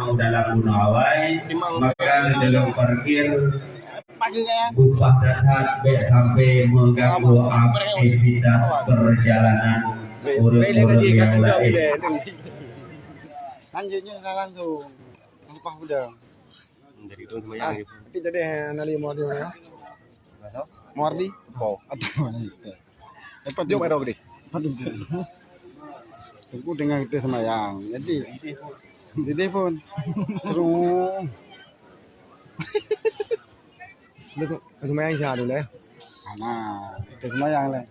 mau dalam gunawai maka dalam parkir bupak dahat sampai mengganggu aktivitas perjalanan urut-urut yang lain. Lanjutnya langsung apa udah dari itu semuanya kita deh nali mau dia ya Mordi oh dapat yuk ada gede aku dengar kita semayang jadi pun terus itu semayang sih dulu ya nah kita semayang lah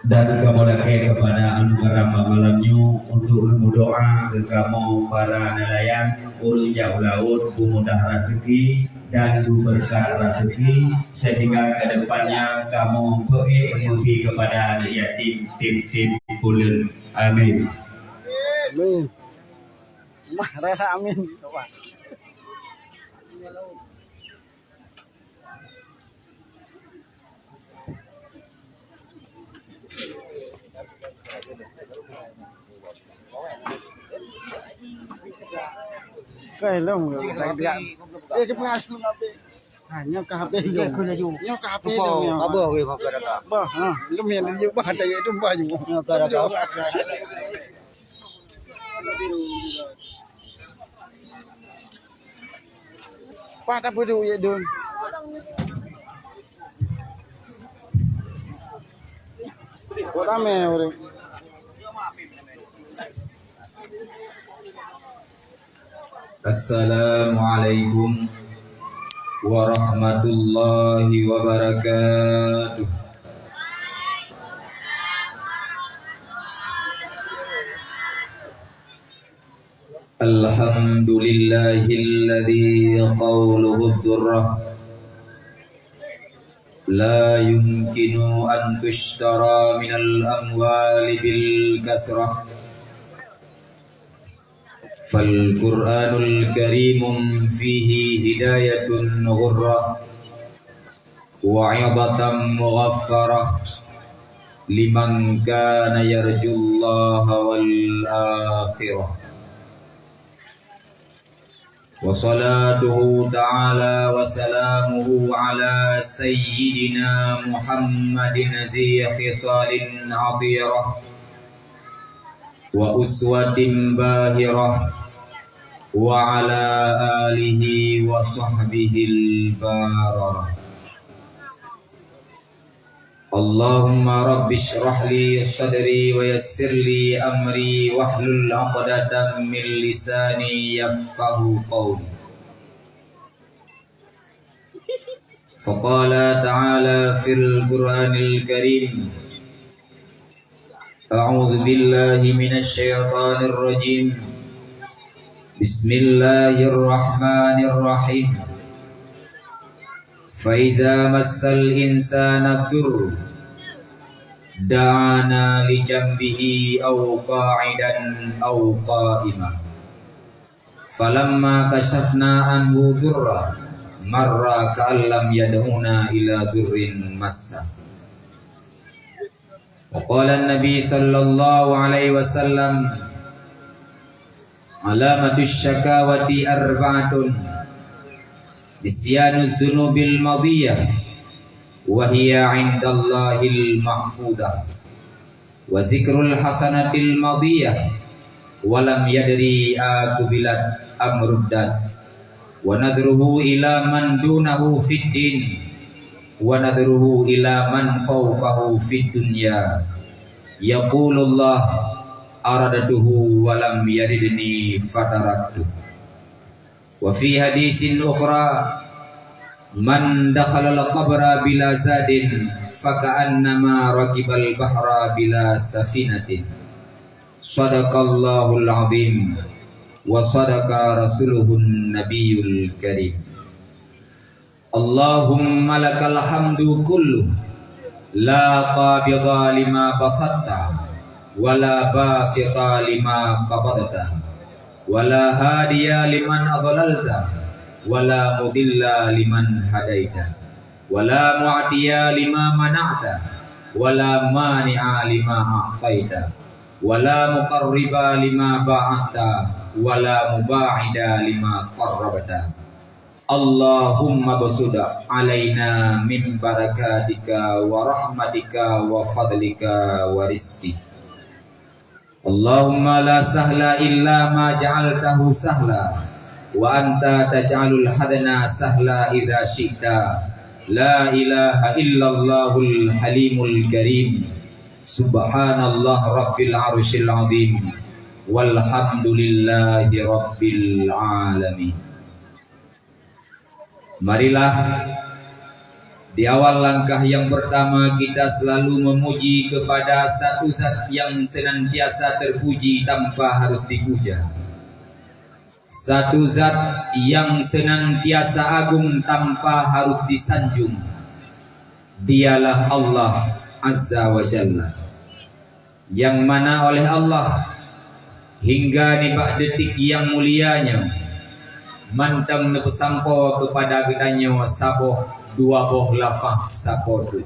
Dan kamu lagi kepada anugerah malamnya untuk berdoa ke kamu para nelayan ulu jauh laut mudah rezeki dan berkah rezeki sehingga kedepannya kamu beremudi kepada anak yatim tim bulan. Amin. amin mah rasa amin coba cái lông rồi cái pengasih ngabe hanya ke HP yo yo ke HP yo apa we fakar bah lu main di bah ada itu bah yo pada bodoh ya don rame orang Assalamualaikum warahmatullahi wabarakatuh. Alhamdulillahilladzi qawluhu dzurrah la yumkinu an tushtara minal amwali bil kasrah. فالقرآن الكريم فيه هداية غرة وعظة مغفرة لمن كان يرجو الله والآخرة وصلاته تعالى وسلامه على سيدنا محمد ذي خصال عطيرة وأسوة باهرة وعلى آله وصحبه الباررة اللهم رب اشرح لي صدري ويسر لي أمري واحلل عقدة من لساني يفقه قولي فقال تعالى في القرآن الكريم أعوذ بالله من الشيطان الرجيم بسم الله الرحمن الرحيم فإذا مس الإنسان الضر دعانا لجنبه أو قاعدا أو قائما فلما كشفنا عنه ضرا مر كأن لم يدعونا إلى ضر مسه وقال النبي صلى الله عليه وسلم علامة الشكاوة أربعة نسيان الذنوب الماضية وهي عند الله المحفوظة وذكر الحسنة الماضية ولم يدري أقبلت أم ردت ونذره إلى من دونه في الدين ونذره إلى من فوقه في الدنيا يقول الله أردته ولم يردني فتركته وفي حديث أخرى من دخل القبر بلا زاد فكأنما ركب البحر بلا سفينة صدق الله العظيم وصدق رسوله النبي الكريم اللهم لك الحمد كله لا قابض لما بسطت ولا باسط لما قبضت ولا هادي لمن أضللت ولا مضل لمن هديت ولا معطي لما منعت ولا مانع لما أعطيت wala muqarriba lima ba'ata wala muba'ida lima qarrabata. Allahumma basuda alaina min barakatika wa rahmatika wa fadlika wa rizki. Allahumma la sahla illa ma ja'altahu sahla wa anta taj'alul hadna sahla idza syi'ta. La ilaha illallahul halimul karim. Subhanallah rabbil arsyil azim. Walhamdulillahi rabbil alamin. Marilah di awal langkah yang pertama kita selalu memuji kepada satu zat yang senantiasa terpuji tanpa harus dipuja. Satu zat yang senantiasa agung tanpa harus disanjung. Dialah Allah Azza wa Jalla, yang mana oleh Allah hingga di bak detik yang mulianya mantang nepesampo kepada kitanya saboh dua boh lafah sapodu.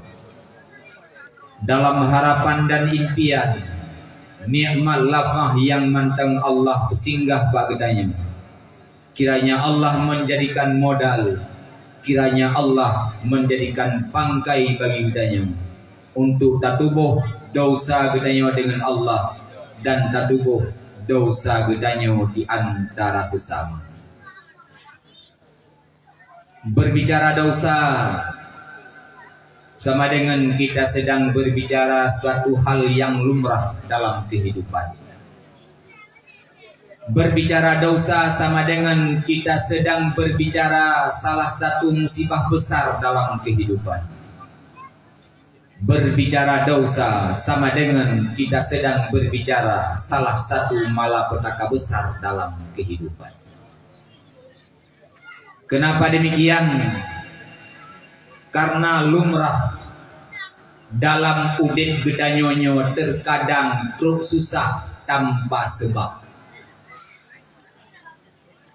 Dalam harapan dan impian nikmat lafah yang mantang Allah singgah bak kitanya. Kiranya Allah menjadikan modal, kiranya Allah menjadikan pangkai bagi kitanya untuk tatubuh dosa kitanya dengan Allah dan tatubuh dosa kitanya di antara sesama. Berbicara dosa sama dengan kita sedang berbicara suatu hal yang lumrah dalam kehidupan. Berbicara dosa sama dengan kita sedang berbicara salah satu musibah besar dalam kehidupan. Berbicara dosa sama dengan kita sedang berbicara salah satu malapetaka besar dalam kehidupan. Kenapa demikian? Karena lumrah dalam udit gedanyonyo terkadang truk susah tanpa sebab.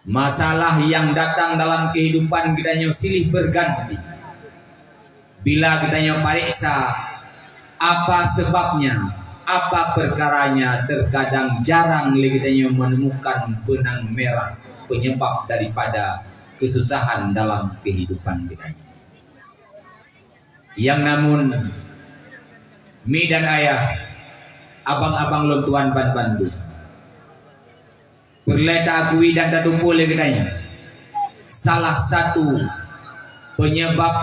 Masalah yang datang dalam kehidupan gedanyonyo silih berganti. Bila gedanyonyo pariksa apa sebabnya, apa perkaranya, terkadang jarang gedanyonyo menemukan benang merah penyebab daripada kesusahan dalam kehidupan kita. Yang namun mi dan ayah, abang-abang lontuan ban bandu berleta akui dan tatumpu kitanya. Salah satu penyebab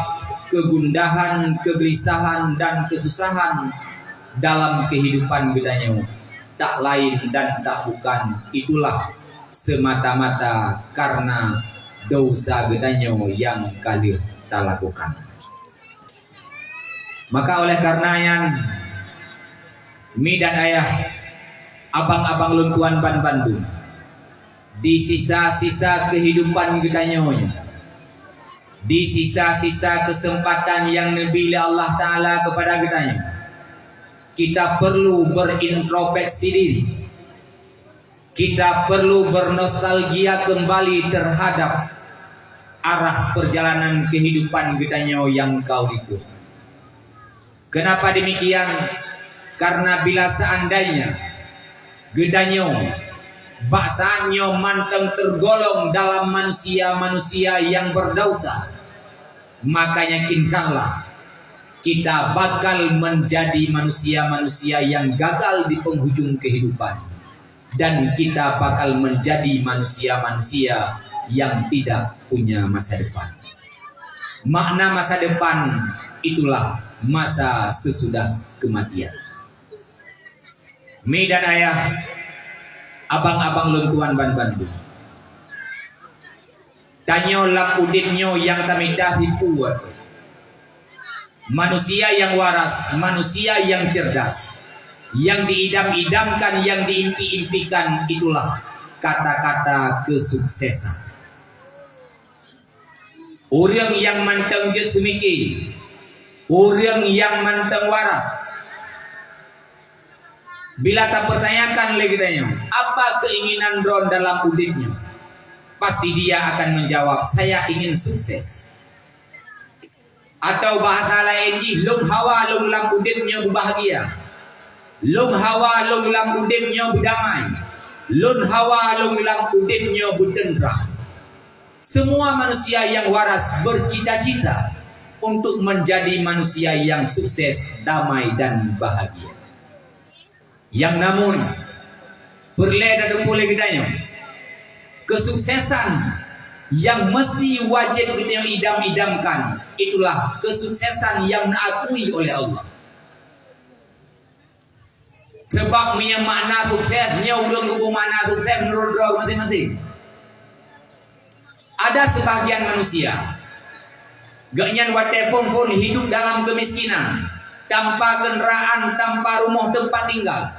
kegundahan, kegelisahan dan kesusahan dalam kehidupan kitanya tak lain dan tak bukan, itulah semata-mata karena dosa gedanyo yang kali tak lakukan. Maka oleh karenanya mi dan ayah, abang-abang luntuan ban bandu, di sisa-sisa kehidupan gedanyo, di sisa-sisa kesempatan yang Nabi Allah Ta'ala kepada gedanyo, kita perlu berintrospeksi diri. Kita perlu bernostalgia kembali terhadap arah perjalanan kehidupan gedanyo yang kau ikut. Kenapa demikian? Karena bila seandainya gedanyo baksanyo manteng tergolong dalam manusia-manusia yang berdosa, maka yakinkanlah kita bakal menjadi manusia-manusia yang gagal di penghujung kehidupan, dan kita bakal menjadi manusia-manusia yang tidak punya masa depan. Makna masa depan itulah masa sesudah kematian. Mi dan ayah, abang-abang luntuan ban bandu, tanyo lak uditnyo yang tamidah hipuat. Manusia yang waras, manusia yang cerdas, yang diidam-idamkan, yang diimpi-impikan, itulah kata-kata kesuksesan. Orang yang manteng jet semiki, orang yang manteng waras, bila tak pertanyakan lagi tanya, apa keinginan Ron dalam hidupnya, pasti dia akan menjawab, saya ingin sukses. Atau bahasa lain, lung hawa lung lam hidupnya bahagia. Lung hawa lung lam udipnya berdamai. Lun hawa lung lam udipnya bertendrah. Semua manusia yang waras bercita-cita untuk menjadi manusia yang sukses, damai dan bahagia. Yang namun perle dan boleh kitanya kesuksesan yang mesti wajib kita idam-idamkan itulah kesuksesan yang diakui oleh Allah. Sebab punya makna sukses, punya ulung hukum makna sukses menurut roh masing-masing. Ada sebagian manusia gaknyan wate pun hidup dalam kemiskinan, tanpa kendaraan, tanpa rumah tempat tinggal,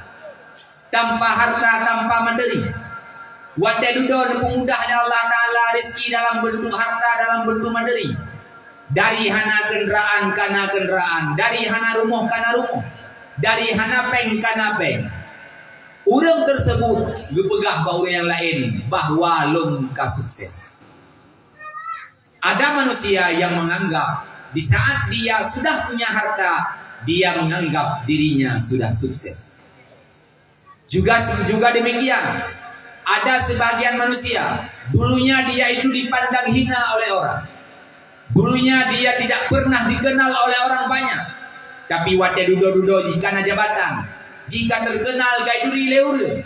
tanpa harta, tanpa materi. Wate dudo mudah Allah Ta'ala rezeki dalam bentuk harta, dalam bentuk materi. Dari hana kendaraan kana kendaraan, dari hana rumah kana rumah, dari hana peng kana peng. Orang tersebut gepegah bahwa yang lain bahwa lom ka sukses. Ada manusia yang menganggap di saat dia sudah punya harta, dia menganggap dirinya sudah sukses. Juga demikian, ada sebagian manusia dulunya dia itu dipandang hina oleh orang. Dulunya dia tidak pernah dikenal oleh orang banyak. Tapi wate dudo-dudo jika na jabatan, jika terkenal kai duri leure,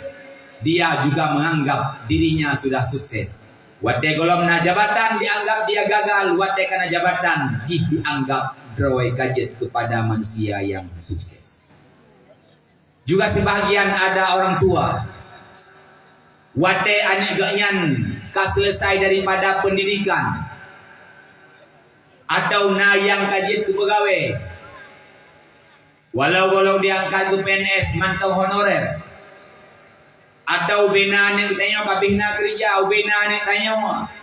dia juga menganggap dirinya sudah sukses. Wate golong na jabatan dianggap dia gagal, wate kana jabatan dianggap drawai kajet kepada manusia yang sukses. Juga sebahagian ada orang tua wate ane gaknyan ka selesai daripada pendidikan atau na yang kajet ke pegawai, walau diangkat ke PNS mantau honorer, atau bena ane tanya kabihna kerja, bena ane tanya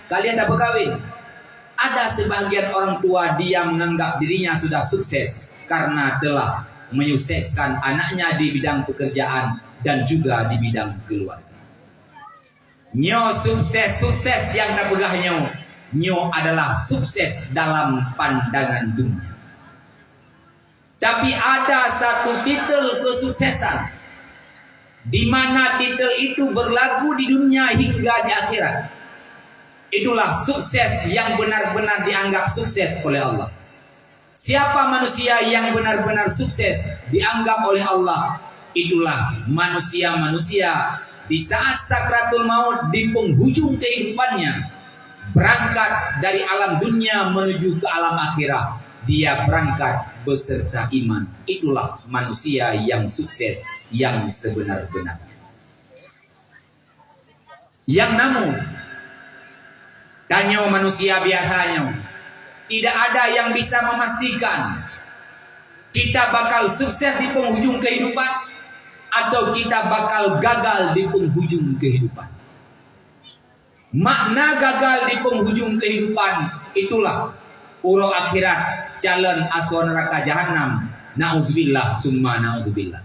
kalian tak berkawin. Ada sebagian orang tua dia menganggap dirinya sudah sukses karena telah menyukseskan anaknya di bidang pekerjaan dan juga di bidang keluarga. Nyo sukses yang tak pegahnya, nyo adalah sukses dalam pandangan dunia. Tapi ada satu titel kesuksesan di mana titel itu berlaku di dunia hingga di akhirat. Itulah sukses yang benar-benar dianggap sukses oleh Allah. Siapa manusia yang benar-benar sukses dianggap oleh Allah? Itulah manusia-manusia di saat sakratul maut di penghujung kehidupannya, berangkat dari alam dunia menuju ke alam akhirat, dia berangkat beserta iman. Itulah manusia yang sukses yang sebenar-benar. Yang namun tanya manusia biasanya tidak ada yang bisa memastikan kita bakal sukses di penghujung kehidupan atau kita bakal gagal di penghujung kehidupan. Makna gagal di penghujung kehidupan itulah uro akhirat calon aswa neraka jahanam. Nauzubillah summa nauzubillah.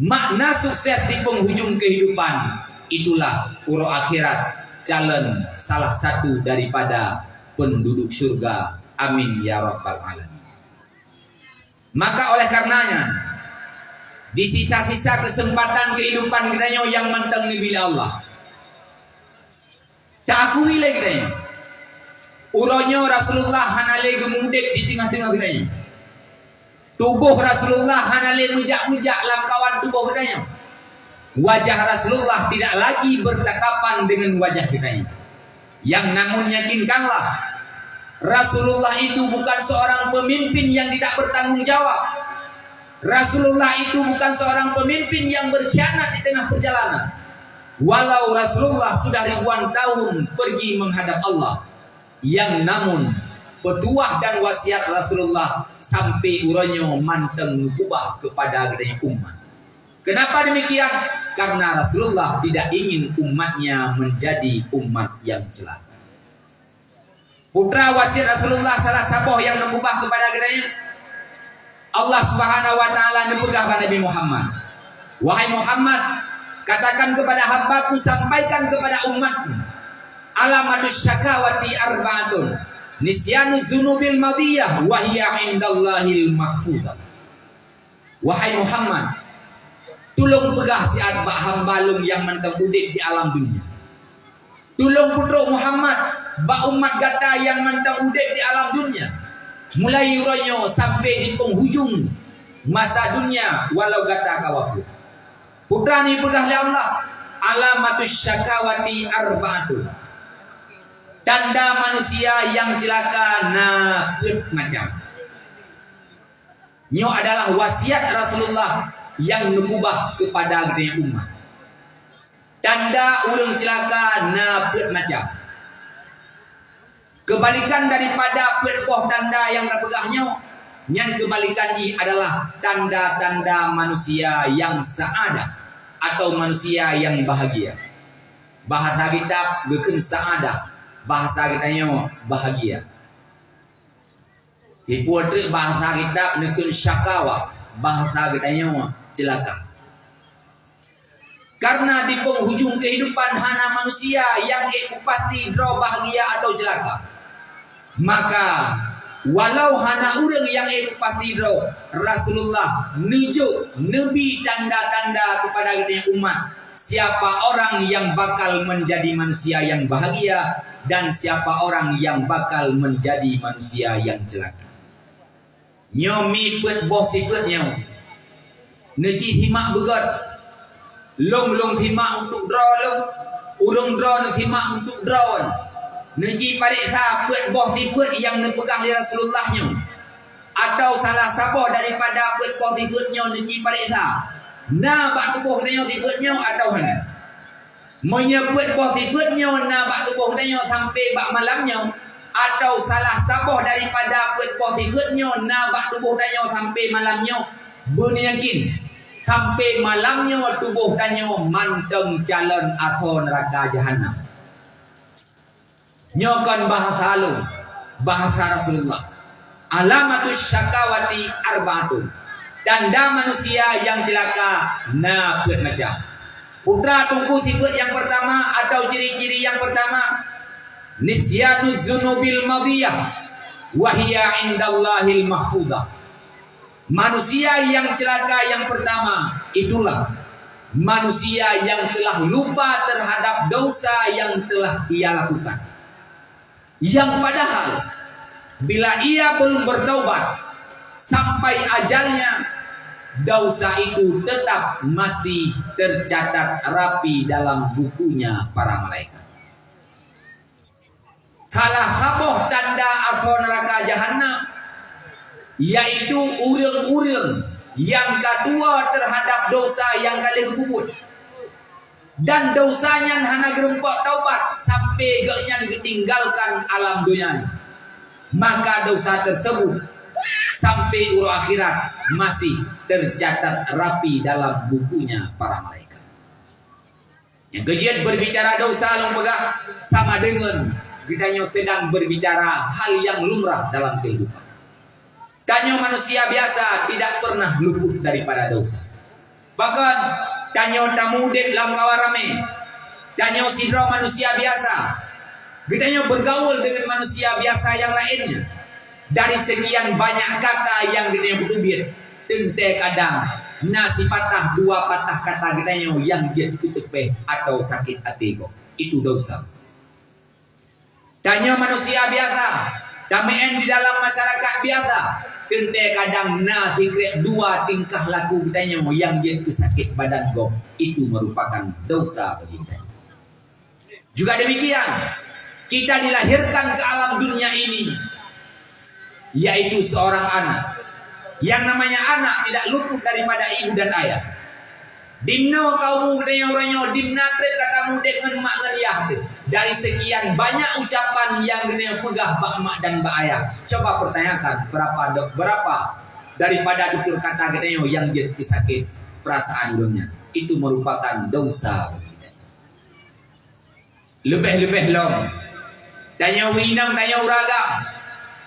Makna sukses di penghujung kehidupan itulah uro akhirat calon salah satu daripada penduduk surga. Amin ya rabbal alamin. Maka oleh karenanya di sisa-sisa kesempatan kehidupan kita yang menteng ni bila Allah tak akui lagi kita uronyo Rasulullah hanale gemudek di tengah-tengah kita. Tubuh Rasulullah hanale mujak-mujak langkawan tubuh kita. Wajah Rasulullah tidak lagi bertatapan dengan wajah kita. Yang namun yakinkanlah Rasulullah itu bukan seorang pemimpin yang tidak bertanggung jawab. Rasulullah itu bukan seorang pemimpin yang berkhianat di tengah perjalanan. Walau Rasulullah sudah ribuan tahun pergi menghadap Allah, yang namun petuah dan wasiat Rasulullah sampai uronyo manteng nubah kepada adanya umat. Kenapa demikian? Karena Rasulullah tidak ingin umatnya menjadi umat yang celaka. Putra wasiat Rasulullah salah saboh yang mengubah kepada adanya Allah Subhanahu wa taala nepegah pada Nabi Muhammad. Wahai Muhammad, katakan kepada hambaku, sampaikan kepada umatku, alamatus syakawati arba'atun, nisyanu zunubil madiyah wa hiya indallahil mahfudah. Wahai Muhammad, Tulung pegah siat bak hambalung yang mentang udip di alam dunia. Tulung putruk Muhammad bak umat gata yang mentang udip di alam dunia. Mulai uronyo sampai di penghujung masa dunia walau gata kawafir. Putra ni pegah oleh Allah. Alamatus syakawati arba'atu. Tanda manusia yang celaka macam. Nyo adalah wasiat Rasulullah yang nukubah kepada gedenya umat. Tanda urang celaka macam. Kebalikan daripada perpoh tanda yang terpegahnya, yang kebalikan ini adalah tanda-tanda manusia yang saadah atau manusia yang bahagia. Bahasa kitab geukeun saadah, bahasa kitanya bahagia. Hipotre bahasa kitab neukeun syakawa, bahasa kitanya celaka. Karena di penghujung kehidupan hana manusia yang pasti draw bahagia atau celaka. Maka walau hana urang yang pasti draw, Rasulullah nunjuk nabi tanda-tanda kepada umat siapa orang yang bakal menjadi manusia yang bahagia dan siapa orang yang bakal menjadi manusia yang celaka. Nyomi pet boh sifatnya neji himak begot long himak untuk draw long ulung draw nak himak untuk draw neji pariksa pet boh sifat yang nepegah oleh Rasulullahnya atau salah sabah daripada pet boh sifatnya neji pariksa na bak tubuh kenanya sifatnya atau mana menyebut boh sifatnya na bak tubuh kenanya sampai bak malamnya atau salah sabah daripada pet-pet sifatnya na bak tubuh tanya sampai malamnya berniakin sampai malamnya tubuh tanya manteng calon atau neraka jahanam. Nyokan bahasa lu bahasa Rasulullah. Alamatus syakawati arba'atun. Tanda manusia yang celaka na macam. Putra tunggu sifat yang pertama atau ciri-ciri yang pertama nisyanuz zunubil madiyah wahia indallahil mahfudah. Manusia yang celaka yang pertama itulah manusia yang telah lupa terhadap dosa yang telah ia lakukan, yang padahal bila ia belum bertaubat sampai ajalnya, dosa itu tetap masih tercatat rapi dalam bukunya para malaikat. Salah satu tanda atau neraka jahanam yaitu urang-urang yang kedua terhadap dosa yang kali gubut dan dosanya hana gerempak taubat sampai gernya ditinggalkan alam dunia, maka dosa tersebut sampai uru akhirat masih tercatat rapi dalam bukunya para malaikat. Yang kejian berbicara dosa long pegah sama dengan kita sedang berbicara hal yang lumrah dalam kehidupan. Kanyo manusia biasa tidak pernah luput daripada dosa. Bahkan kanyo tamudek dalam kawarame, kanyo sidro manusia biasa. Kita bergaul dengan manusia biasa yang lainnya. Dari sekian banyak kata yang kita berubah, tente kadang nasi patah dua patah kata kita yang jet kutuk atau sakit hati itu dosa. Tanya manusia biasa, damien di dalam masyarakat biasa, tente kadang tingkret dua tingkah laku kita yang jet sakit badan itu merupakan dosa bagi kita. Juga demikian, kita dilahirkan ke alam dunia ini, yaitu seorang anak. Yang namanya anak tidak luput daripada ibu dan ayah. Dimno kaum gedenya orangnya dimna trep katamu dengan mak ngeriah tu. Dari sekian banyak ucapan yang gedenya pegah bak mak dan bak ayah. Coba pertanyakan berapa daripada tutur kata gedenya yang jadi sakit perasaan dunia. Itu merupakan dosa. Lebih-lebih long. Tanya winang, tanya uragam.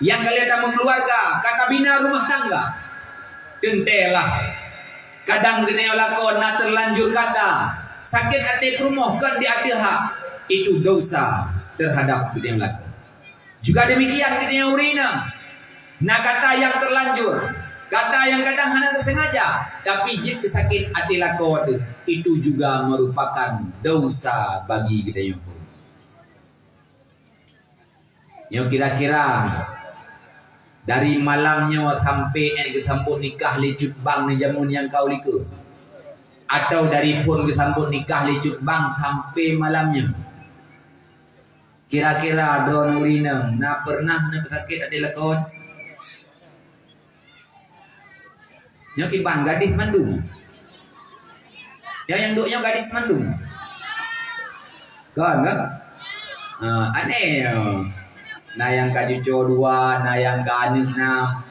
Yang kalian tamu keluarga, kata bina rumah tangga. Tentelah. Kadang gini lakon na terlanjur kata sakit hati perumohkan di hati hak itu dosa terhadap yang lakon. Juga demikian gini urina na kata yang terlanjur Kata yang kadang hanya tersengaja, tapi jid kesakit hati lakon itu juga merupakan dosa bagi kita yang pun. Yang kira-kira dari malamnya sampai kesambut nikah licut bang ni jamun yang kau liku, atau dari pun kesambut nikah licut bang sampai malamnya. Kira-kira drone urinang na pernah na sakit hati lakon. Yang kiban gadis mandung. Yang duknya gadis mandung. Kan? Aneh. Nah yang kajuco dua, nah yang kanih na.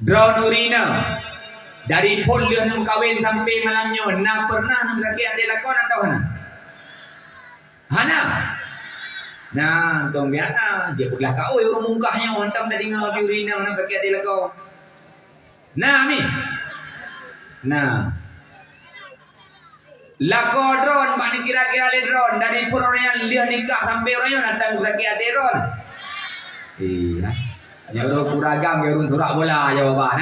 Drone urina. Dari pol dia nung kawin sampai malamnya. Nah pernah nung sakit ada lakon atau hana? Hana. Nah, tong biasa dia pula kau yang mungkahnya ontam dari ngau urina nung sakit ada lakon. Nah, mi. Nah. Lako drone, bani kira-kira le drone dari pun orang yang lihat nikah sampai orang yang datang kira-kira ada drone. Iya. Yang orang kuragam, yang orang turak bola jawaban.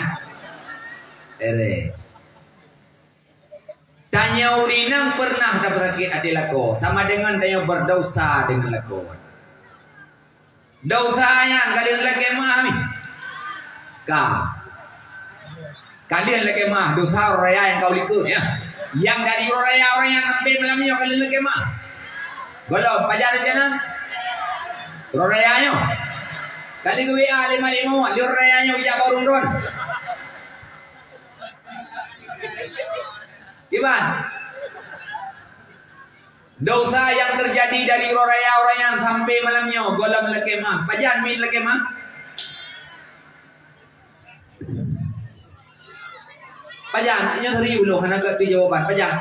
Tanya urinang pernah dapat sakit ada lako, sama dengan tanya berdosa dengan lako. Dosa yang kalian lagi mah mi. Kalian lagi mah dosa raya yang kau likut ya. Yang dari raya orang yang sampai malamnya kalian lagi mah. Kalau pajar jalan raya nyo. Kali gue lima liur raya nyo ya baru don. Iban. Dosa yang terjadi dari raya orang yang sampai malamnya golam lagi mah. Pajar min lagi mah. Pajan, hanya serius loh, karena gak di jawaban. Pajan,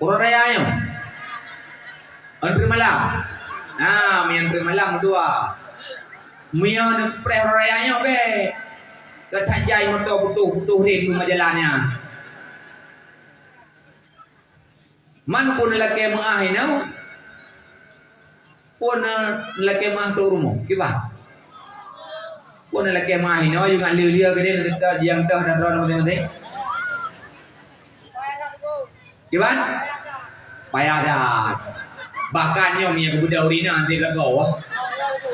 orang raya nyo, antri malam. Nah, mi antri malam dua. Mi yang pre orang raya nyo be, ketajai motor butuh rim rumah jalannya. Man pun laki mengahin nyo, pun laki mah tu rumah, kibat. Pun lelaki main, oh juga lilia ke dia cerita yang tah dan ron penting-penting. Gimana? Payah dah. Bahkan yang punya budak urina nanti lagu.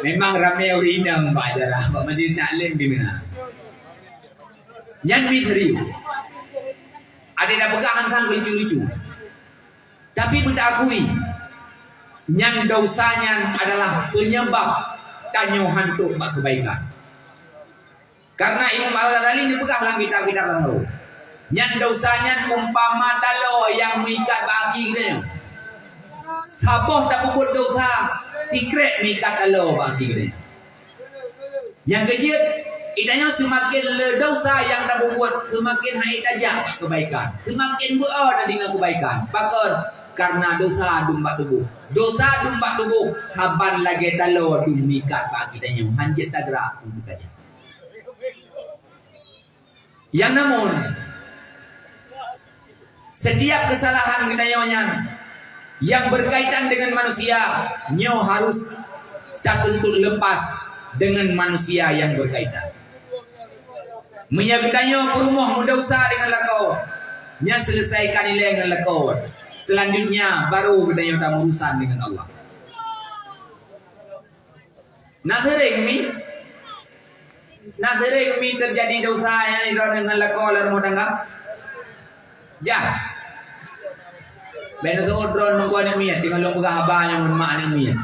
Memang ramai urina mbak jarah, mbak masih nak lem di mana. Yang serius. Ada dah pegang hang lucu-lucu. Tapi benda akui, yang dosanya adalah penyebab tanyo hantu mbak kebaikan. Karena Imam Al-Ghazali ini pegahlah kitab-kitab tahu. Yang dosanya umpama talo yang mengikat baki dia. Saboh tak buat dosa, secret mengikat talo baki dia. Yang kejut, itanya semakin le dosa yang tak buat, semakin hai tajam kebaikan. Semakin buat dengan kebaikan. Pakon karena dosa dumbat tubuh. Dosa dumbat tubuh, kapan lagi talo dum mengikat baki dia. Hanjit tak gerak untuk aja. Yang namun setiap kesalahan gedayanya yang berkaitan dengan manusia nyo harus tak tentu lepas dengan manusia yang berkaitan. Menyagutanyo berumah mudosa dengan lakau nya selesaikan nilai dengan lakau. Selanjutnya baru gedayanya tak urusan dengan Allah. Nathering mi terjadi dosa yang dengan lakon rumah tangga. Ja. Benda tu odron nunggu ni miat dengan long pegah abang yang mak ni miat.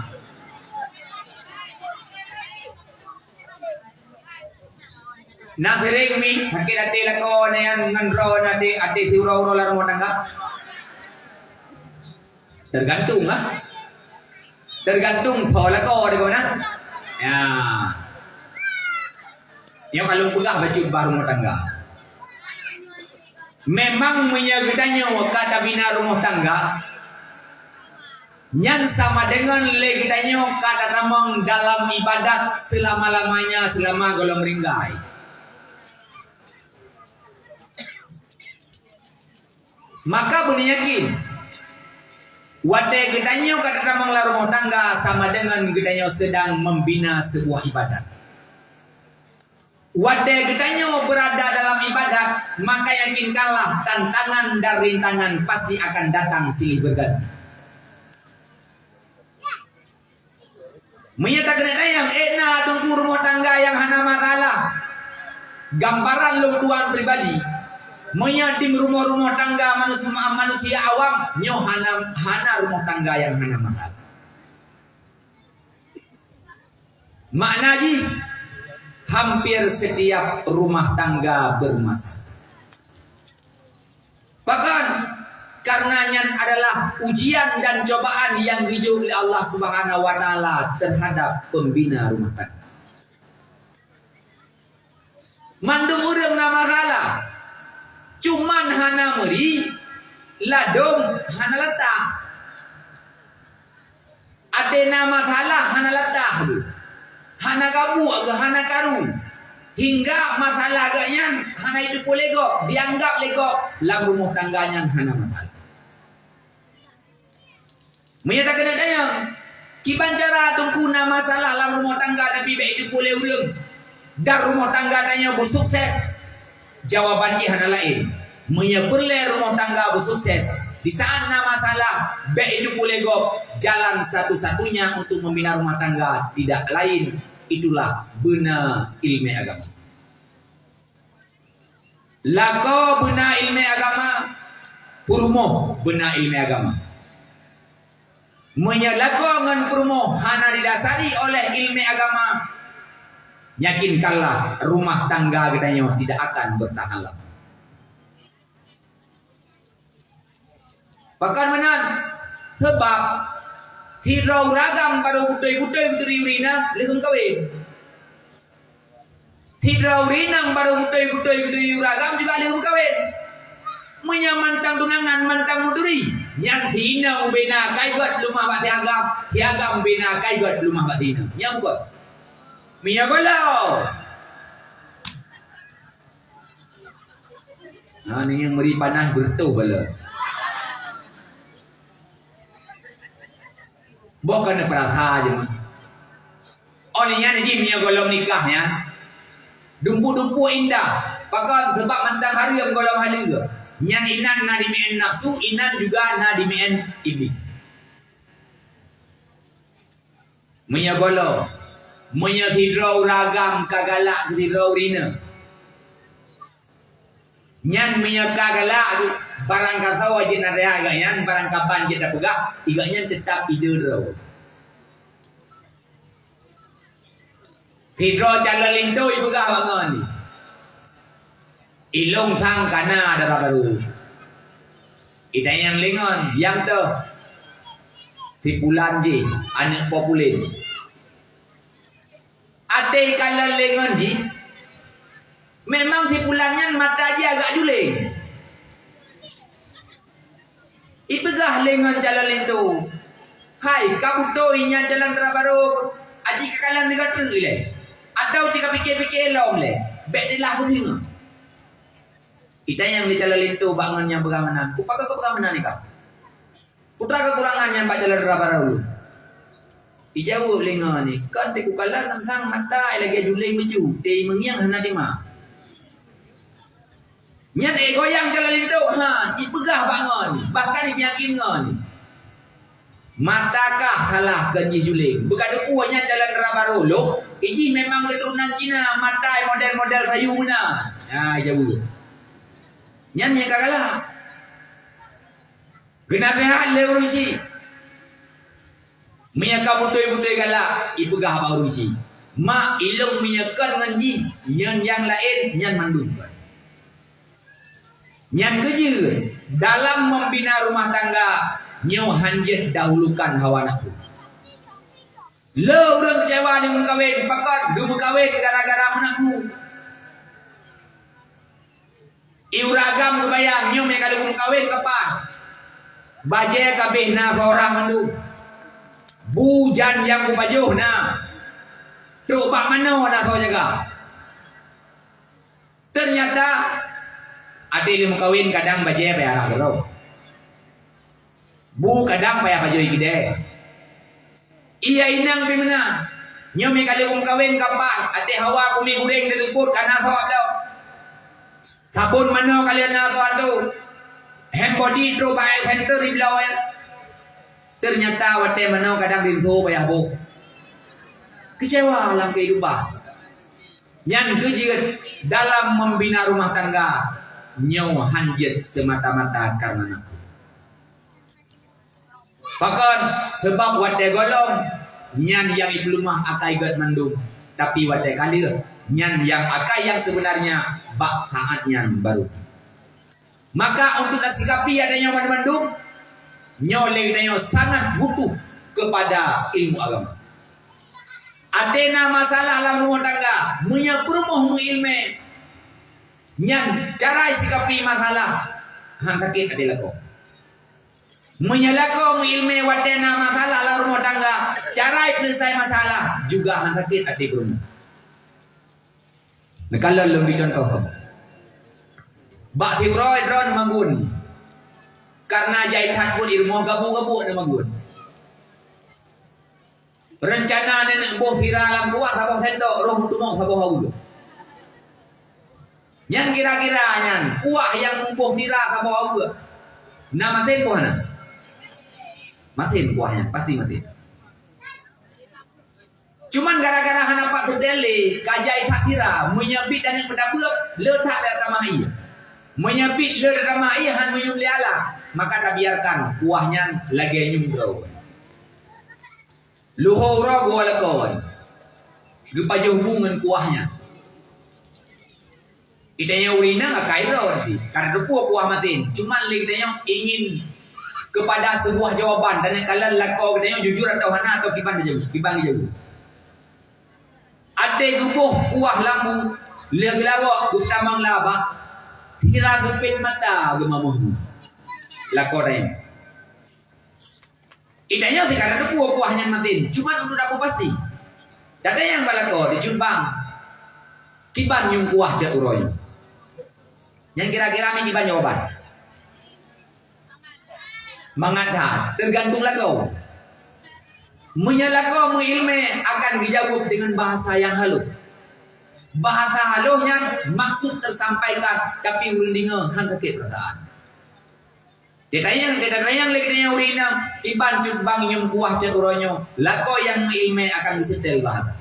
Nak sering mi sakit hati lakon yang ngendro nanti hati tiura-ura rumah tangga. Tergantung ah. Tergantung thol lakon di mana. Ya. Yang kalau pegah baju baru rumah tangga. Memang menyagutanya kata bina rumah tangga. Yang sama dengan legitanya kata namang dalam ibadat selama-lamanya selama golong ringgai. Maka benih yakin. Wadai gedanya kata namang rumah tangga sama dengan gedanya sedang membina sebuah ibadat. Wadai gedanyo berada dalam ibadat, maka yakinkanlah tantangan dan rintangan pasti akan datang silih berganti. Menyatakan yang tunggu rumah tangga yang hana makalah. Gambaran lu tuan pribadi. Menyatim rumah-rumah tangga manusia awam, nyo hana rumah tangga yang hana makalah. Maknanya hampir setiap rumah tangga bermasalah. Bahkan karenanya adalah ujian dan cobaan yang dijauh oleh Allah Subhanahu wa taala terhadap pembina rumah tangga. Mandung urang nama kala cuman hana meri ladong hana latah. Ade nama kala hana latah. Hana kabu agak hana karung hingga masalah agaknya hana itu lego dianggap lego lam rumah tangganya hana masalah. Menyatakan yang kibancara tungkuna masalah lam rumah tangga tapi baik itu boleh urang dan rumah tangga tanya bersukses. Jawaban hana lain menyebelai rumah tangga bersukses di saat nama masalah baik itu boleh go jalan satu-satunya untuk membina rumah tangga tidak lain itulah benar ilmu agama. Lako benar ilmu agama, purmo benar ilmu agama. Menyalako ngan purmo hana didasari oleh ilmu agama. Yakinkanlah rumah tangga katanya tidak akan bertahan lama. Bahkan benar sebab hirau ragam pada putoi-putoi kuturi urina lehum kawin. Hirau rinang pada putoi-putoi kuturi ragam juga lehum kawin. Menyamantang tunangan mantang muduri. Yang hina ubena kaibat lumah bati agam. Hiagam bena kaibat lumah bati hina. Yang bukan. Minyak golau. Nah, ini yang meri panah bertuh bala. Bukan perata aja mah. Oninya ni minyak golau nikahnya. Dumpu-dumpu indah. Pakai sebab mantang hari yang golau halu. Nyan inan na dimien nafsu, inan juga na dimien iblis. Minyak golau. Menyatirau ragam kagalak ketirau rina. Nyan minyak kagalak barang kata wajib nada agaknya barang kapan kita pegak igaknya tetap ide rau. Tidro calalinto ibu gak bangun. Ilong sang kana ada baru. Ita yang lingon yang tu tipulan je anak populer. Ate kalau lengan ji, memang si pulangnya mata je agak juling. Ipegah lengan jalan itu. Hai, kamu tu inya jalan terabaru. Aji kekalan dekat tu le. Atau jika pikir-pikir long le. Bek dia lah tu. Ita yang di jalan itu bangun yang beramanan. Kupakai beramanan ni kau. Putra kekurangan yang bak jalan terabaru. Ijauh lengan ni kan teku kalah tentang mata lagi juling maju tei mengiang hana dima nyan goyang jalan itu ipegah bangun bahkan yakin ngon matakah kalah ganji juling berkata puanya jalan rabaru lo iji memang keturunan Cina mata model-model sayu mana jauh nyan yang kalah kenapa hal leurusi Miyaka putoi-putoi galak ipegah apa urusi. Ma ilung miyakan nganji yang lain yang mandung. Yang keje dalam membina rumah tangga nyo hanjet dahulukan hawa nafsu. Lo urang kecewa dengan kawin pakat du kawin gara-gara menafsu. Iuragam kebayang nyo mereka dukung kawin kepa. Baje kabeh na orang mandu. Bujan yang kupajuh na tu pak mano na kau jaga. Ternyata ada ilmu kawin kadang baje bayar agak bu kadang bayar pajuh ide. Ia inang bimana Nyo mi kali kawin kapah ate hawa kumi goreng di tupur kana thok lau. Sabun mana kalian nak tu? Hand body tro by center di belau ya. Ternyata wate mana kadang dinto bayah buk. Kecewa dalam kehidupan. Yang kejian dalam membina rumah tangga nyawa hanjit semata-mata karena nafsu. Bahkan sebab wate golong nyan yang ibu rumah akai gat mandum, tapi wate kalir nyan yang akai yang sebenarnya bak saatnya baru. Maka untuk nasikapi adanya mandum, nyoleh nyo sangat butuh kepada ilmu agama. Adena masalah dalam rumah tangga, punya perumuh mu ilmu. Nyan cara sikapi masalah hang sakit adalah kau. Menyalako mu ilmu wadena masalah dalam rumah tangga, cara selesai masalah juga hang sakit ati perumuh. Nah, kalau lebih contoh bak firoy drone magun karena jahitan pun ilmu gabu-gabu na magun. Rencana nenek boh viral alam buat sabah sendok roh tumong sabah haul. Yang kira-kira yang kuah yang boh viral sabah haul. Nah masin kuahna. Masin kuahnya pasti masin. Cuman gara-gara hana pak tutele kajai tak kira menyabit dan yang berdabuk letak dari ramai. Menyabit le ramai han menyum liala maka tak biarkan kuahnya lagi nyumbrau. Luhur rogo wala kawan. Gepaja hubungan kuahnya. Itanya urina nggak kairo nanti. Karena depu kuah matin. Cuma kitanya ingin kepada sebuah jawaban dan kalian lakau kitanya jujur atau hana atau kiban jauh. Kiban jauh. Ade gubuh kuah lambu. Lihat lawak gutamang laba. Tira gupit mata gemamuhmu. Lakau lain. Itanya sih karena itu kuahnya matin. Cuma untuk aku pasti. Ada yang balako di Jumbang. Kiban yung kuah jat uroy. Yang kira-kira min kiban jawaban. Mengada tergantung lakau. Menyalako mu ilme akan dijawab dengan bahasa yang halus. Bahasa halusnya maksud tersampaikan tapi urindinga hang kekit perkataan. Detayang leknya urina tiban Jumbang nyum kuah cat uronyo lako yang ilme akan disetel bahasa.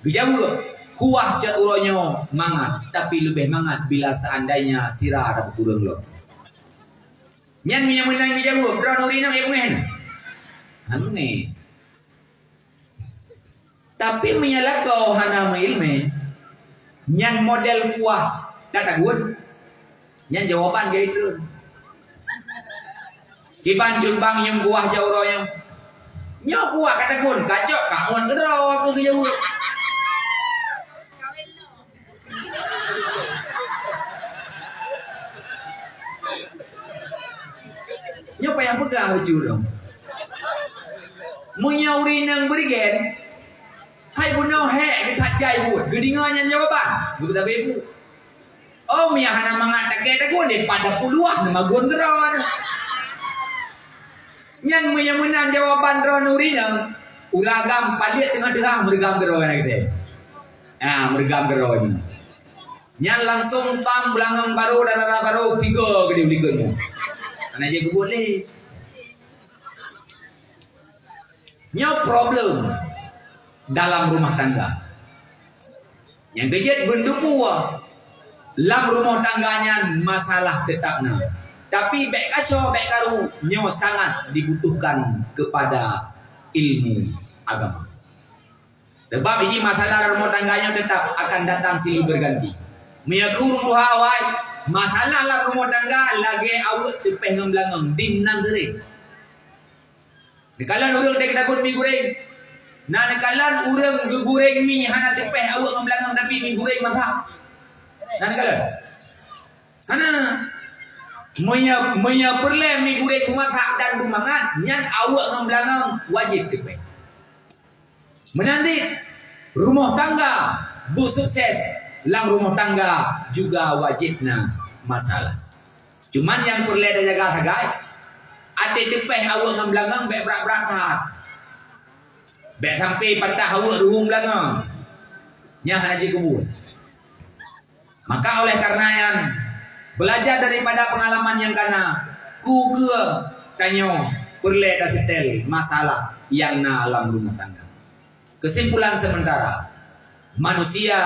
Bijawab kuah cat uronyo mangat tapi lebih mangat bila seandainya sirah ada kurang lo. Nyan minyak menang bijawab bro urina emuen. Aneh. Tapi menyalako hana ilme nyan model kuah kata gun. Nyan jawaban dia itu. Kiban Jumbang yang buah jauh royong. Nyok buah kata gun kacok kawan kedau aku jauh. Nyok payah pegah baju dong. Menyauri nang berigen. Hai bunuh he kita jai buat. Gedingannya jawaban. Bukan bebu. Oh mia hana mengatakan kata gun daripada puluhan nama gun kedau. Nyan yang menang jawaban drone urina uragam palit tengah-tengah mergam geroy gitu. Mergam geroy. Nyan langsung tam belangam baru darah baru figo gede belikan. Ana je boleh. Nyo problem dalam rumah tangga. Yang kejat bendua dalam rumah tangganya masalah tetapna. Tapi baik kaso, baik karu nyo sangat dibutuhkan kepada ilmu agama. Sebab ini masalah rumah tangganya tetap akan datang silih berganti. Meyakur buhawai masalah dalam rumah tangga lagi awak tepeh ngamblangam dinan sering. Nekalan urang dek takut mi goreng. Nah nekalan urang gegoreng mi hana tepeh awak ngamblangam tapi mi goreng masak. Nah nekalan. Hana Menya perle mi gurek bumasak dan bumangat nyan awak ngam belangam wajib dipek. Menanti rumah tangga bu sukses lang rumah tangga juga wajibna masalah. Cuman yang perle ada jaga sagai ate dipek awak ngam belangam be berat-berat. Baik sampai patah awak rumah belanga. Nyah haji kubur. Maka oleh karena yang belajar daripada pengalaman yang kana ku ke tanyo perle dah setel masalah yang na alam rumah tangga. Kesimpulan sementara, manusia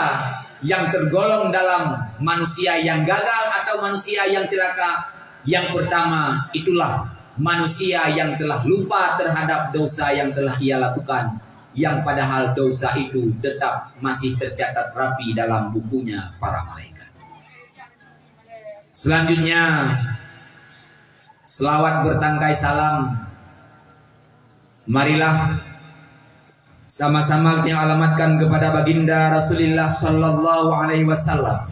yang tergolong dalam manusia yang gagal atau manusia yang celaka, yang pertama itulah manusia yang telah lupa terhadap dosa yang telah ia lakukan, yang padahal dosa itu tetap masih tercatat rapi dalam bukunya para malaikat. Selanjutnya, selawat bertangkai salam. Marilah sama-sama kita alamatkan kepada baginda Rasulullah sallallahu alaihi wasallam,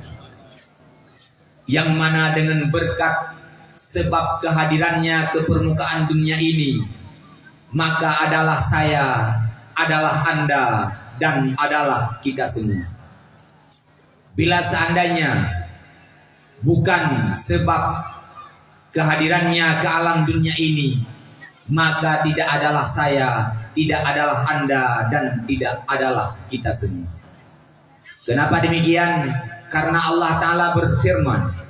yang mana dengan berkat sebab kehadirannya ke permukaan dunia ini, maka adalah saya, adalah Anda, dan adalah kita semua. Bila seandainya bukan sebab kehadirannya ke alam dunia ini, maka tidak adalah saya, tidak adalah Anda, dan tidak adalah kita semua. Kenapa demikian? Karena Allah Ta'ala berfirman,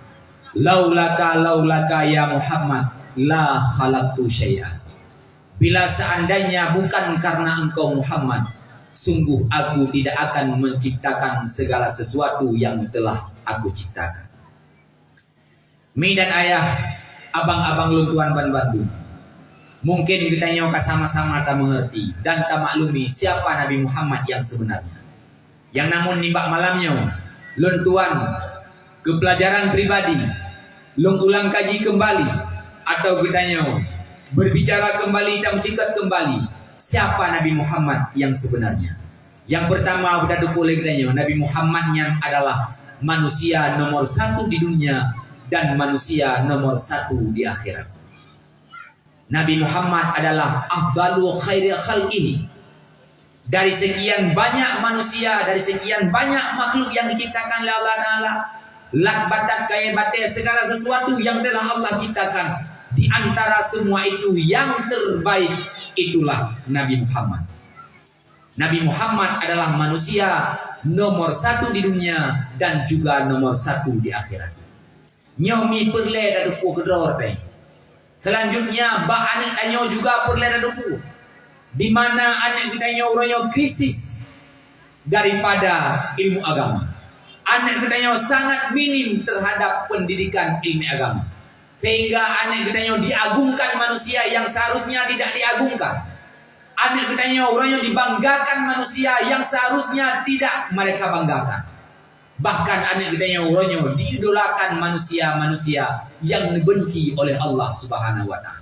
laulaka ya Muhammad la khalaqtu syai'an. Bila seandainya bukan karena engkau Muhammad, sungguh aku tidak akan menciptakan segala sesuatu yang telah aku ciptakan. Mi dan ayah, abang-abang luntuan ban Bandung, mungkin kita nyoka sama-sama tak mengerti dan tak maklumi siapa Nabi Muhammad yang sebenarnya. Yang namun nimbak malamnya, luntuan ke pelajaran pribadi, lung ulang kaji kembali, atau kita berbicara kembali dan mencekat kembali siapa Nabi Muhammad yang sebenarnya. Yang pertama sudah dipulih Nabi Muhammad yang adalah manusia nomor satu di dunia dan manusia nomor satu di akhirat. Nabi Muhammad adalah afdalu khairi khalqihi. Dari sekian banyak manusia, dari sekian banyak makhluk yang diciptakan oleh Allah Ta'ala, lak batat kaya batai segala sesuatu yang telah Allah ciptakan, di antara semua itu yang terbaik itulah Nabi Muhammad. Nabi Muhammad adalah manusia nomor satu di dunia dan juga nomor satu di akhirat. Nyomi perle daduku kedor teh. Selanjutnya ba anak tanyo juga perle daduku. Di mana anak kita nyo krisis daripada ilmu agama. Anak kita sangat minim terhadap pendidikan ilmu agama. Sehingga anak kita diagungkan manusia yang seharusnya tidak diagungkan. Anak kita dibanggakan manusia yang seharusnya tidak mereka banggakan. Bahkan anak kita diidolakan manusia-manusia yang dibenci oleh Allah Subhanahu wa Ta'ala.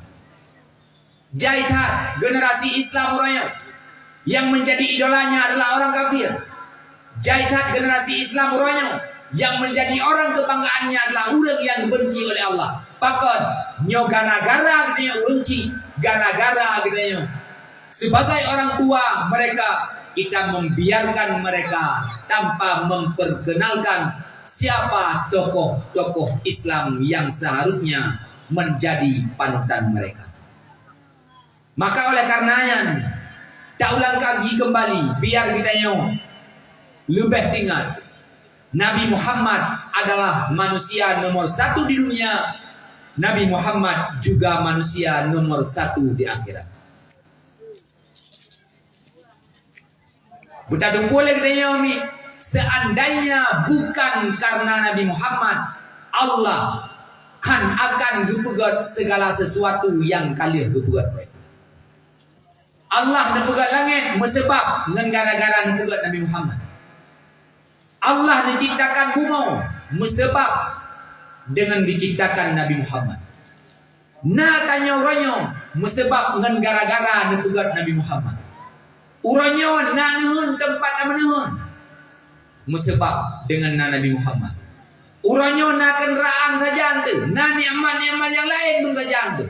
Jaithat generasi Islam yang menjadi idolanya adalah orang kafir. Jaithat generasi Islam yang menjadi orang kebanggaannya adalah orang yang dibenci oleh Allah. Bahkan gara-gara kita benci, gara-gara kita sebagai orang tua mereka, kita membiarkan mereka tanpa memperkenalkan siapa tokoh-tokoh Islam yang seharusnya menjadi panutan mereka. Maka oleh karenanya, tak ulang kaji kembali, biar kita lebih ingat, Nabi Muhammad adalah manusia nomor satu di dunia. Nabi Muhammad juga manusia nomor satu di akhirat. Betadu boleh kita seandainya bukan karena Nabi Muhammad, Allah akan dipegat segala sesuatu yang kalian dipegat. Allah dipegat langit mesebab dengan gara-gara dipegat Nabi Muhammad. Allah diciptakan bumi mesebab dengan diciptakan Nabi Muhammad. Nah tanya orangnya mesebab dengan gara-gara dipegat Nabi Muhammad. Orangnya nak nuhun tempat menuhun mesebab dengan Nabi Muhammad. Orangnya nak kenderaan saja tu, nak nikmat-nikmat yang lain pun saja tu,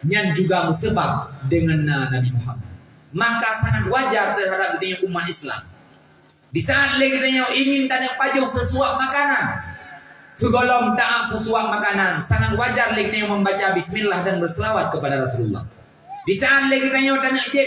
yang juga mesebab dengan Nabi Muhammad. Maka sangat wajar terhadap kita umat Islam. Di saat kita ingin tanya pajuh sesuap makanan, segolong taat sesuap makanan, sangat wajar kita membaca Bismillah dan berselawat kepada Rasulullah. Di saat kita tanya jeb,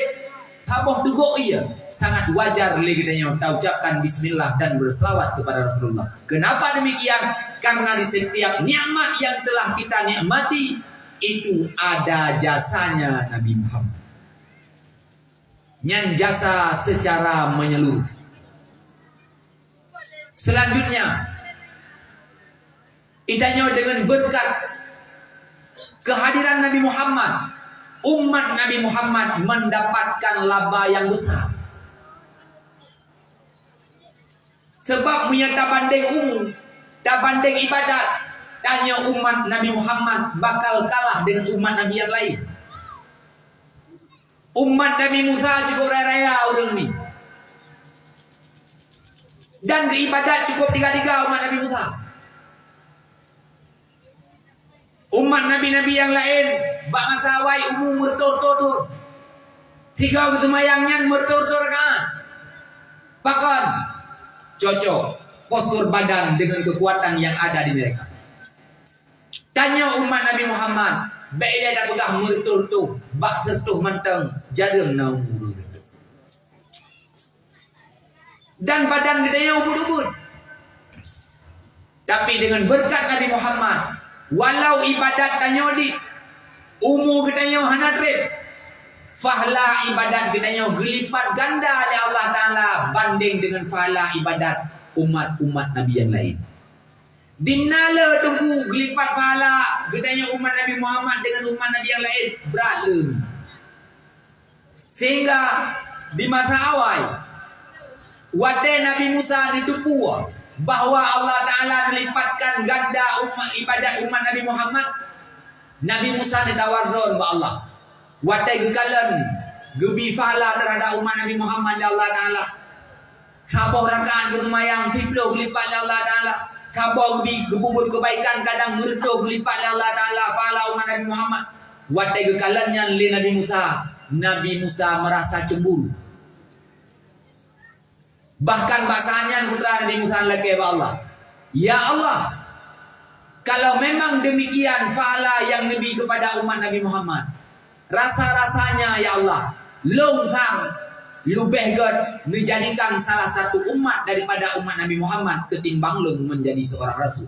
Taboh duguk ia sangat wajar legitanya kita ucapkan bismillah dan berselawat kepada Rasulullah. Kenapa demikian? Karena di setiap nikmat yang telah kita nikmati itu ada jasanya Nabi Muhammad. Yang jasa secara menyeluruh. Selanjutnya, itanya dengan berkat kehadiran Nabi Muhammad, umat Nabi Muhammad mendapatkan laba yang besar. Sebab punya tak banding umum, tak banding ibadat, tanya umat Nabi Muhammad bakal kalah dengan umat Nabi yang lain. Umat Nabi Musa cukup raya-raya orang ni. Dan ibadat cukup 3 umat Nabi Musa. Umat Nabi-Nabi yang lain bak masa awal umum bertur-tur. 3 kesemayangnya bertur-tur kan. Bahkan cocok postur badan dengan kekuatan yang ada di mereka. Tanya umat Nabi Muhammad, baik dia dah pegang mertur-tur, bak sertuh menteng, jarum naung bulu gitu. Dan badan kita yang ubud-ubud. Tapi dengan berkat Nabi Muhammad, walau ibadat tanya di umur kita yang hanatrip, fahla ibadat kita yang gelipat ganda oleh Allah Ta'ala banding dengan fahla ibadat umat-umat Nabi yang lain. Dinala tunggu gelipat fahla kita yang umat Nabi Muhammad dengan umat Nabi yang lain beralun. Sehingga di masa awal wadah Nabi Musa ditupu bahawa Allah Ta'ala melipatkan ganda umat ibadat umat Nabi Muhammad. Nabi Musa ditawar don ba Allah. Watai gekalan gebi fahala terhadap umat Nabi Muhammad ya Allah Ta'ala. Sabar rakaat kesemayang siplo gelipat ya Allah Ta'ala. Sabar gebi gebubut kebaikan kadang merdo gelipat ya Allah Ta'ala fahala umat Nabi Muhammad. Watai gekalannya li Nabi Musa. Nabi Musa merasa cemburu. Bahkan bahasanya putra Nabi Musa lagi ya Allah. Ya Allah, kalau memang demikian fahala yang Nabi kepada umat Nabi Muhammad, rasa-rasanya ya Allah, long sang lubeh god menjadikan salah satu umat daripada umat Nabi Muhammad ketimbang long menjadi seorang rasul.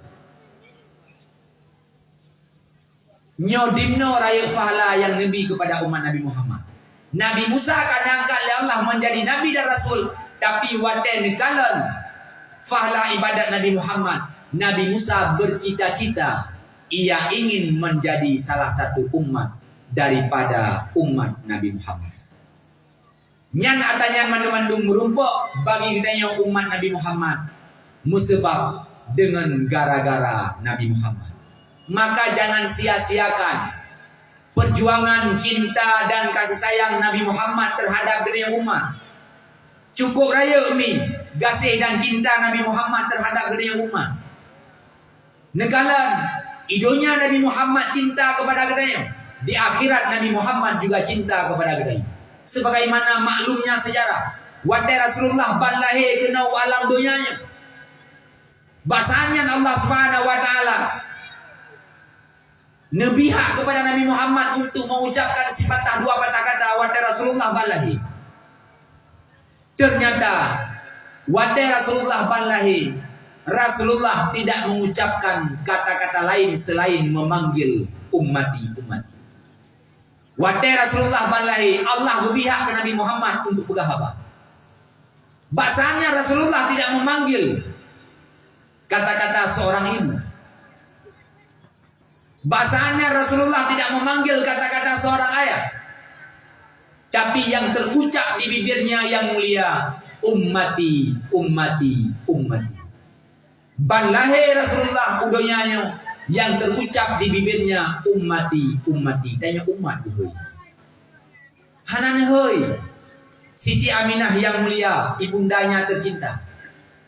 Nyodimno raya fahala yang Nabi kepada umat Nabi Muhammad. Nabi Musa kadang-kadang ya Allah menjadi Nabi dan Rasul. Tapi wadah nekalan fahla ibadat Nabi Muhammad. Nabi Musa bercita-cita ia ingin menjadi salah satu umat daripada umat Nabi Muhammad. Nyan atanya mandum-mandum merumpuk bagi kita umat Nabi Muhammad musabab dengan gara-gara Nabi Muhammad. Maka jangan sia-siakan perjuangan cinta dan kasih sayang Nabi Muhammad terhadap kita umat. Cukup raya umi kasih dan cinta Nabi Muhammad terhadap kedua umat. Negalan idonya Nabi Muhammad cinta kepada kedua. Di akhirat Nabi Muhammad juga cinta kepada kedua. Sebagaimana maklumnya sejarah. Wadah Rasulullah balahir kena alam dunianya. Bahasanya Allah Subhanahu wa taala nebihak kepada Nabi Muhammad untuk mengucapkan sifat 2 patah kata wadah Rasulullah balahir. Ternyata wadah Rasulullah balahir, Rasulullah tidak mengucapkan kata-kata lain selain memanggil ummati. Wadah Rasulullah balahir, Allah berpihak ke Nabi Muhammad untuk bergahabat. Bahasanya Rasulullah tidak memanggil kata-kata seorang ibu. Bahasanya Rasulullah tidak memanggil kata-kata seorang ayah. Tapi yang terucap di bibirnya yang mulia, ummati. Balahir Rasulullah udonya yang terucap di bibirnya ummati. Tanya umat dulu. Hanan hoi. Siti Aminah yang mulia, ibundanya tercinta.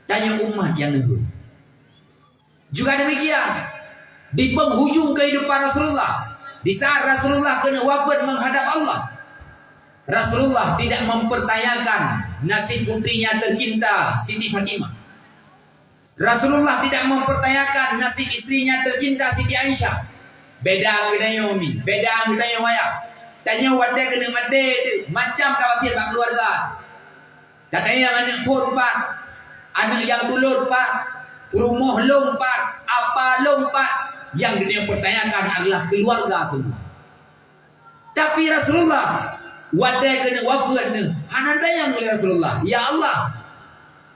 Tanya umat yang hoi. Juga demikian di penghujung kehidupan Rasulullah, di saat Rasulullah kena wafat menghadap Allah, Rasulullah tidak mempertanyakan nasib putrinya tercinta Siti Fatimah. Rasulullah tidak mempertanyakan nasib istrinya tercinta Siti Aisyah. Beda bedanya umi, beda bedanya wayang. Tanya wadah kena mati tu. Macam khawatir bak keluarga. Katanya yang anak empat, anak yang dulur empat, rumah lompat, apa lompat. Yang dia pertanyakan adalah keluarga semua. Tapi Rasulullah wadah kena wafat ni. Hana tayang oleh Rasulullah. Ya Allah,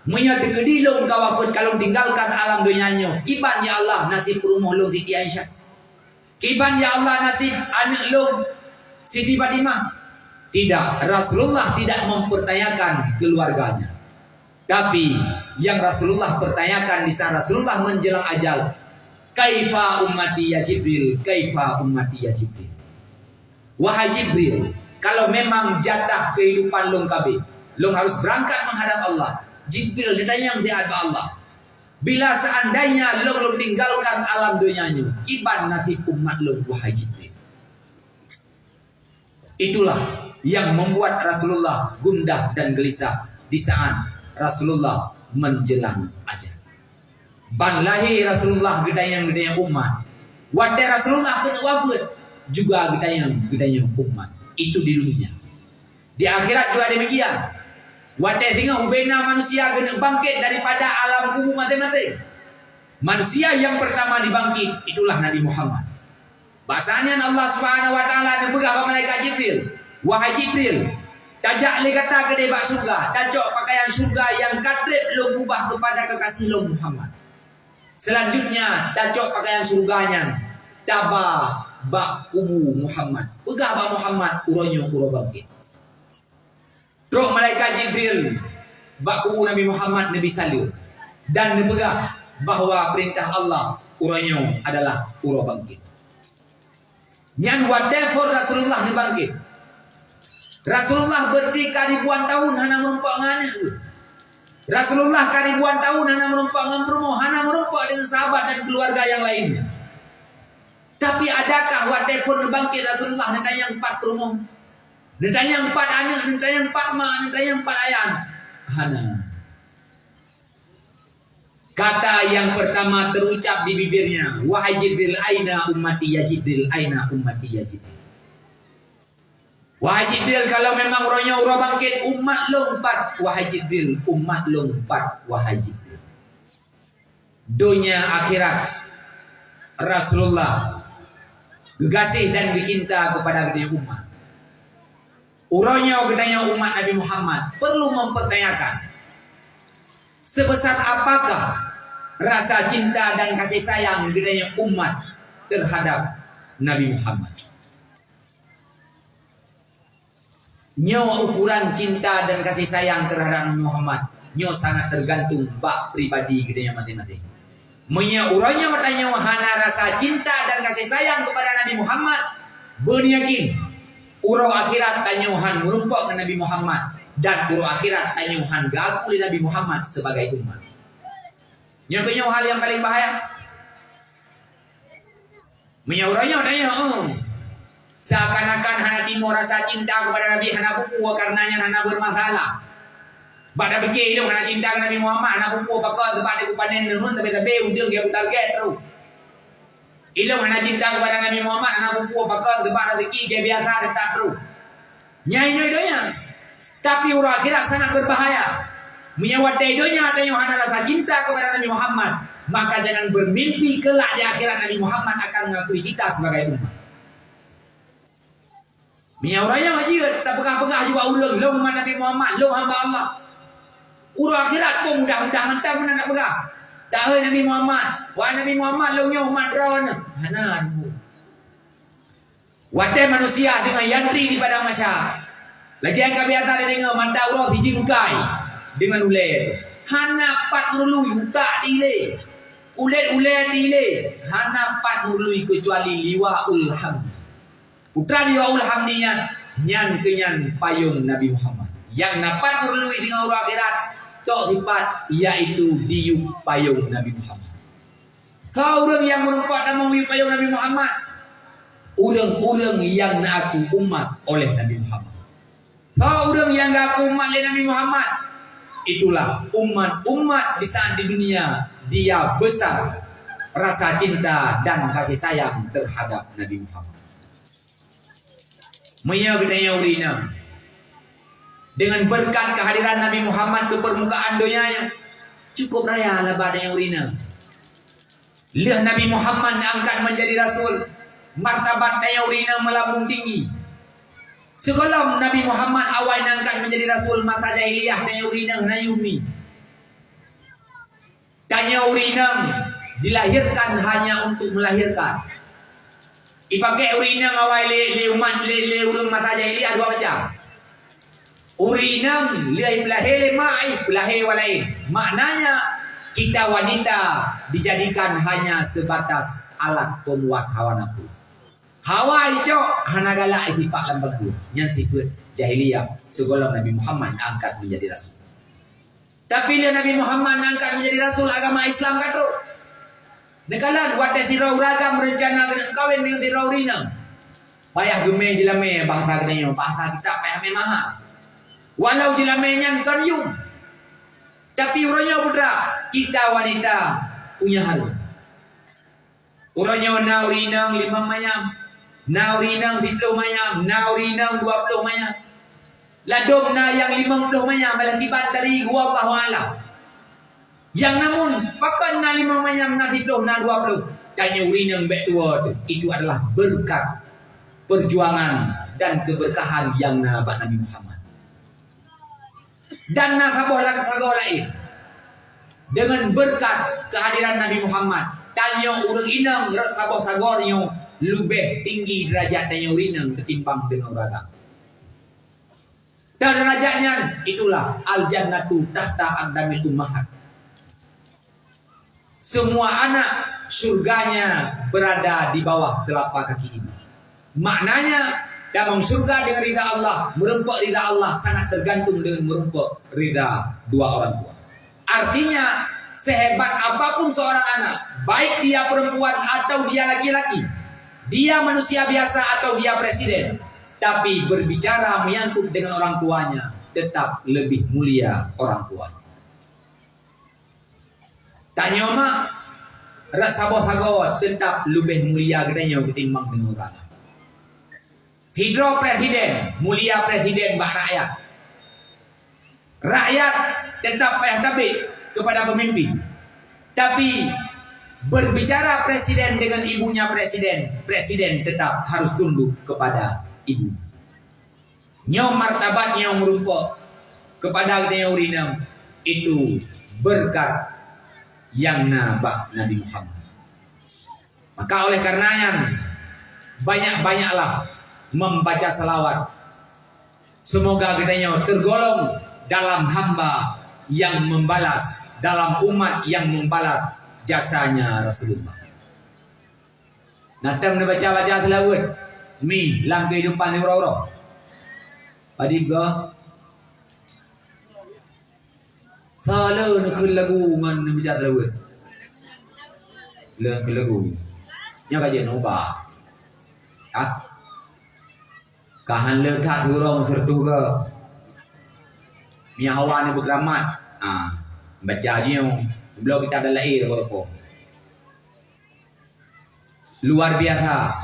menyatu kedilong kau wafat kalau tinggalkan alam dunianya. Kiban ya Allah nasib rumah long Siti Aisyah. Kiban ya Allah nasib anak long Siti Fatimah. Tidak, Rasulullah tidak mempertanyakan keluarganya. Tapi yang Rasulullah pertanyakan di saat Rasulullah menjelang ajal, kaifa ummati ya Jibril, kaifa ummati ya Jibril. Wahai Jibril, kalau memang jatah kehidupan long kabeh, long harus berangkat menghadap Allah. Jibril ditanya yang dihadap Allah. Bila seandainya long tinggalkan alam dunianya, kiban nasib umat long wahai Jibril. Itulah yang membuat Rasulullah gundah dan gelisah di saat Rasulullah menjelang ajal. Ban lahir Rasulullah gedayang umat. Wadah Rasulullah kena wafat juga gedayang umat. Itu di dunia. Di akhirat juga demikian. Wadah tengah ubena manusia kena bangkit daripada alam kubur mati-mati. Manusia yang pertama dibangkit itulah Nabi Muhammad. Bahasanya Allah Subhanahu wa taala nebegah pada malaikat Jibril. Wahai Jibril, tajak le kata ke debak surga, tajak pakaian surga yang kadrip lo ubah kepada kekasih lo Muhammad. Selanjutnya tajak pakaian surganya tabah bak kubu Muhammad. Pegah bak Muhammad uronyo uro bangkit. Truk malaikat Jibril bak kubu Nabi Muhammad Nabi salih dan nebegah bahawa perintah Allah uronyo adalah uro bangkit. Yang whatever Rasulullah dibangkit. Rasulullah bertika ribuan tahun hana merumpak ngana. Rasulullah ribuan tahun hana merumpak dengan rumah, hana merumpak dengan sahabat dan keluarga yang lainnya. Tapi adakah whatever dibangkit Rasulullah ditanya 4 rumah, ditanya 4 anak, ditanya 4 mak, ditanya 4 ayah. Hana. Kata yang pertama terucap di bibirnya, wahai Jibril, aina ummati ya Jibril, aina ummati ya Jibril. Wahai Jibril, kalau memang rohnya urah bangkit, umat lompat, wahai Jibril, umat lompat, wahai Jibril. Dunia akhirat, Rasulullah gegasih dan dicinta kepada dunia umat. Urahnya gedanya umat Nabi Muhammad perlu mempertanyakan sebesar apakah rasa cinta dan kasih sayang gedanya umat terhadap Nabi Muhammad. Nyo ukuran cinta dan kasih sayang terhadap Nabi Muhammad, nyo sangat tergantung bak pribadi gedanya mati-mati. Munya uranya matanya hana rasa cinta dan kasih sayang kepada Nabi Muhammad, beryakin urau akhirat tanyuhan merumpak ke Nabi Muhammad dan urau akhirat tanyuhan gaku di Nabi Muhammad sebagai umat. Yang kedua hal yang paling bahaya. Menyauranya tanya, seakan-akan hana timur rasa cinta kepada Nabi hana buku karenanya hana bermasalah. Pada fikir hidung hana cinta kepada Nabi Muhammad hana buku pakar tempat di kupanen nun tapi undang dia target terus. Ilmu hana cinta kepada Nabi Muhammad hana buku pakar tempat rezeki dia biasa tetap terus. Nyai donya. Tapi urang akhirat sangat berbahaya. Menyawat daidonya ada yang hana rasa cinta kepada Nabi Muhammad, maka jangan bermimpi kelak di akhirat Nabi Muhammad akan mengakui kita sebagai umat. Menyawatnya wajib tak pegah-pegah juga ulang lo umat Nabi Muhammad, lo hamba Allah. Urang akhirat pun mudah-mudah mentang mana nak pegah. Tak ada Nabi Muhammad, wahai Nabi Muhammad lo nya umat rawana. Hana tu. Wadah manusia dengan yantri di padang mahsyar. Lagi yang kebiasaan dengar mata Allah dijingkai dengan ulet. Hana pat nului utak dile. Ulet dile. Hana pat nului kecuali liwaul hamdi. Putra liwaul hamdinya nyan kenyan payung Nabi Muhammad. Yang napat nului dengan urang akhirat tok lipat yaitu diuk payung Nabi Muhammad. Kau orang yang merumpak dan menguyuk payung Nabi Muhammad, orang-orang yang nak aku umat oleh Nabi Muhammad. Kau orang yang aku umat oleh Nabi Muhammad, itulah umat-umat di saat di dunia dia besar rasa cinta dan kasih sayang terhadap Nabi Muhammad. Maya gedanya urina. Dengan berkat kehadiran Nabi Muhammad ke permukaan dunia, cukup raya lah badanya urina. Lihat Nabi Muhammad diangkat menjadi Rasul, martabat daya urina melambung tinggi. Sebelum Nabi Muhammad awal diangkat menjadi Rasul masa jahiliyah, daya urina nayumi. Daya urina dilahirkan hanya untuk melahirkan. Ipakai urina awal le umat le urang masa jahiliyah dua macam. Urinam lihat belahir mai belahir walai. Maknanya kita wanita dijadikan hanya sebatas alat pemuas hawa nafsu. Hawa itu hana galak ipak lambagu. Yang sifat jahiliyah sebelum Nabi Muhammad angkat menjadi rasul. Tapi bila Nabi Muhammad angkat menjadi rasul agama Islam katro. Nekalan wate sira uragam rencana kawin dengan sira urinam. Payah geme jelame bahasa kenyo, bahasa kita payah memaham. Walau jelamenya karyum, tapi uranya putra kita wanita punya harum. Uranya naurinang 5 mayam, naurinang 10 mayam, naurinang 20 mayam. Ladom na yang 50 mayam malakibat dari gua Allah Taala. Yang namun pakan na 5 mayam na 10 na 20. Tanya urinang betua itu adalah berkat perjuangan dan keberkahan yang nabat Nabi Muhammad. Dan nakaboh lain dengan berkat kehadiran Nabi Muhammad tanya urang inang gerak saboh sagornyo lebih tinggi derajat tanya urinang ketimbang dengan uragam. Dan derajatnya itulah al jannatu tahta aqdamil ummahat. Semua anak surganya berada di bawah telapak kaki ibu. Maknanya dalam surga dengan ridha Allah, merempak ridha Allah sangat tergantung dengan merempak ridha dua orang tua. Artinya, sehebat apapun seorang anak, baik dia perempuan atau dia laki-laki, dia manusia biasa atau dia presiden, tapi berbicara menyangkut dengan orang tuanya, tetap lebih mulia orang tuanya. Tanya mak, rasa boh tetap lebih mulia gedenya ketimbang dengan orang. Hidro presiden, mulia presiden bak rakyat. Rakyat tetap payah tabik kepada pemimpin. Tapi berbicara presiden dengan ibunya presiden, presiden tetap harus tunduk kepada ibu. Nyom martabat nyom merumpok kepada gedenya urinam itu berkat yang nabak Nabi Muhammad. Maka oleh karenanya banyak-banyaklah membaca salawat. Semoga gedenya tergolong dalam hamba yang membalas, dalam umat yang membalas jasanya Rasulullah. Natam baca-baca salawat mi dalam kehidupan orang-orang. Adib ga Tala nak lagu ngan baca salawat. Leung ke lagu. Nya kajian ubah. Ah. Kahan letak orang sertu ke Mia hawa ni berkeramat. Baca dia belum kita ada lahir apa. Luar biasa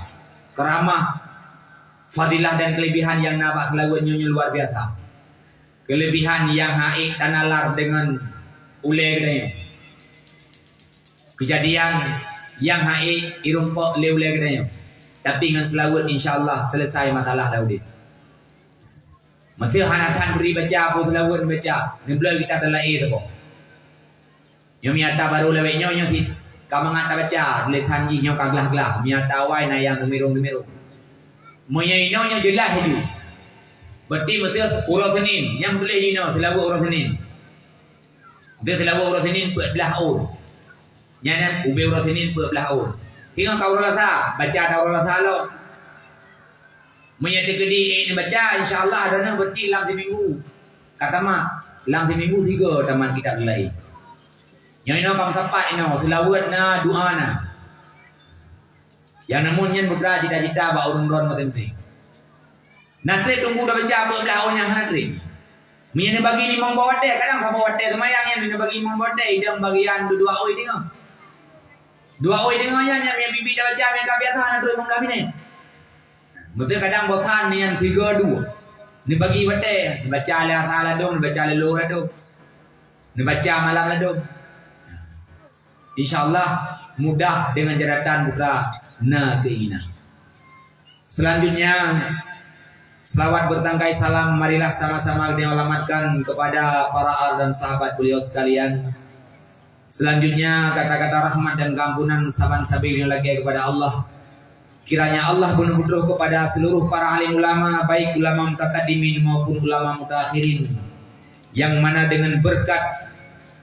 keramah, fadilah dan kelebihan yang nabak selawatnya luar biasa. Kelebihan yang haik tanalar dengan ulai gedanya. Kejadian yang haik irumpok le-ulai gedanya. Tapi dengan selawat insya-Allah selesai masalah Daudi. Masih hanatan beri baca apa selawat baca. Ni belum kita telah tu. Yang miata baru lewat nyonya hit. Kamu ngata baca, boleh sanji nyo kaglah-glah. Miata wai na yang gemirung-gemirung. Monya ino jelas itu. Berarti mesti urus Senin yang boleh dino selawat urus Senin. Dia selawat urus Senin 14 tahun. Nyana ube urus Senin 14 tahun. Tengok kau rasa baca kau rasa lo. Menyata kedi ini baca insya-Allah dana berarti dalam seminggu. Kata mak, dalam seminggu 3 taman kita mulai. Yang ini kamu sempat ini selawat na doa na. Yang namun yang beberapa cita-cita ba urun-urun penting. Nanti tunggu dah baca apa belahnya nanti. Menyana bagi 5 bawa teh kadang sama bawa teh semayang yang ini bagi 5 bawa teh dia bagian 2 oi tengok. 2 oi tengok yang bibi dah baca yang biasa nak duduk membelah ni. Betul kadang bosan ni yang figure dua. Ni bagi betul, ni baca Allah Ta'ala dong, ni baca leluhur dong. Ni baca malam dong. InsyaAllah mudah dengan jadatan buka na keinginan. Selanjutnya selawat bertangkai salam marilah sama-sama kita alamatkan kepada para ar dan sahabat beliau sekalian. Selanjutnya kata-kata rahmat dan keampunan saban sabili lagi kepada Allah. Kiranya Allah benar-benar kepada seluruh para alim ulama, baik ulama mutakaddimin maupun ulama mutakhirin, yang mana dengan berkat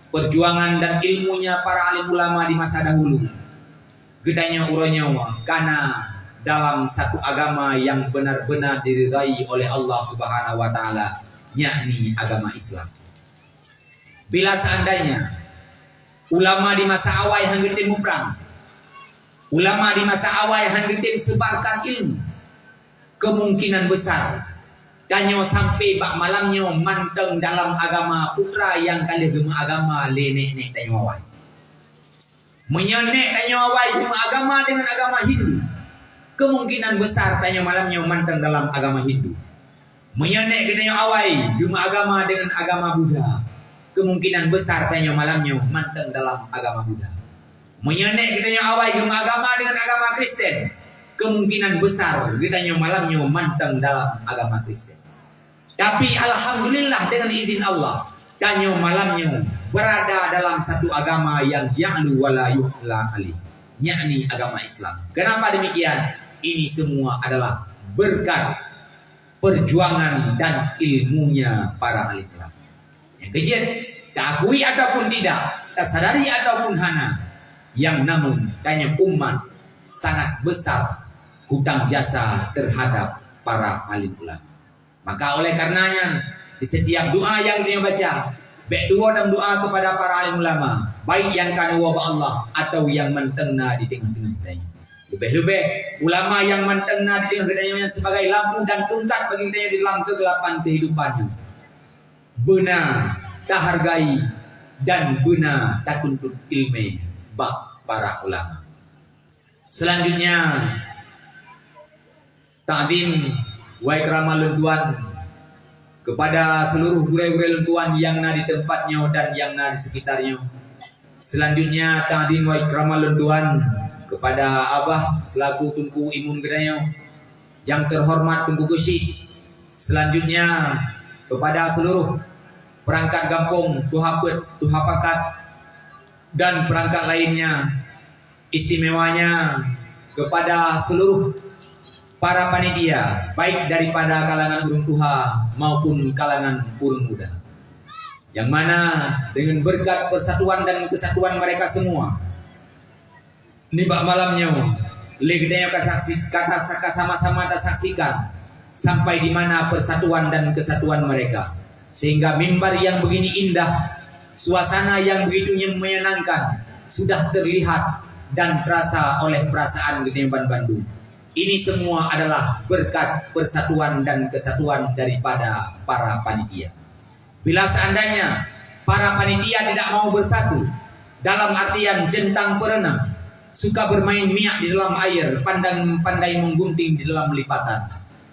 perjuangan dan ilmunya para alim ulama di masa dahulu, gedanya uranya karena dalam satu agama yang benar-benar diridai oleh Allah Subhanahu wa taala, yakni agama Islam. Bila seandainya ulama di masa awal hanggetin muprang, ulama di masa awal hanggetin sebarkan ilmu, kemungkinan besar danyo sampai bak malamnya manteng dalam agama putra yang kali gema agama lenek-nek danyo awal. Menyenek danyo awal gema agama dengan agama Hindu, kemungkinan besar danyo malamnya manteng dalam agama Hindu. Menyenek danyo awal gema agama dengan agama Buddha, kemungkinan besar danyo malamnya manteng dalam agama Buddha. Menyenek kitanya awal gema agama dengan agama Kristen, kemungkinan besar kitanya malamnya manteng dalam agama Kristen. Tapi alhamdulillah dengan izin Allah, kanyo malamnya berada dalam satu agama yang ya'lu wala yu'la alih, yakni agama Islam. Kenapa demikian? Ini semua adalah berkat perjuangan dan ilmunya para alim ulama. Yang kejadian, diakui ataupun tidak, tersadari ataupun hana, yang namun tanya umat sangat besar hutang jasa terhadap para alim ulama. Maka oleh karenanya di setiap doa yang dia baca, baik doa dan doa kepada para alim ulama, baik yang kana wa Allah atau yang mentengna di tengah-tengah kita. Lebih-lebih ulama yang mentengna di tengah kita sebagai lampu dan tungkat bagi kita di dalam kegelapan kehidupan. Benar tak hargai dan benar tak tuntut ilmu bak para ulama. Selanjutnya ta'zim wa ikramal lentuan kepada seluruh gurai-gurai lentuan yang ada di tempatnya dan yang ada di sekitarnya. Selanjutnya ta'zim wa ikramal lentuan kepada abah selaku Tunku Imun Gedanya yang terhormat Tunku Gusi. Selanjutnya kepada seluruh perangkat kampung Tuhapet, Tuhapakat dan perangkat lainnya, istimewanya kepada seluruh para panitia, baik daripada kalangan urung tuha maupun kalangan urung muda, yang mana dengan berkat persatuan dan kesatuan mereka semua, nibak malamnya legdanya kata sama-sama kita saksikan sampai di mana persatuan dan kesatuan mereka, sehingga mimbar yang begini indah, suasana yang begitu menyenangkan sudah terlihat dan terasa oleh perasaan Gedeban Bandung. Ini semua adalah berkat persatuan dan kesatuan daripada para panitia. Bila seandainya para panitia tidak mau bersatu, dalam artian centang perenang, suka bermain miak di dalam air, pandai menggunting di dalam lipatan,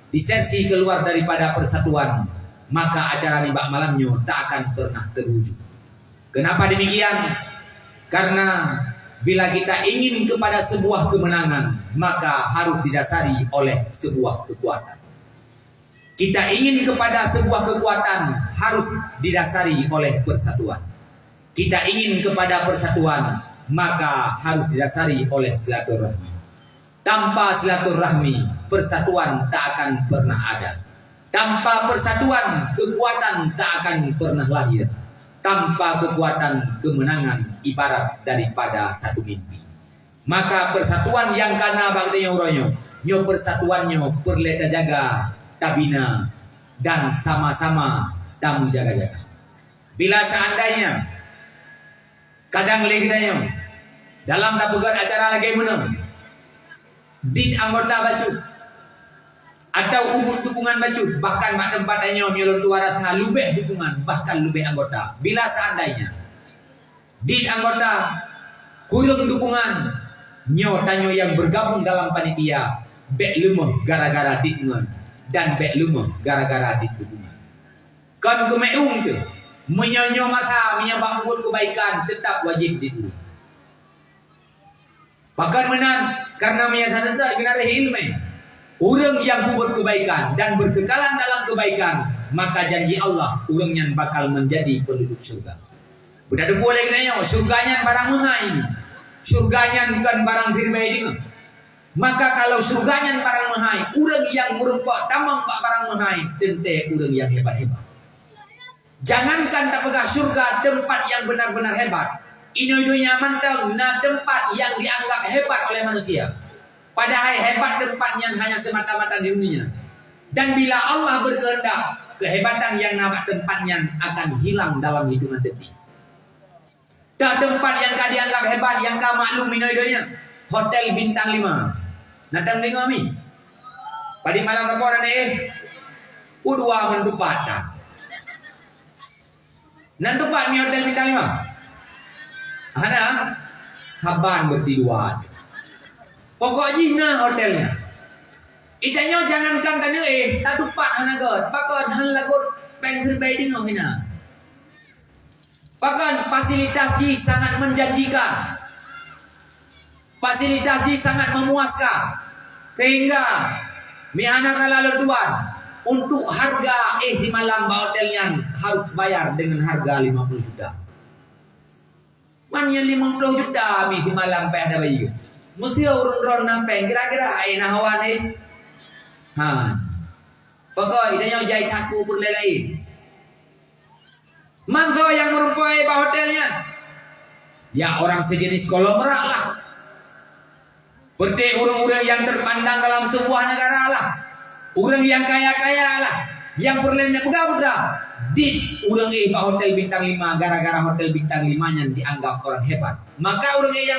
disersi keluar daripada persatuan, maka acara nibak malamnya tak akan pernah terwujud. Kenapa demikian? Karena bila kita ingin kepada sebuah kemenangan, maka harus didasari oleh sebuah kekuatan. Kita ingin kepada sebuah kekuatan, harus didasari oleh persatuan. Kita ingin kepada persatuan, maka harus didasari oleh silaturahmi. Tanpa silaturahmi, persatuan tak akan pernah ada. Tanpa persatuan, kekuatan tak akan pernah lahir. Tanpa kekuatan, kemenangan ibarat daripada satu mimpi. Maka persatuan yang kana bagdanya uronyo, nyo persatuannya perleta jaga, tabina, dan sama-sama tamu jaga-jaga. Bila seandainya kadang legdanya dalam tabugan acara lagi menang, di anggota baju atau umur dukungan baju, bahkan mak tempatnya nyolong 200 lebih dukungan, bahkan lebih anggota. Bila seandainya di anggota kurang dukungan, nyo tanyo yang bergabung dalam panitia, bek lemah gara-gara ditngan dan bek lemah gara-gara dituduhan. Kan kemeung tu menyonyo masa menyebab buat kebaikan tetap wajib ditulung. Bahkan menan karena menyatakan kenara ilmu. Orang yang buat kebaikan dan berkekalan dalam kebaikan, maka janji Allah orangnya bakal menjadi penduduk surga. Budak boleh kena surganya barang mana ini? Surganya bukan barang firman ini. Maka kalau surganya barang mahai, orang yang merupakan tamang barang mahai, tentu orang yang hebat-hebat. Jangankan tak pegah surga tempat yang benar-benar hebat. Ino-inonya mantang na tempat yang dianggap hebat oleh manusia. Padahal hebat tempatnya hanya semata-mata di dunia. Dan bila Allah berkehendak, kehebatan yang nampak tempatnya akan hilang dalam hitungan detik. Tak tempat yang kau dianggap hebat, yang kau maklum ino-inonya. Hotel bintang 5. Natang dengar mi. Padi malam kapor ane udua mendupat tak. Nandupat mi hotel bintang 5. Hana kaban bertiduan. Pokoknya na hotelnya. Itanya jangankan tanya tak dupat hana god. Pakon han lagot pengser bedding hina. Bahkan fasilitas ji sangat menjanjikan. Fasilitas ji sangat memuaskan. Sehingga mihana lalu tuan untuk harga di malam hotelnya harus bayar dengan harga 50 juta. Mannya 50 juta di malam pe ada bayi. Mesti urun-urun nampai kira-kira nah hawan pokok itanya jahit aku pun lelai. Manso yang merumpai hotelnya ya orang sejenis konglomerat lah. Seperti orang-orang yang terpandang dalam sebuah negara lah. Orang yang kaya-kaya lah. Yang perlainnya budak-budak. Di orang hotel bintang 5 gara-gara hotel bintang 5-nya dianggap orang hebat. Maka orang yang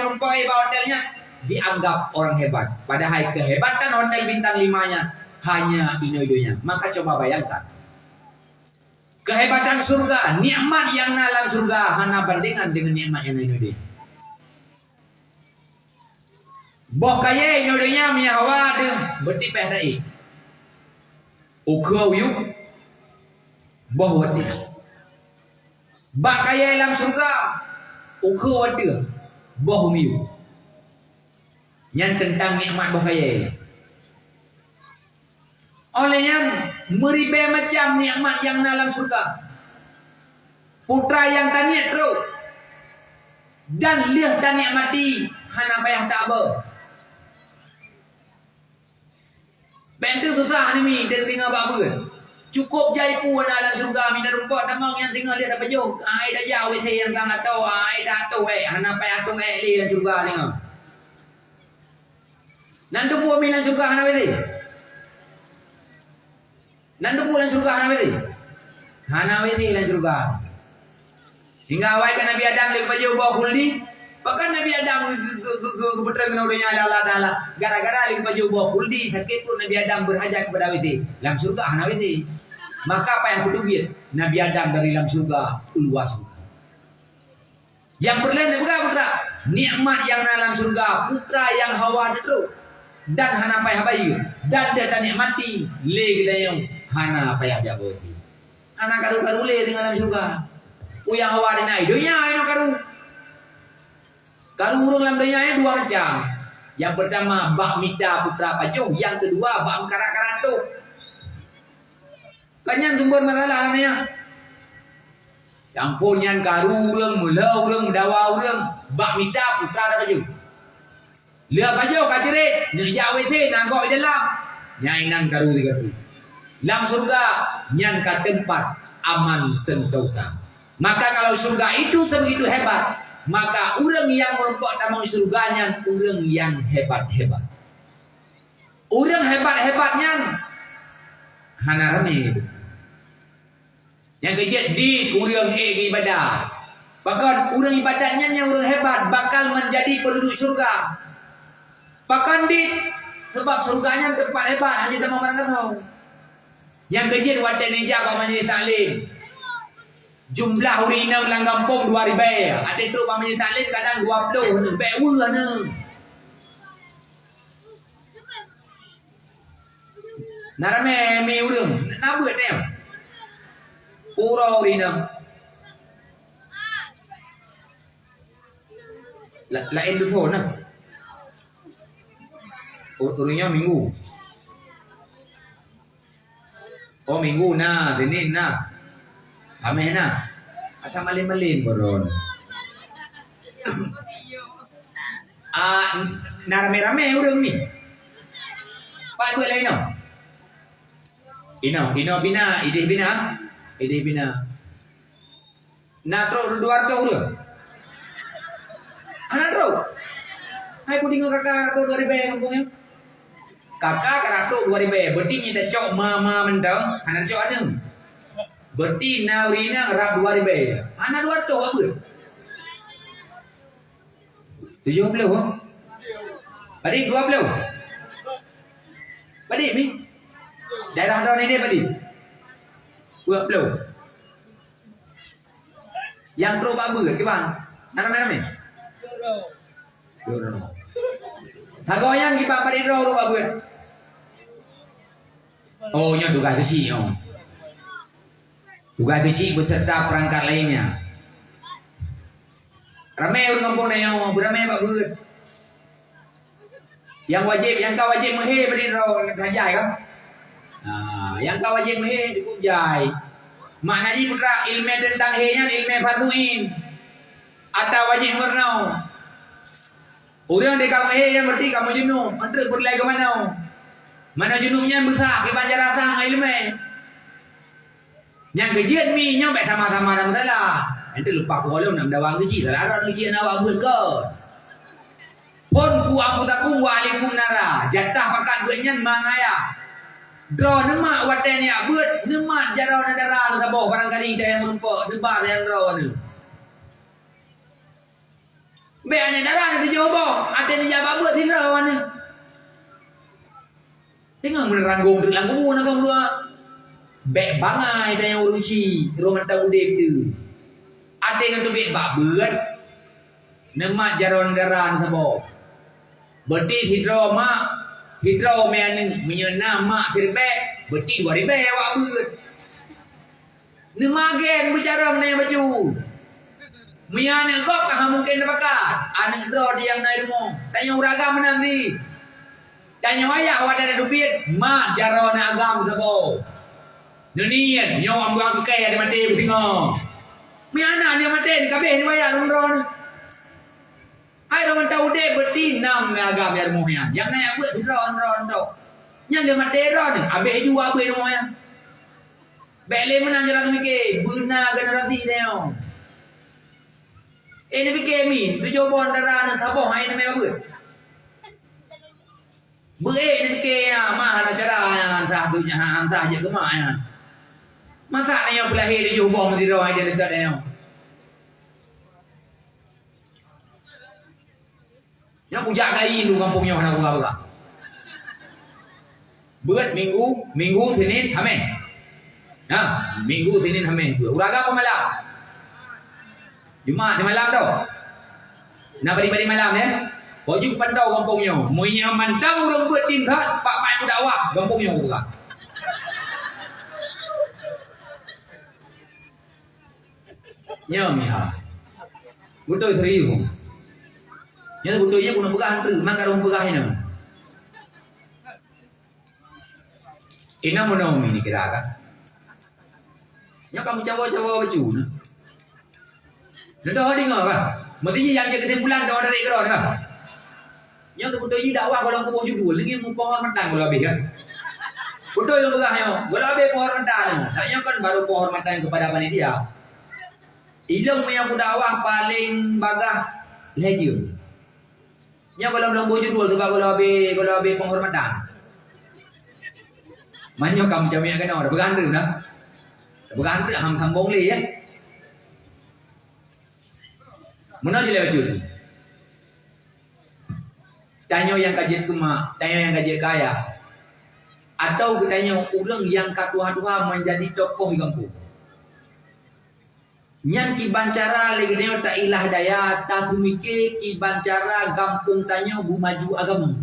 merumpai hotelnya dianggap orang hebat. Padahal kehebatan hotel bintang 5-nya hanya ino-inonya. Maka coba bayangkan. Kehebatan surga, nikmat yang dalam surga hanya bandingan dengan nikmat yang ino-ino. Boh kaya ino-inonya punya hawa dia bertipeh dai. Ukau yuk. Boh wadi. Bak kaya dalam surga ukau wadi. Boh miu. Yang tentang nikmat boh kaya. Olehnya meribe macam nikmat yang dalam surga. Putra yang tanya terus. Dan lihat dan nikmati hana payah tak apa. Bentuk susah ni dan tinggal apa? Cukup jai pun dalam surga minta rumput tamang yang tinggal dia dapat jauh. Ai dah jauh yang sangat tahu ai dah tahu hana payah tung li dalam surga tengok. Nandu buah milan surga hana beti. Nandu bulan surga hana beti. Hana beti dalam surga. Hingga awal kan Nabi Adam lagi baju bawa kuldi. Bahkan Nabi Adam kebetulan kena udahnya ada Allah Ta'ala. Gara-gara lagi baju bawa kuldi. Sakit pun Nabi Adam berhajat kepada witi. Dalam surga hana witi. Maka apa yang kudubit? Nabi Adam dari dalam surga keluar surga. Yang berlain putra. Nikmat yang dalam surga. Putra yang hawa itu. Dan hana payah bayi. Dan dia tak nikmati. Lagi dayung. Hana payah jaboti. Hana karu-karu le dengan dalam surga. Yang hawa dan dunia ini karu. Karu urung dalam dunia ini dua macam. Yang pertama bak mita putra pajuh, yang kedua bak karak-karatuk. Kanyan sumber masalah namanya. Yang punyan karu urung, mulau urung, dawa urung, bak mita putra ada pajuh. Lihat pajuh kacirit, nejak WC nanggok di dalam. Nyainan karu tiga tu. Dalam surga nyan ka tempat aman sentosa. Maka kalau surga itu sebegitu hebat, maka orang yang merompak tamang surganya orang yang hebat-hebat. Orang hebat-hebatnya hana rame. Yang kejadian di orang ibadah. Bahkan orang ibadahnya yang orang hebat bakal menjadi penduduk surga. Bahkan di sebab surganya tempat hebat hanya damang barang tahu. Yang kejadian wadah ninja kau menjadi taklim. Jumlah urina dalam kampung 2,000. Ada tu pamanya taklim kadang 20 ni. Bewa ni. Narame mi urang na beut ne. Puro rina. Lain before na. Urunya minggu. Oh minggu na, Senin na. Hameh na. Atau malin-malin boron. Narame-rame urang ni. Pak duit lain no. Ino bina, ide bina. Na tro Duarto urang. Anak tro. Hai ku tinggal kakak tu 2000 kampungnya. Kakak karato 2000. Berarti ni dah cok mama mentang, anak cok anu. Berarti naurina rap 2000. Anak 200 apa? 70. Padik 20. Padik ni. Daerah daun ini padik. 20. Yang pro babu ke bang? Nama-nama. Hagoyan kita pada roh apa buat? Oh, nya tugas kecil oh. Tugas kecil beserta perangkat lainnya. Ramai orang kampung ni yang beramai pak buat. Yang kau wajib mehe pada roh tajai kan? Yang kau wajib mehe dikujai. Maknanya putra ilmu tentang he-nya ilmu fatuin. Atau wajib mernau. Orang dia kamu yang berarti kamu jenuh. Anda berlai ke mana? Mana jenuhnya besar ke panjang rasa ilmu. Yang kejian mi nya baik sama-sama dalam dalam. Anda lupa kalau nak dawang kecil. Salah kecil nak awak buat ke? Pun ku amputakum wa alaikum nara. Jatah pakat duitnya mangaya. Draw nama watan ya buat nama jarau nadara nak bawa barangkali yang merumpuk debar yang draw ni. Be ane darah ni dijobo, ate ni jaba buat di rawan ni. Tengah meneranggung dek langgung nak kau dua. Be bangai tanya uruci, roman tahu dek tu. Ate nak tu be bak buat. Nama jaron darah ni sabo. Berti hidro me ane menyena mak terbek, berti 2000 awak buat. Nama gen bicara mengenai baju. Mian kau kah mungkin dapat anak draw dia yang naik rumah. Tanya uragam nanti. Tanya ayah awak ada duit. Mak jaron agam sabo. Nunian nyawa ambil kaya ada mati bertengok. Mian dia mati di kabeh ni ayah draw ni. Hai orang tahu deh berarti 6 agam ya rumahnya. Yang naik buat draw. Yang dia mati draw ni. Abeh jual abeh rumahnya. Bele menang jalan mikir. Benar generasi dia. Ini fikir min, tu jawab antara nak sabong hai nama apa? Ini fikir ya, mah nak cara antah tu antah je ke mak ya. Masa ni yang pelahir dia jawab mesti roh dia dekat dia. Yang ujak kain tu kampungnya nak buka apa? Buat minggu Senin Hamin. Nah, minggu Senin Hamin. Uraga apa malam? Jumaat di malam tu. Nak beri malam ya. Baju pandau kampungnya. Munya mantau orang buat tim khat, pak pai dakwah kampungnya buka. Nya miha. Betul serius. Nya betulnya guna buka hantu, mangkar orang buka ini. Ina monomi ni kira kan. Nya kamu cawa-cawa baju na. Dah dengar kan? Mestinya yang je kesimpulan dah dari kerana kan? Yang tu betul je dakwah kalau kau judul lagi mu pohon mentang kalau habis kan? Betul yang berahnya. Kalau habis pohon mentang, taknya kan baru pohon mentang kepada panitia. Ilmu yang aku dakwah paling bagah lejur. Yang kalau belum judul tu kalau habis pohon mentang. Mana kamu macam yang kena bergantung dah. Bergantung ham sambung le ya. Mana je lewat juri? Tanya yang kajian kemak, tanya yang kajian kaya. Atau tanya orang yang katuha-tuha menjadi tokoh di kampung. Yang kibancara lagi tanya tak ilah daya, tak kumike kibancara kampung tanya bu maju agama.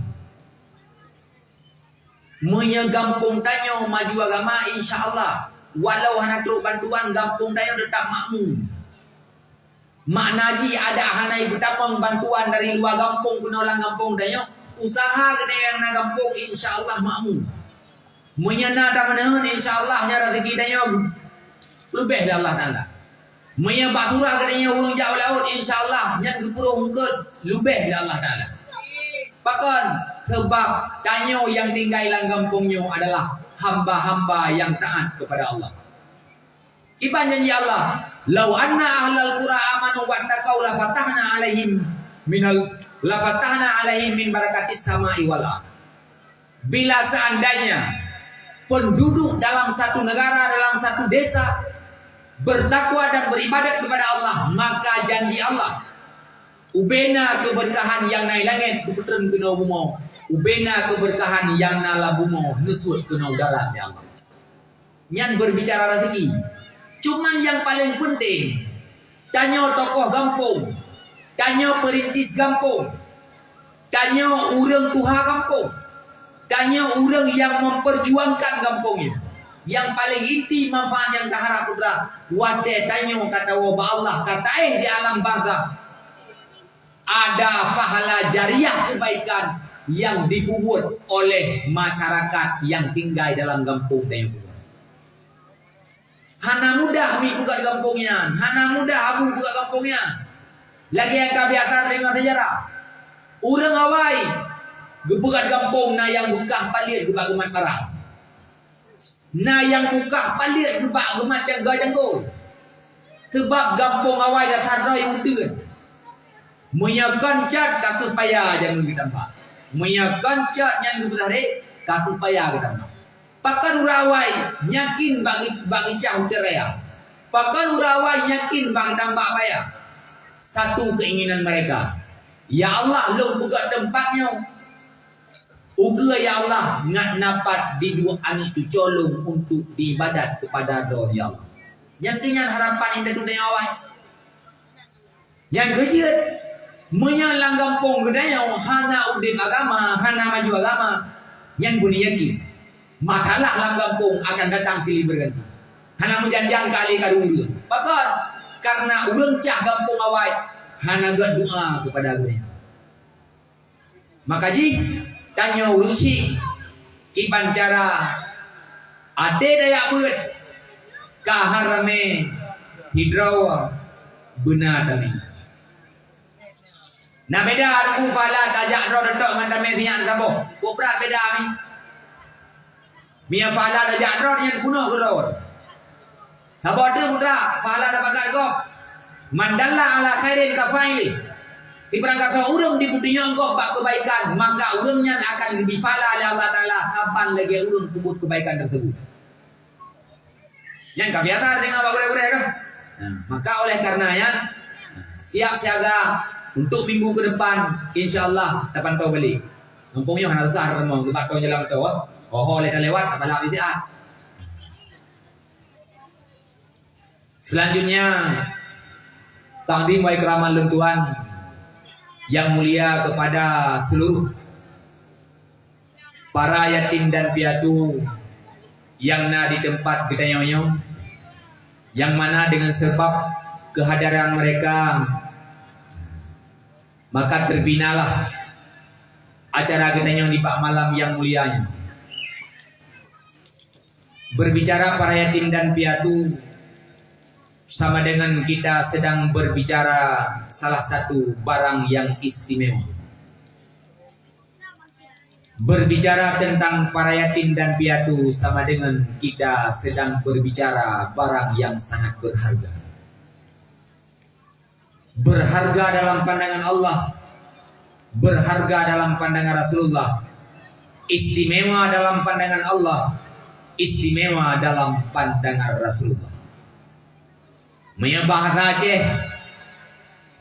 Menyegampung tanyo maju agama insya-Allah. Walau hana truk bantuan gampung tanyo tetap makmum. Maknaji ada hanai bertapang bantuan dari luar gampung kena orang gampung tanyo. Usaha kena yang na gampung insya-Allah makmum. Menyana tak menahan insya-Allah nya rezeki tanyo lebih dari Allah Taala. Menyang baturah katanya urang jauh laut insya-Allah nyan gepurung hungkeut lebih dari Allah Taala. Bahkan sebab tanyo yang tinggal dalam kampungnya adalah hamba-hamba yang taat kepada Allah. Iban janji Allah, "Lau anna ahlal qura amanu wattaqau la fatahna alaihim min barakatis sama'i wal ardh." Bila seandainya penduduk dalam satu negara, dalam satu desa bertakwa dan beribadat kepada Allah, maka janji Allah ubena keberkahan yang naik langit kebetulan kena bumo. Ubena keberkahan yang nala bumo nusut kena udara ya Allah. Nyan berbicara rezeki. Cuman yang paling penting tanyo tokoh kampung, tanyo perintis kampung, tanyo urang tuha kampung, tanyo urang yang memperjuangkan kampungnya. Yang paling inti manfaat yang taharap putra. Wate tanyo kata wa Allah kata di alam barzakh ada pahala jariah kebaikan yang dibuat oleh masyarakat yang tinggal dalam kampung tanyo. Hana mudah mi buka kampungnya, hana mudah abu buka kampungnya. Lagi yang kabiatan dengan sejarah. Urang awai gebukat kampung na yang bukah palir gebak gemat parang. Na yang bukah palir gebak gemat cangga canggul. Sebab kampung awai dah sadai udun. Menyakan cat kata payah jangan ditambah. Menyakan cat yang gebetare kata payah ditambah. Pakan urawai yakin bagi cah uteraya. Pakan urawai yakin bagi tambah payah. Satu keinginan mereka. Ya Allah lu buka tempatnya. Uga ya Allah ngat napat di dua anik tu colong untuk diibadat kepada doa ya Allah. Yang kenyan harapan indah dunia awal. Yang kejut menyalang kampung gedanya hana udin agama, hana maju agama. Yang bunyi yakin masalah dalam kampung akan datang silih berganti. Hana menjanjang kali kadung. Bahkan karena urang cah kampung awal hana gak doa kepada agama. Maka ji tanya urusi kipan cara ade daya buat kaharame hidrawa benar tami. Nah beda aku fala tajak ro detok ngan tami rian sabo. Kopra beda mi. Mia fala tajak ro yang kuno guror. Sabo tu putra fala dapat go. Mandalla ala khairin kafaili. Ibarat kata urang di budinya engkau bak kebaikan, maka urangnya akan dibifala oleh Allah Taala kapan lagi urang kubut kebaikan tersebut. Yang kebiasaan dengan bak gure-gure kan? Maka oleh karenanya siap siaga untuk minggu ke depan insyaallah tapan kau beli. Kampungnya hana besar remong, tempat kau jalan tu. Oh lewat lewat apa lagi dia. Selanjutnya takdim wa ikraman lentuan yang mulia kepada seluruh para yatim dan piatu yang na di tempat kita nyonyo, yang mana dengan sebab kehadiran mereka maka terbinalah acara kita nyong di pak malam yang mulianya. Berbicara para yatim dan piatu sama dengan kita sedang berbicara salah satu barang yang istimewa. Berbicara tentang para yatim dan piatu sama dengan kita sedang berbicara barang yang sangat berharga. Berharga dalam pandangan Allah, berharga dalam pandangan Rasulullah, istimewa dalam pandangan Allah, istimewa dalam pandangan Rasulullah. Menyembah Aceh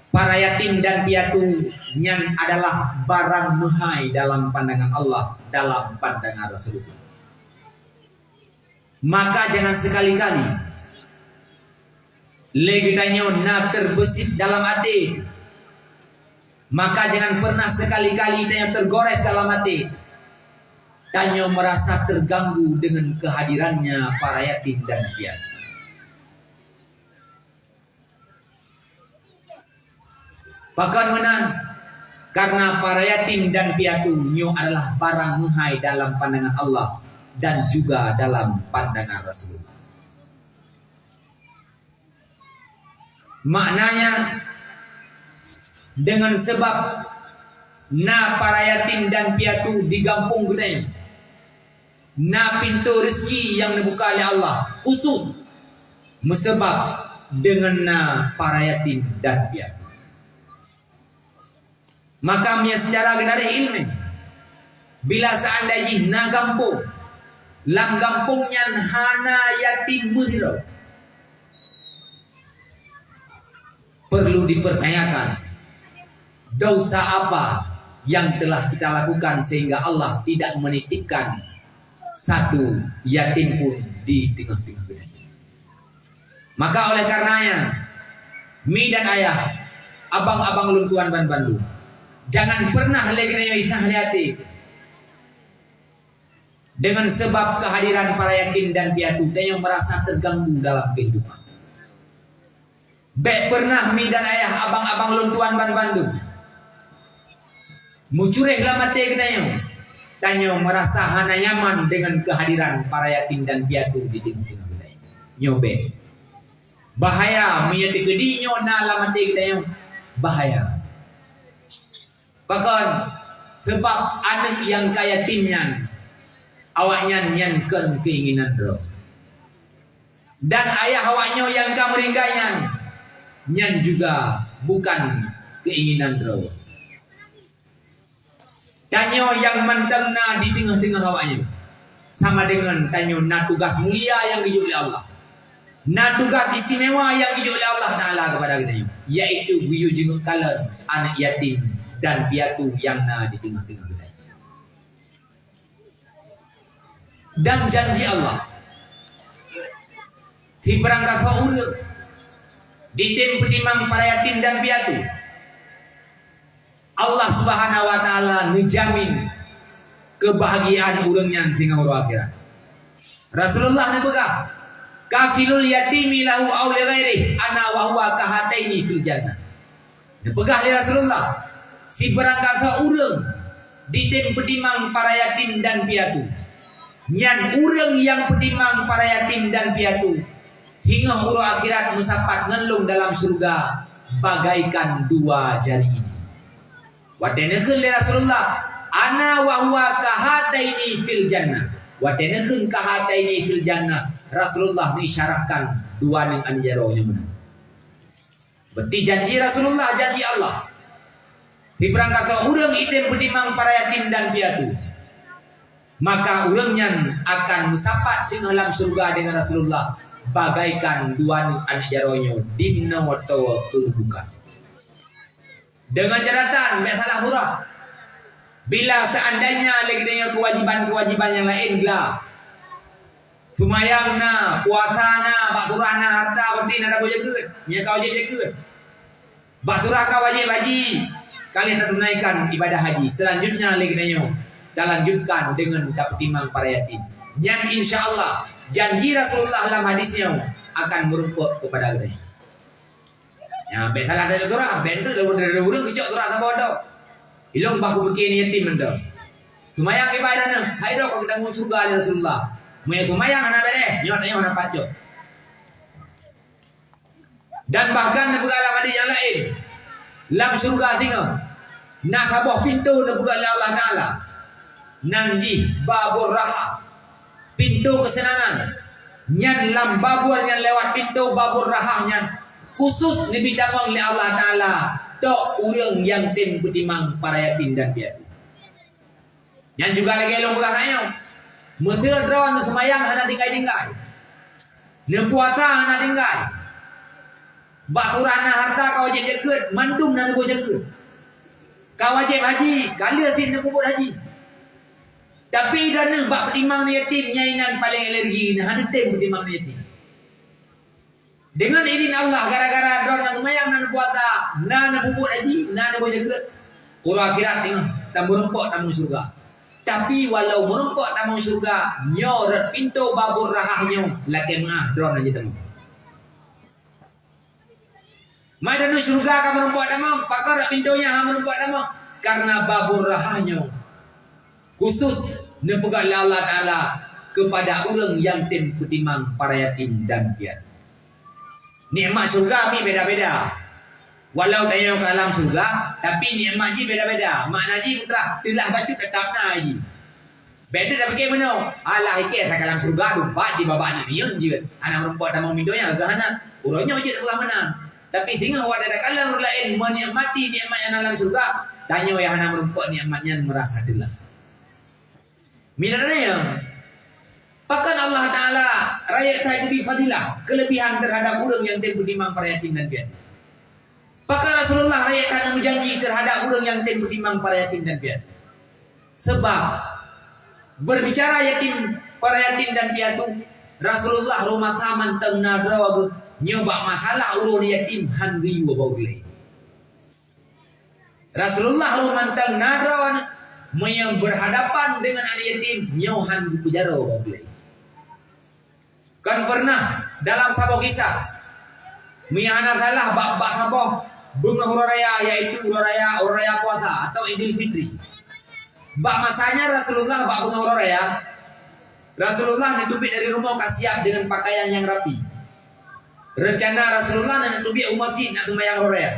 para yatim dan piatu yang adalah barang mahal dalam pandangan Allah, dalam pandangan Rasulullah. Maka jangan sekali-kali legitanya nak terbesit dalam hati. Maka jangan pernah sekali-kali yang tergores dalam hati. Tanyo merasa terganggu dengan kehadirannya para yatim dan piatu. Bahkan menan karena para yatim dan piatu nyo adalah barang muhai dalam pandangan Allah dan juga dalam pandangan Rasulullah. Maknanya dengan sebab na para yatim dan piatu di kampung gede, na pintu rezeki yang dibuka oleh Allah khusus mesebab dengan na para yatim dan piatu. Maka secara general ilmu, bila seandainya na kampung, lang kampungnya hana yatim muriro, perlu dipertanyakan dosa apa yang telah kita lakukan sehingga Allah tidak menitipkan satu yatim pun di tengah-tengah kita. Maka oleh karenanya, mi dan ayah, abang-abang luntuan ban Bandung, jangan pernah lagi hati dengan sebab kehadiran para yatim dan piatu dan yang merasa terganggu dalam kehidupan. Baik pernah mi dan ayah, abang-abang luntuan ban Bandung, mucureh lah mati kenanya, tanya merasa hana nyaman dengan kehadiran para yatim dan piatu di tengah-tengah kita. Nyobe bahaya menyati gedinya na lah mati kenanya, bahaya. Bahkan sebab anak yang kaya timnya awaknya nyankan keinginan roh. Dan ayah awaknya yang kameringgayan nyan juga bukan keinginan roh. Tanyo yang mentengna di tengah-tengah awaknya sama dengan tanyo na tugas mulia yang dijui oleh Allah. Na tugas istimewa yang dijui oleh Allah Ta'ala kepada kita, yaitu biyu jenguk kalan anak yatim dan piatu yang na di tengah-tengah kita. Dan janji Allah si perangkat fauruk di tim penimang para yatim dan piatu, Allah Subhanahu wa taala menjamin kebahagiaan urangnya di akhirat. Rasulullah nabega kafilul yatimi lahu aw li ghairi ana wa huwa kahataini fil jannah. Nabega Rasulullah si berangkat urang di tim pedimang para yatim dan piatu, nyan urang yang pedimang para yatim dan piatu hingga hulu akhirat mesapat ngelung dalam surga bagaikan dua jari ini. Wadenekeun Rasulullah ana wa huwa kahataini fil jannah. Wadenekeun kahataini fil jannah, Rasulullah mengisyarahkan dua ning anjaronya mana. Berarti janji Rasulullah, janji Allah. Di berangkat ke urang item pedimang para yatim dan piatu, maka urangnya akan mesapat sing alam surga dengan Rasulullah bagaikan dua ning anjaronya dina watawa kedudukan. Dengan catatan, tak salah huruf. Bila seandainya lagi dengan kewajiban-kewajiban yang lain bila sumayangna, puasana, baturana, harta, berarti ada boleh jaga. Nya kau wajib jaga. Baturah kau wajib haji. Kalian tunaikan ibadah haji. Selanjutnya lagi dengan lanjutkan dengan dapat timang para yatim. Yang insya-Allah janji Rasulullah dalam hadisnya akan merumput kepada kita. Ya, salah ada turah, bentuk dari urang kecok turah sama bodoh. Ilong baku begini yatim mendong. Kumayang ibadahnya, hai dok kita mau surga ya Rasulullah. Mau kumayang anak bere, nyot ayo anak pacot. Dan bahkan nebuka alam hadis yang lain, lam surga tinggal. Nak kabah pintu nebuka Allah Taala. Nanji babur raha, pintu kesenangan. Nyan lam babur yang lewat pintu babur rahahnya. Khusus dibidamang oleh Allah Ta'ala tok urang yang tim bedimang para yatim dan piatu. Yang juga lagi elong berkatanya mesir drawan semayang hana tinggai-tinggai, nepuasa hana tinggai, baturana harta kau wajib jaga, mandum dan nebu jaga. Kau wajib haji, kali tin nebubut haji. Tapi dana bak bedimang yatim nyainan paling alergi hana tim bedimang yatim. Dengan izin Allah gara-gara drone nak semayang nan puasa, nan bubuk haji, nan boleh jaga. Kalau akhirat tengok tambah rempok tamu surga. Tapi walau merempok tamu syurga, nyoret pintu babur rahahnya, laki mengah drone aja temu. Madanu syurga kamu merempok tamu, pakar pintunya kamu merempok tamu, karena babur rahahnya khusus nepegak Allah Ta'ala kepada orang yang timang para yatim dan piatu. Nikmat syurga ni beda-beda. Walau tanya ke alam syurga, tapi nikmat ji beda-beda. Makna ji putra, telah baca tetap na ji. Beda dah pakai mana? Alah ikut tak alam syurga tu, bak di babak nak niun je. Anak merempat dan mau mindonya ke anak. Urangnya je tak belah mana. Tapi tengok awak ada kalam lain menikmati nikmat yang alam syurga. Tanya yang anak merempat nikmatnya merasa telah. Minadanya pakan Allah Ta'ala rakyat saya lebih fadilah kelebihan terhadap orang yang timang para yatim dan piatu. Pakan Rasulullah rakyat saya menjanji terhadap orang yang timang para yatim dan piatu. Sebab berbicara yatim para yatim dan piatu, Rasulullah rumah taman tengah drawagu nyoba masalah ulun yatim hanggi wa baulai. Rasulullah rumah tengah drawagu yang berhadapan dengan anak yatim nyohan di penjara baulai. Kan pernah dalam sebuah kisah miyahana salah bak sabah bunga huraya yaitu huraya puasa atau Idul Fitri. Bak masanya Rasulullah bak bunga huraya, Rasulullah ditubik dari rumah kasiap dengan pakaian yang rapi. Rencana Rasulullah nak tubik masjid nak sembahyang huraya.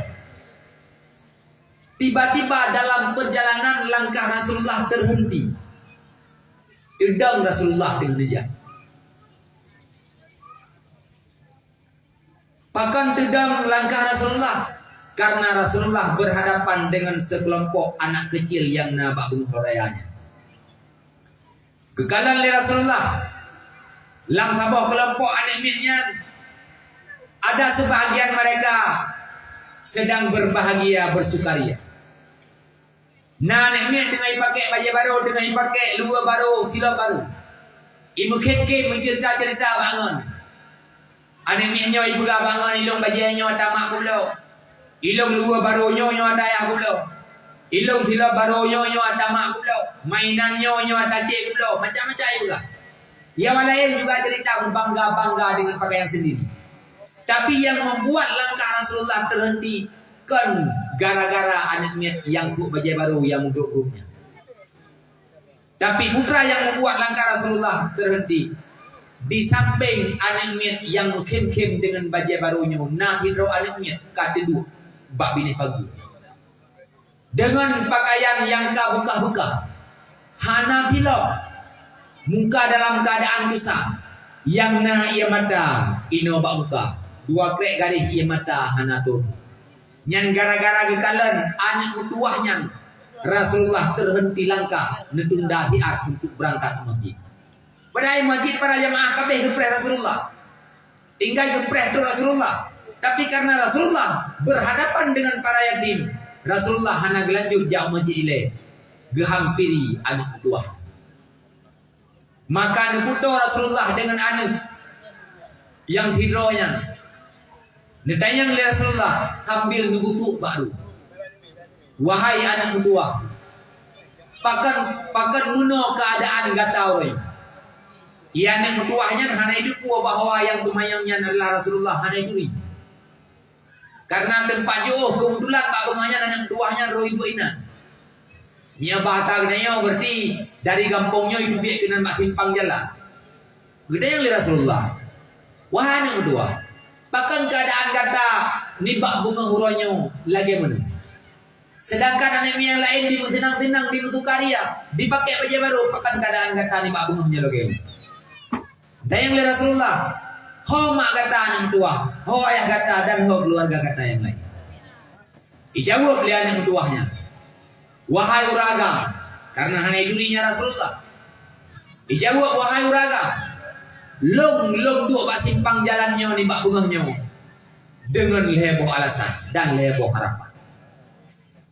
Tiba-tiba dalam perjalanan langkah Rasulullah terhenti. Terdang Rasulullah dengan dijak. Bahkan terdang langkah Rasulullah karena Rasulullah berhadapan dengan sekelompok anak kecil yang nabak berhurayanya. Kekalan oleh Rasulullah, lam sabah kelompok anak mitnya, ada sebahagian mereka sedang berbahagia bersukaria. Nah, anak mit tengah pakai baju baru, tengah pakai luar baru, silap baru. Ibu keke mencerita-cerita bangun. Anak mitnya ibu bangun ilung bajunya tamak kulo. Ilung luar barunya ada ayah kulo. Ilung silap barunya tamak kulo. Mainannya tacik kulo. Macam-macam ibu lah. Yang lain juga cerita berbangga-bangga dengan pakaian sendiri. Tapi yang membuat langkah Rasulullah terhenti kan gara-gara anak mit yang ku baju baru yang muduk-muduknya. Tapi putra yang membuat langkah Rasulullah terhenti di samping anak mit yang kem-kem dengan baju barunya. Nah hidro anak mit kata dua bak bini pagi dengan pakaian yang buka-buka. Hana hilap muka dalam keadaan dosa. Yang na ia mata ino bak muka. Dua krek garis ia mata hana tu. Yang gara-gara kekalan anak utuahnya Rasulullah terhenti langkah netunda hiat untuk berangkat ke masjid. Padahal masjid para jamaah kabeh gepreh Rasulullah. Tinggal gepreh tu Rasulullah. Tapi karena Rasulullah berhadapan dengan para yatim, Rasulullah hana gelanjut jauh masjid ile, gehampiri anak utuah. Maka nukuto Rasulullah dengan anak yang hidronya. Netanyang oleh Rasulullah sambil nugusuk baru. Wahai anak utuah, pakan muno keadaan gatau. Ia anak utuahnya hana hidup bahwa yang tumayangnya adalah Rasulullah hana hidup. Karena tempat jauh kebetulan pak bengahnya anak utuahnya roh ibu ina. Mia bahata genaya berarti dari kampungnya hidup dia kena mak simpang jalan. Gede yang oleh Rasulullah. Wahai anak utuah, bahkan keadaan kata nibak bunga huronya lagi mana. Sedangkan anak yang lain di senang-senang di sukaria dipakai baju baru, bahkan keadaan kata nibak bunganya lagi. Dan yang oleh Rasulullah, ho mak kata anak tua, ho ayah kata dan ho keluarga kata yang lain. Ijawab oleh anak tuahnya, wahai uraga, karena hanya durinya Rasulullah. Ijawab wahai uraga, long duk bak simpang jalannya ni bak bungahnya dengan leboh alasan dan leboh harapan.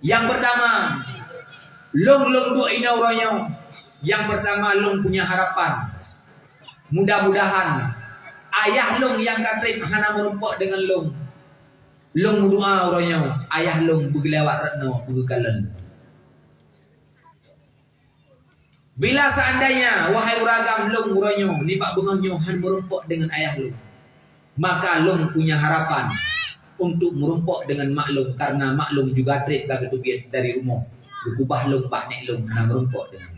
Yang pertama, long duk inauranya. Yang pertama, long punya harapan. Mudah-mudahan ayah long yang katrip hana merumpok dengan long. Long doa orangnya, ayah long begelawat retno begekalan. Bila seandainya wahai uragam long uronyo ni bak bengonyo han merumpok dengan ayah long, maka long punya harapan untuk merumpok dengan maklum, karena maklum juga trade kagak duit dari rumah kubah long pak nek long nak merumpok dengan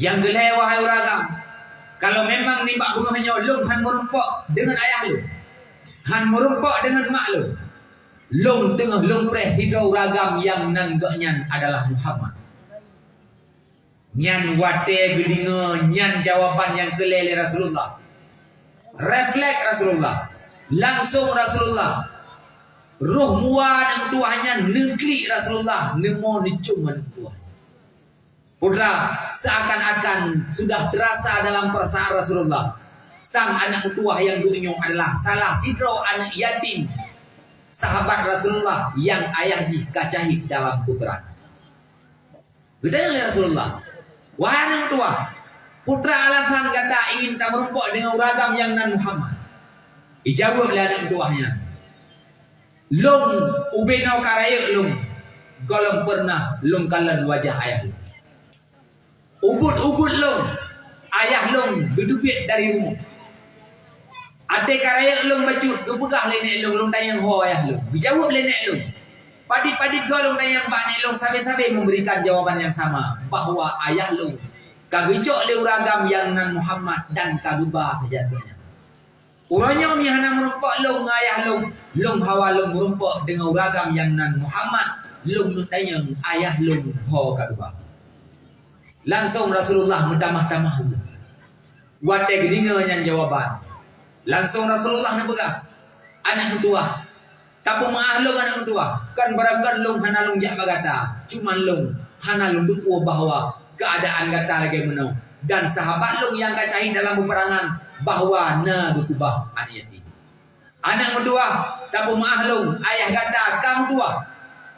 yang gelai wahai uragam. Kalau memang ni bak bunga long han merumpok dengan ayah long, han merumpok dengan maklum, long tengah long preh hidau uragam yang nan nyan adalah Muhammad. Nyan wate gedinga nyan jawaban yang gelai Rasulullah, refleks Rasulullah, langsung Rasulullah, roh mua nang tuahnya negeri Rasulullah nemo nicum nang tuah. Putra seakan-akan sudah terasa dalam perasaan Rasulullah, sang anak tuah yang dunia adalah salah sidro anak yatim sahabat Rasulullah yang ayahnya kacahid dalam peperangan. Gedanya Rasulullah, wahai anak tua, putra alasan kata ingin tak merumpok dengan uragam yang nan Muhammad. Dijawab oleh anak tuahnya, long ubenau karaya long, golong pernah long kalan wajah ayah long. Ubud long, ayah long gedubit dari rumah. Adik karaya long bacut, kepegah lenek long tayang ho ayah long. Dijawab lenek long. Padik-padik golong tayang bak nek long sabe-sabe memberikan jawaban yang sama, bahwa ayah long kagejok le uragam yang nan Muhammad dan kageba kejadiannya. Uronyo mi hana merumpok long ayah long hawa long merumpok dengan uragam yang nan Muhammad, long tayang ayah long ho kageba. Langsung Rasulullah mentamah-tamah. Wate gedinga yang jawaban. Langsung Rasulullah nak pegang anak tua. Tapi maah long anak tua. Kan barangkan long hana long jak bagata. Cuma long hana long duku bahwa keadaan gata lagi menau. Dan sahabat long yang kacahin dalam peperangan bahwa na gukubah anak yatim. Anak tua. Tapi maah long ayah gata kamu tua.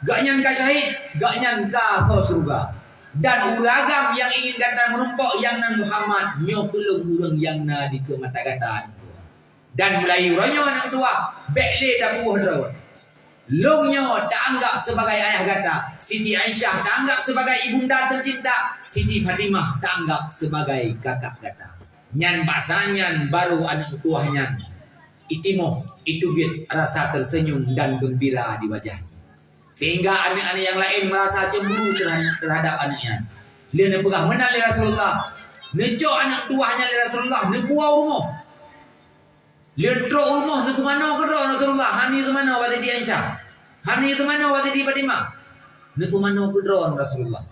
Gak nyan kacahid, gak nyan ka surga. Dan uragam yang ingin kata menumpuk yang nan Muhammad nyo pelung urang yang na di ke mata kataan. Dan mulai uranyo anak tua bekle dah buah drawat. Longnyo tak anggap sebagai ayah kata, Siti Aisyah tak anggap sebagai ibunda tercinta, Siti Fatimah tak anggap sebagai kakak kata. Nyan basanya baru anak tuahnya itimo itu biar rasa tersenyum dan gembira di wajahnya. Sehingga anak-anak yang lain merasa cemburu terhadap anaknya. Dia nak pegang menang li Rasulullah. Nejok anak tuahnya li Rasulullah. Nebuah rumah. Dia trok rumah. Itu mana ke Rasulullah? Hani itu mana waktu di Aisyah? Hani itu mana waktu di Fatimah? Itu mana ke Rasulullah?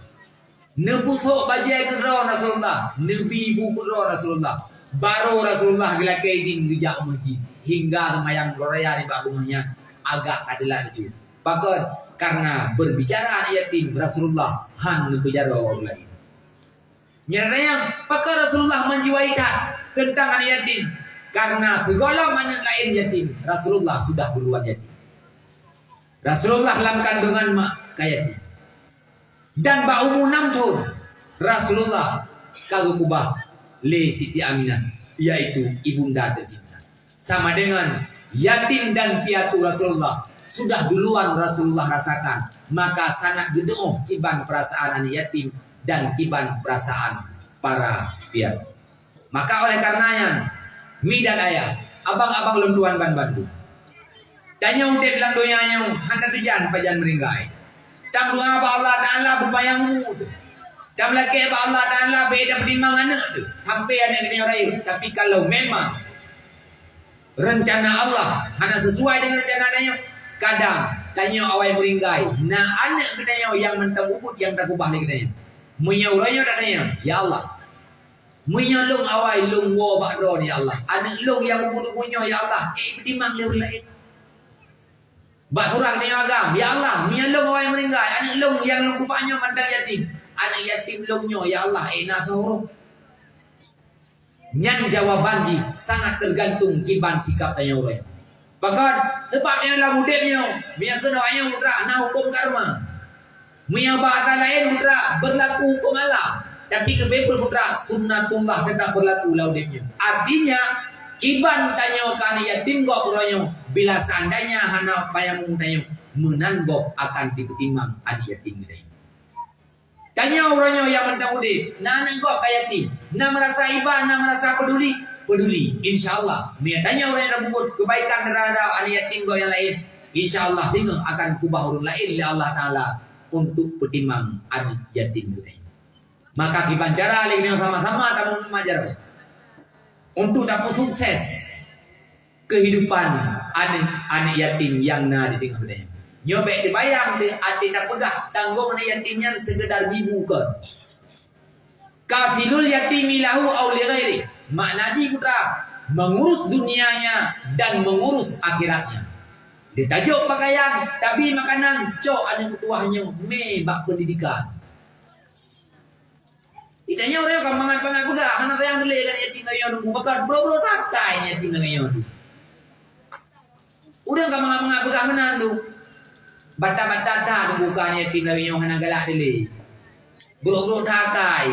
Nebusuk bajai ke Rasulullah. Nebi ibu ke Rasulullah. Baru Rasulullah gila kaidin gejak masjid. Hingga remayang Gloria di bak bunganya. Agak adalah itu. Pakar. Karena berbicara anak yatim Rasulullah hanya berbicara orang lain. Nyatanya pakar Rasulullah menjiwai tak tentang anak yatim. Karena segala anak lain yatim Rasulullah sudah duluan yatim. Rasulullah dalam kandungan mak yatim. Dan bak umur 6 tahun Rasulullah kagubah le Siti Aminah, yaitu ibunda tercinta. Sama dengan yatim dan piatu Rasulullah sudah duluan Rasulullah rasakan, maka sangat gedung kiban perasaan anak yatim dan kiban perasaan para piatu. Maka oleh karenanya mi dan ayah abang-abang lenduan ban bandu tanya udah dalam doanya hantar tujan pajan meringgai tam doa ba Allah Taala berbayang mud tam laki ba Allah Taala beda pertimbangan anak tu sampai anak kena raya. Tapi kalau memang rencana Allah hanya sesuai dengan rencana dia, kadang tanya awal meringgai nah anak katanya yang mentang ubud yang tak ubah lagi katanya menyaurannya tak tanya ya Allah menyalung awal lung wo bakro ya Allah anak lung yang ubud punya ya Allah timang dia lain bak kurang tanya agam ya Allah menyalung awal meringgai anak lung yang lung kupanya mandang yatim anak yatim lungnya ya Allah nak suruh nyan jawaban ji sangat tergantung kiban sikap tanya orang. Bahkan sebab yang lah mudahnya, biar kena ayam muda, nah hukum karma. Mian bahasa lain muda berlaku hukum Allah, tapi kebebel muda sunnatullah tetap berlaku laudenya. Artinya kiban tanya kan yatim gok puronyo, bila seandainya hana payang tanya menanggok akan dipertimbang adik yatim ini. Tanya orangnya yang mentang udik, nak kau kayak yatim, nak merasa iba, nak merasa peduli, insyaallah. Mia tanya orang yang berbuat kebaikan terhadap anak yatim kau yang lain, insyaallah tengok akan kubah orang lain oleh Allah Taala untuk pertimbang anak yatim itu. Maka kita cara lagi sama-sama tamu mengajar untuk dapat sukses kehidupan anak yatim yang nak di tengah dunia. Nyobek dibayang di hati nak pegah tanggung anak yatimnya sekedar bibu ke. Kafilul yatimi lahu aw li ghairi. Maknanya putra mengurus dunianya dan mengurus akhiratnya. Ditajuk pakaian, tapi makanan cok anak ketuahnya bak pendidikan. Itanya orang yang mangan pegah, anak yang beli kan yatim yang nunggu bakar bro takai yatim yang udah enggak mangan pegah menandu. Bata-bata dah bukannya tim lawi yang hana galak dili. Bro takai.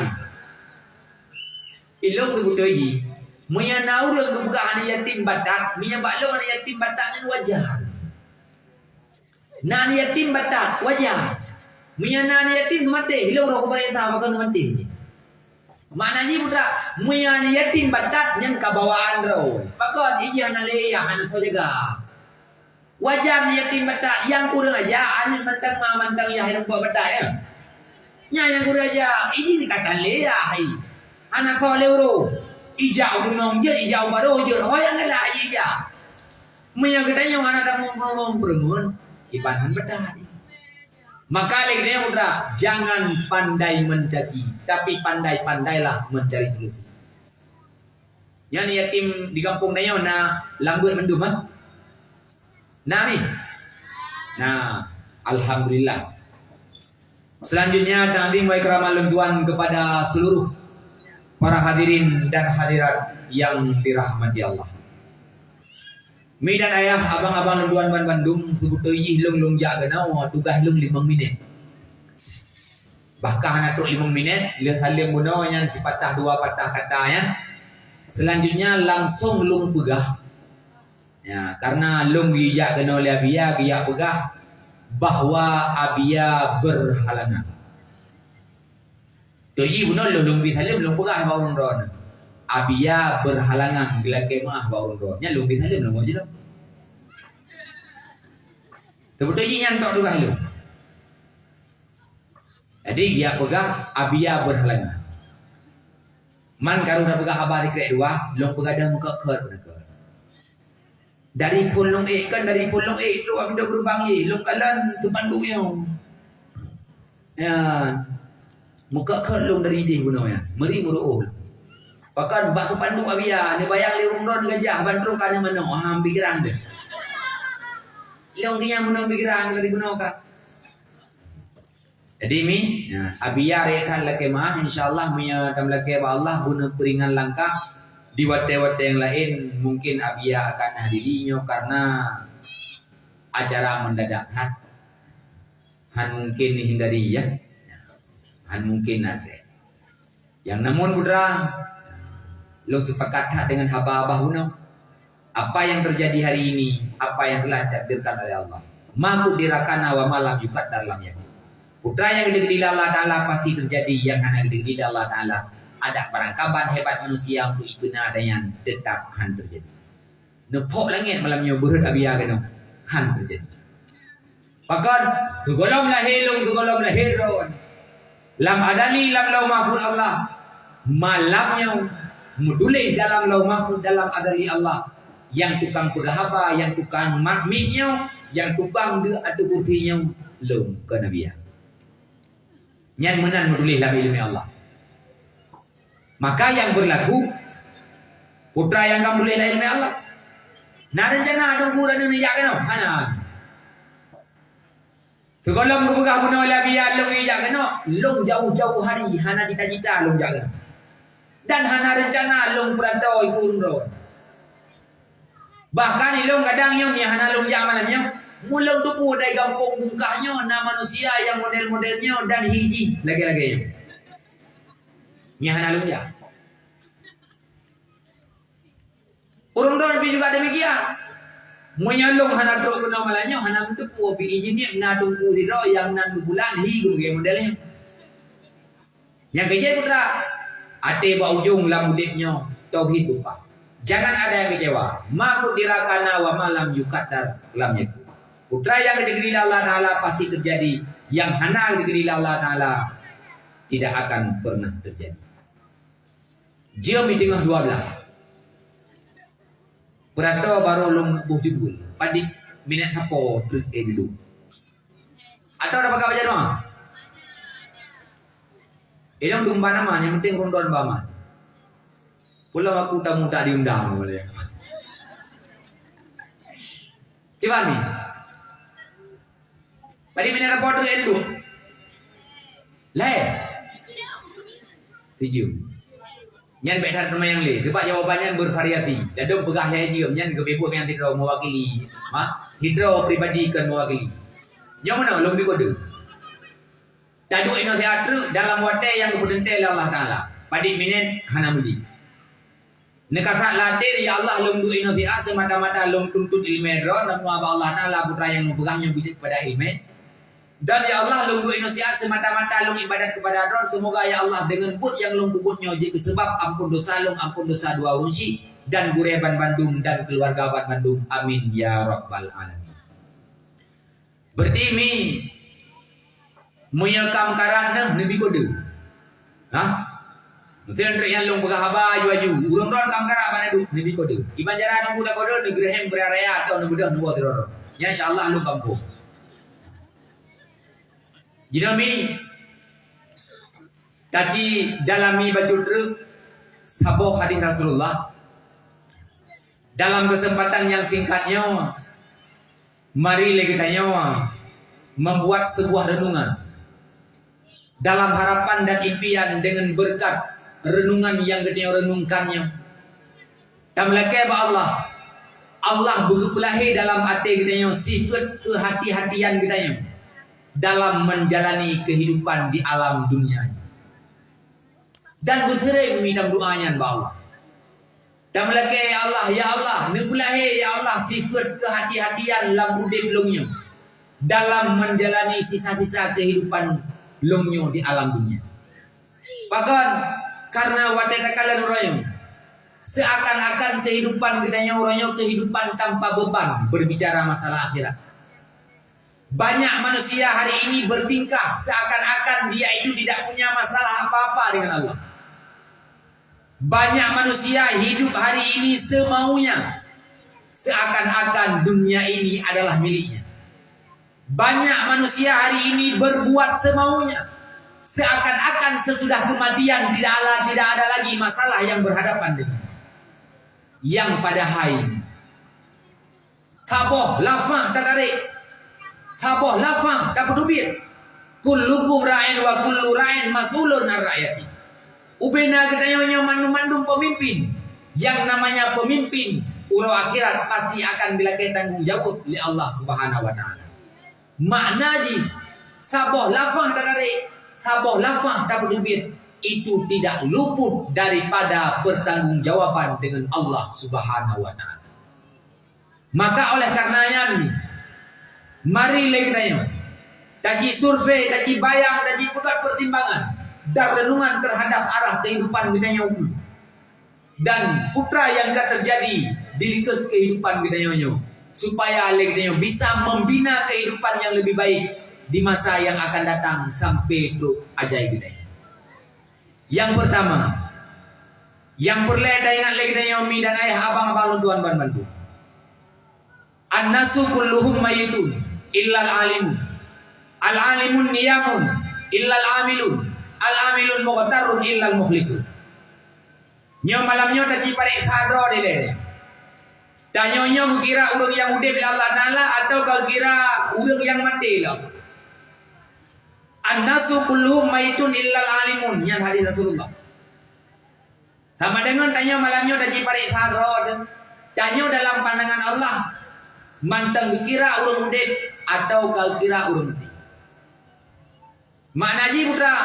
Ilong tu budoi. Muya nau dia gebuka hana yatim batak, miya baklo hana yatim bataknya wajar. Nani yatim batak wajar. Miya nani yatim mati, ilong ro kubare ta makan mati. Maknanya budak, muya ni yatim batak nyen kabawaan ro. Pakon iya hana le ya hana ko jaga. Wajar yatim batak yang kurang aja anak mantang ya hidup buat batak ya. Nya yang kurang aja ini dikatakan le ya hai. Anak kau leuro. Ijau dunong je ijau baru je. Oh yang lah iya. Menyang katanya anak dah ngomong berengun ibanan batak. Maka lagi dia udah jangan pandai mencaci, tapi pandai-pandailah mencari solusi. Yang yatim di kampung dayo na lambut mendum ah. Nah, alhamdulillah. Selanjutnya ta'zim wa ikramal tuan kepada seluruh para hadirin dan hadirat yang dirahmati Allah. Mi dan ayah abang-abang tuan Bandung sebut yih long ja genau tugas long 5 minit. Bahkan anak 5 minit lihat halim buno yang sepatah dua patah katanya. Selanjutnya langsung long pegah. Ya, karena long gijak kena oleh abia gijak pegah bahwa abia berhalangan. Doji bunuh long bitalim long pegah baurun ron. Abia berhalangan gila kemah baurun ron. Nya long bitalim long aja dong. Doji nyantok juga lo. Jadi gijak pegah abia berhalangan. Man karuna pegah abah dikrek dua long pegah dah muka ker. Dari pulung kan dari pulung itu abis gerbang long kalan tu pandu yang ya muka kelung dari dia guna ya meri muruh bahkan bak pandu abia ni bayang li rumron gajah bandro kan mana pikiran deh long dia mana pikiran dari guna ka jadi mi abia rekan laki mah insyaallah miya tam laki ba Allah guna peringan langkah di wate-wate yang lain mungkin abia akan hadirinya karena acara mendadak han mungkin hindari ya han mungkin ada yang namun putra lo sepakat dengan haba-haba huno apa yang terjadi hari ini apa yang telah ditakdirkan oleh Allah maku dirakana wa malam yukat dalam ya putra yang digedil Allah Ta'ala pasti terjadi yang hanya digedil Allah Ta'ala ada perangkapan hebat manusia untuk ikuna ada yang tetap han terjadi. Nepok langit malamnya berhut abia kena han terjadi. Bahkan kegolong lahilung kegolong lahirun. Lam adali lam lau mahfud Allah. Malamnya mudulih dalam lau mahfud dalam adali Allah. Yang tukang pegahaba, yang tukang makmiknya, yang tukang dia atau kursinya lum ke nabiya. Yang menan mudulih dalam ilmi Allah. Maka yang berlaku putra yang kamu boleh ilmu Allah. Nah rencana tunggu dan dunia kena. Mana? Kekolom kebuka puno labia long ijak kena. Long jauh-jauh hari hana cita-cita long jak kena. Dan hana rencana long perantau ikut ron. Bahkan long kadang nyom ya hana long jak malamnya. Mulang tupu dari kampung bungkahnya na manusia yang model-modelnya dan hiji lagi-lagi. Nya hana long jak. Orang doang juga demikian. Menyalung hana dok guna malanya hana untuk pi izinnya na tunggu di ro yang nan bulan hi gue modelnya. Yang kejadian putra, ate ba ujung lam udipnya tauhid lupa. Jangan ada yang kecewa. Ma kudirakana wa malam yukatar lam yakun. Putra yang diberi Allah Ta'ala pasti terjadi. Yang hana diberi Allah Ta'ala tidak akan pernah terjadi. Jom di tengah 12. Perato baru long buh judul. Padik minat hapo truk dulu. Atau ada bakal baca doang? Ilang dumba naman, yang penting rondoan baman. Pulau aku muda diundang boleh. Coba nih. Padi minat hapo truk dulu. Lai. 7. Nyan bedar nama yang le. Sebab jawabannya bervariasi. Dadong pegah saya juga. Nyan kebebuk yang tidak mewakili. Hidro pribadi kan mewakili. Yang mana? Long di kode. Taduk ino teatru dalam wate yang kepentingan Allah Ta'ala. Padi minit hana mudi. Nekakak latir ya Allah long du ino teat semata-mata long tuntut ilmedro. Namu Allah Ta'ala putra yang mempegahnya bijak pada ilmu. Dan ya Allah long ino siat semata-mata long ibadat kepada Adon. Semoga ya Allah dengan but yang long bubutnya jadi sebab ampun dosa long ampun dosa dua unsi dan Gureban Bandung dan keluarga Bandung. Amin ya rabbal alamin. Berarti mi menyekam karana nabi kode. Hah? Mungkin yang long berhaba aju-aju. Urang don kam kara mana du nabi kode. Iban jara nunggu dah kode negeri hem berarea atau nunggu dah nunggu teror. Ya insyaallah lu kampung. Jinami kaji dalami baju truk saboh hadis Rasulullah. Dalam kesempatan yang singkatnya, mari kita nyawa membuat sebuah renungan dalam harapan dan impian dengan berkat renungan yang kita renungkannya. Tamlake ba Allah berkelahi dalam hati kita sifat kehati-hatian kita dalam menjalani kehidupan di alam dunia. Dan bersering minta doanya ba Allah. Dan melake ya Allah, nupulahi ya Allah sifat kehati-hatian dalam udip longnya dalam menjalani sisa-sisa kehidupan longnya di alam dunia. Bahkan karena watakala nurayong seakan-akan kehidupan kita nyoranya kehidupan tanpa beban berbicara masalah akhirat. Banyak manusia hari ini bertingkah seakan-akan dia itu tidak punya masalah apa-apa dengan Allah. Banyak manusia hidup hari ini semaunya, seakan-akan dunia ini adalah miliknya. Banyak manusia hari ini berbuat semaunya, seakan-akan sesudah kematian tidak ada lagi masalah yang berhadapan dengannya. Yang pada hari saboh lafah tadarik, saboh lafah dapat duit. Kullukum ra'in wa kullu ra'in mas'ulun an ra'yati. Ubena kedayonya mandum pemimpin. Yang namanya pemimpin urau akhirat pasti akan dilakukan tanggung jawab oleh Allah Subhanahu wa taala. Maknaji saboh lafah tadarik, saboh lafah dapat duit itu tidak luput daripada pertanggungjawaban dengan Allah Subhanahu wa taala. Maka oleh karenanya mari kita taji survei, taji bayang, taji pegat pertimbangan dan renungan terhadap arah kehidupan kita itu dan putra yang akan terjadi di lingkup kehidupan kita supaya kita bisa membina kehidupan yang lebih baik di masa yang akan datang sampai itu ajaib kita. Yang pertama, yang perlu kita ingat lagi kita dan ayah abang-abang tuan bantu. An-nasu kulluhum mayitun illal alimun. Al-alimun niyamun illal amilun. Al-amilun muqtarun illal mukhlisun. Nyo malamnya taji parek khadro dele. Tanyonya kira urang yang udah bila Allah Ta'ala atau kau kira urang yang mati lah. An-nasu kulluhum mayitun illal alimun. Yang hadis Rasulullah. Sama dengan tanya malamnya taji parek khadro. Tanyo dalam pandangan Allah. Mantang dikira urang udah atau kau kira urang mati. Maknanya putra,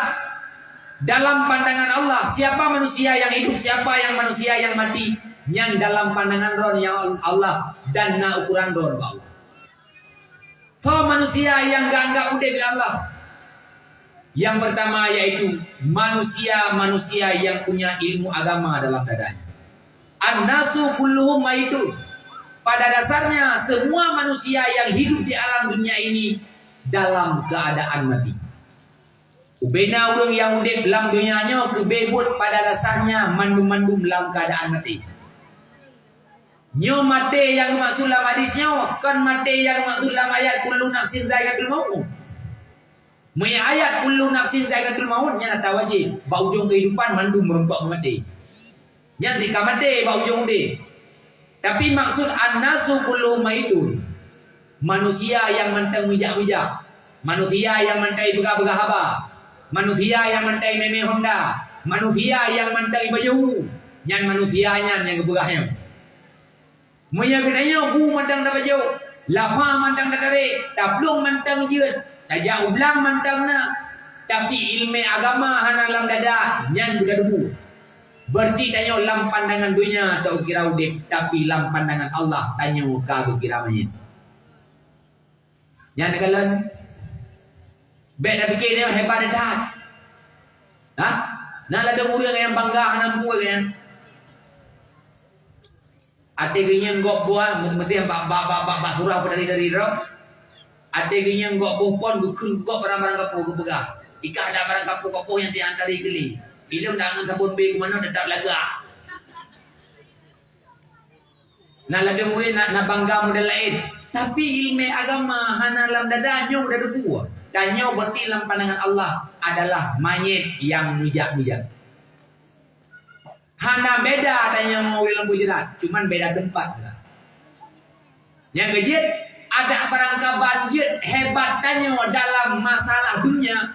dalam pandangan Allah, siapa manusia yang hidup, siapa yang manusia yang mati, yang dalam pandangan ron yang Allah dan na ukuran ron Allah. So manusia yang gak anggap udah bila Allah, Yang pertama yaitu manusia-manusia yang punya ilmu agama dalam dadanya. An-nasu kulluhum maitun. Pada dasarnya semua manusia yang hidup di alam dunia ini dalam keadaan mati. Ubena urang yang udip dalam dunianya kebebut pada dasarnya mandum-mandum dalam keadaan mati. Nyo mati yang maksud dalam hadisnya kan mati yang maksud dalam ayat kullu nafsin zaiqatul maut. Maya ayat kullu nafsin zaiqatul maut nya tak wajib. Ba ujung kehidupan mandum merempak mati. Nya tika mati ba ujung dia. Tapi maksud an-nasu kulluhum maitun. Manusia yang mentai mijak-mijak, manusia yang mentai begah-begah haba, manusia yang mentai meme Honda, manusia yang mentai baju, yang manusianya yang gebegahnya. Moya kedanya bu mantang da baju, lapa mantang da tarik, taplung mantang jeut, tajak ublang mantang na. Tapi ilmu agama hana lam dada, nyan budak debu. Berarti tanya lam pandangan dunia tak kira udip, tapi lam pandangan Allah tanya ka kira main. Yang nagalan beda fikir dia hebat dah. Ha? Nak ada orang yang bangga nampu kan. Ate ginya ngok buah mesti bak surah dari roh. Ate ginya ngok pohon gukun gok barang-barang kapu gebegah. Ika ada barang kapu yang diantari geli. Ilmu dangan sabun be mana dedak laga. Nak lagi mulai nak bangga model lain. Tapi ilmu agama hana lam dadanya udah debu. Danyo berarti dalam pandangan Allah adalah mayit yang mijak-mijak. Hana beda danyo mau lembu jerat, cuman beda tempat saja. Yang kejit ada barangka banjir hebat danyo dalam masalah dunia.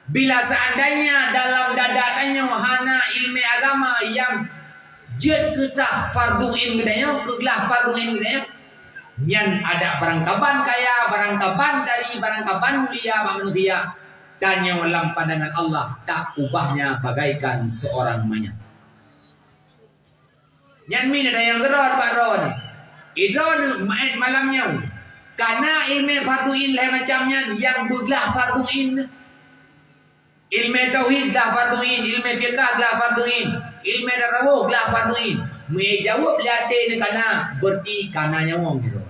Bila seandainya dalam dadatannya hana ilmu agama yang jet kesah fardu in gedanya, kegelah fardu in gedanya, yang ada barang kaban kaya, barang kaban dari barang kaban mulia manusia, tanya dalam pandangan Allah tak ubahnya bagaikan seorang mayat. Yang min ada yang gerot Pak Ron, idon malamnya, karena ilmu fardu in lain macamnya yang bergelah fardu in. Ilmu tauhid lah farduin, ilmu fiqh lah farduin, ilmu tasawuf lah farduin. Mai jawab liate ni kana berti kana nyawang gitu.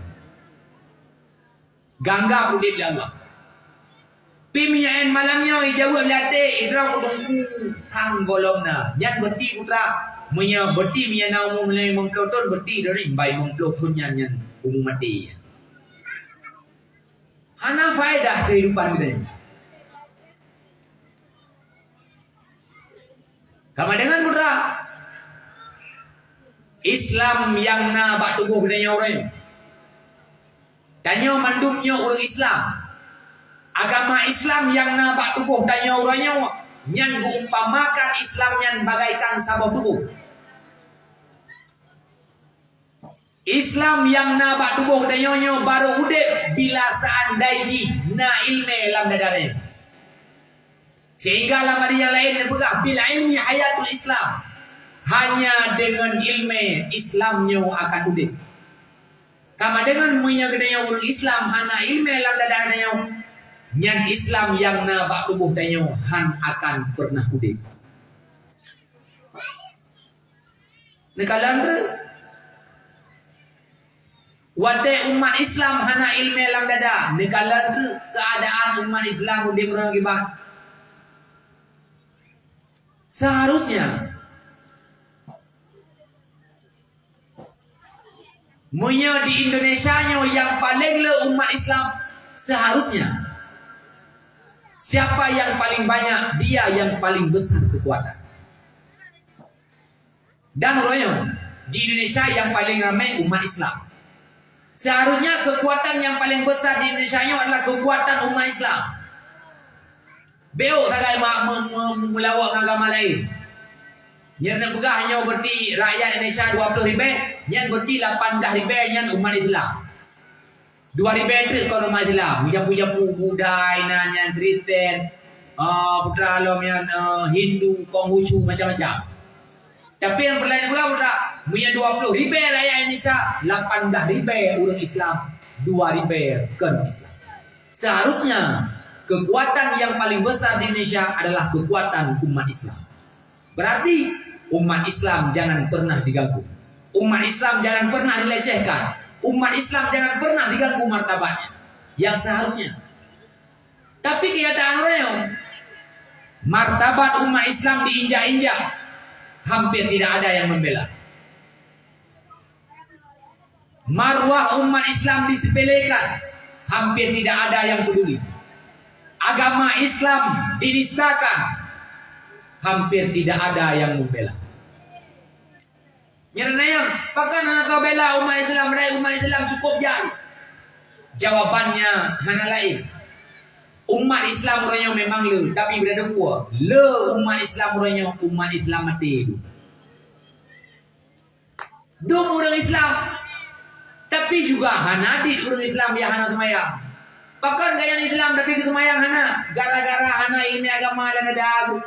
Gangga budit Allah. Pimian malamnya jawab liate idrau dongku tang golongna. Yang berti putra munya berti mian naum mulai mengploton berti dari bai mengploton yang umum mati. Hana faedah kehidupan kita. Sama dengan putra Islam yang na bak tubuh kedanya orang. Tanya mandumnya orang Islam. Agama Islam yang na bak tubuh tanya orangnya. Yang diumpamakan Islam yang bagaikan sabah tubuh. Islam yang na bak tubuh tanya baru udip bila seandainya na ilmu lam dadarnya. Sehingga lama yang lain berkata bil ilmi hayatul Islam, hanya dengan ilmu Islamnya akan udip. Kama dengan punya kedaya orang Islam hana ilmu lam dadanya, yang Islam yang na bak tubuh danyo han akan pernah udip. Nekalandre wate umat Islam hana ilmu lam dada, nekalandre keadaan umat Islam udip orang akibat. Seharusnya munya di Indonesia yang paling le umat Islam, seharusnya siapa yang paling banyak dia yang paling besar kekuatan. Dan royong di Indonesia yang paling ramai umat Islam. Seharusnya kekuatan yang paling besar di Indonesia adalah kekuatan umat Islam. Beo tagai melawak agama lain. Yang nak pegah hanya berarti rakyat Indonesia 20 ribu, yang berarti 18 ribu yang umat Islam. 2 ribu itu kalau umat Islam. Punya budaya yang Kristen, putra alam yang Hindu, Konghucu macam-macam. Tapi yang berlain pegah putra, punya 20 ribu rakyat Indonesia, 18 ribu orang Islam, 2 ribu kan Islam. Seharusnya kekuatan yang paling besar di Indonesia adalah kekuatan umat Islam. Berarti umat Islam jangan pernah diganggu. Umat Islam jangan pernah dilecehkan. Umat Islam jangan pernah diganggu martabatnya yang seharusnya. Tapi kenyataan real, martabat umat Islam diinjak-injak. Hampir tidak ada yang membela. Marwah umat Islam disepelekan. Hampir tidak ada yang peduli. Agama Islam dinistakan. Hampir tidak ada yang membela. Yang pakan anak kau bela umat Islam, umat Islam cukup jauh. Jawabannya hana lain. Umat Islam orangnya memang le, tapi berada kuat. Le umat Islam orangnya umat Islam mati. Dum orang Islam, tapi juga hana di orang Islam yang hana semayang. Pakan gaya Islam tapi kesemayang hana, gara-gara hana ilmu agama lan dagu.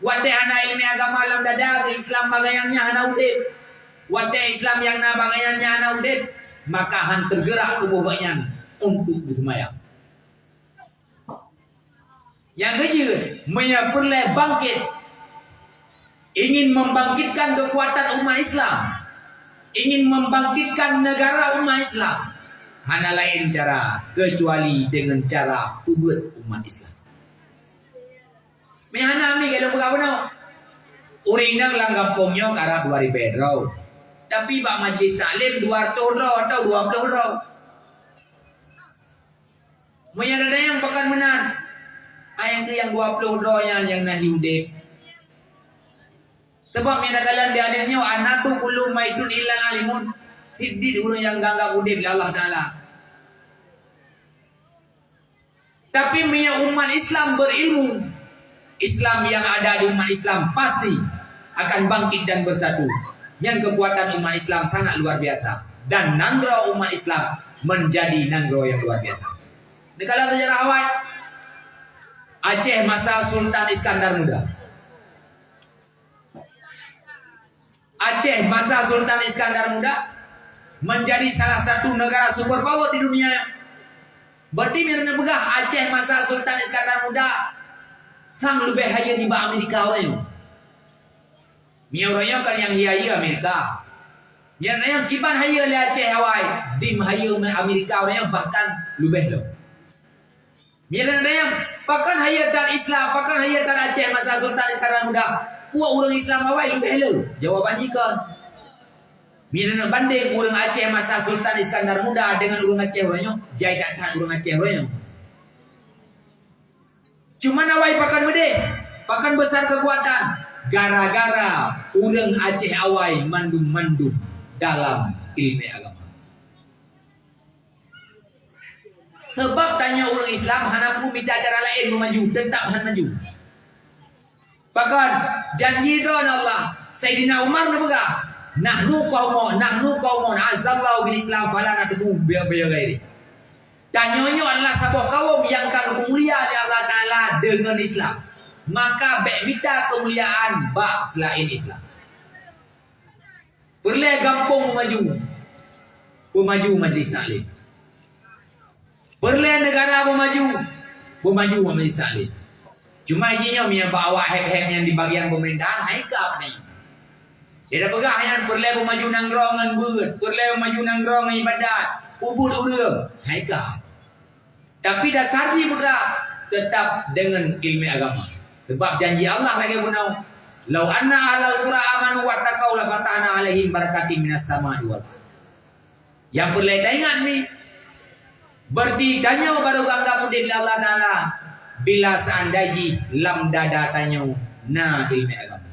Wate hana ilmu agama lan dagu Islam bagayannya hana udip. Wate Islam yang na bagayannya hana udip, maka han tergerak tubuhnya untuk bersemayang. Yang kedua, menyapurlah bangkit, ingin membangkitkan kekuatan umat Islam, ingin membangkitkan negara umat Islam. Hana lain cara kecuali dengan cara kubut umat Islam. Mehana mi kalau buka benar, uring nang langgampongnya karena 2000 pedro, tapi bak majlis taklim 200 atau 20 Menyadari yang pekan menan. Ayang ke yang 20 yang nahi udip. Sebab menyatakan di hadisnya anatu kullu maitun illa alimun. Tiddi orang yang ganggap udip Allah Ta'ala. Tapi umat Islam berilmu. Islam yang ada di umat Islam pasti akan bangkit dan bersatu. Yang kekuatan umat Islam sangat luar biasa. Dan nanggro umat Islam menjadi nanggro yang luar biasa. Di kala sejarah awal Aceh masa Sultan Iskandar Muda. Aceh masa Sultan Iskandar Muda menjadi salah satu negara superpower di dunia. Berarti mirna begah Aceh masa Sultan Iskandar Muda sang lebih haya di Amerika orang. Mioranya kan yang haya Amerika. Yang kiban haya le Aceh Hawaii di haya Amerika orang bahkan lebih loh. Mirna yang pakan hayatan Islam, pakan hayatan Aceh masa Sultan Iskandar Muda. Kuat orang Islam Hawaii lebih hello. Jawaban jika Mirna banding orang Aceh masa Sultan Iskandar Muda dengan orang Aceh orangnya, jai tak orang Aceh orangnya. Cuma Hawaii pakan gede, pakan besar kekuatan. Gara-gara orang Aceh Hawaii mandum-mandum dalam ilmu agama. Sebab tanya orang Islam, hana pun minta cara lain memaju, tetap han maju. Bahkan janji don Allah, Sayyidina Umar nabuga, nahnu qaumun azallahu bil Islam fala natbu bi ghairi. Tanyonyo adalah sebuah kaum yang kagum mulia oleh Allah Taala dengan Islam. Maka bek kita kemuliaan bak selain Islam. Perle gampung memaju majlis taklim. Perle negara memaju majlis taklim. Cuma izinnya punya bawa hek-hek yang di bagian pemerintahan haikap nih. Dia dah pegah yang perle memaju nangrongan beut, perle memaju nangrongan ibadat, ubud urang haikap. Tapi dasarnya pula tetap dengan ilmu agama. Sebab janji Allah lagi punau, "Lau anna ahlal qura amanu wattaqau la fatahna alaihim barakatim minas sama'i wal ardh." Yang perlu ingat ni, berarti tanya baru anggap udin Allah Taala bila seandainya lam dada tanya na ilmu agama.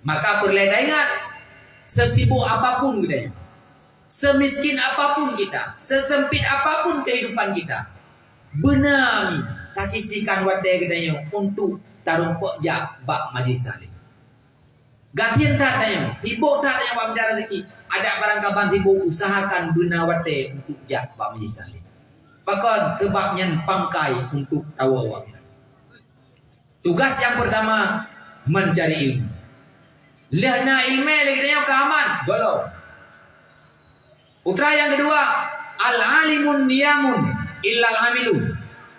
Maka perlu ingat, sesibuk apapun kita, semiskin apapun kita, sesempit apapun kehidupan kita, benar kasih sikan wadai kita untuk taruh pokja bak majlis taklim. Gantian tak tanya, hibuk tak tanya bak bicara lagi. Ada barang kapan hibuk usahakan benar wadai untuk jak bak majlis taklim. Bahkan kebabnya pangkai untuk tahu awak. Tugas yang pertama mencari ilmu. Lehna ilmu lagi tanya keaman, galau. Putra yang kedua, al-alimun niyamun illal amilun.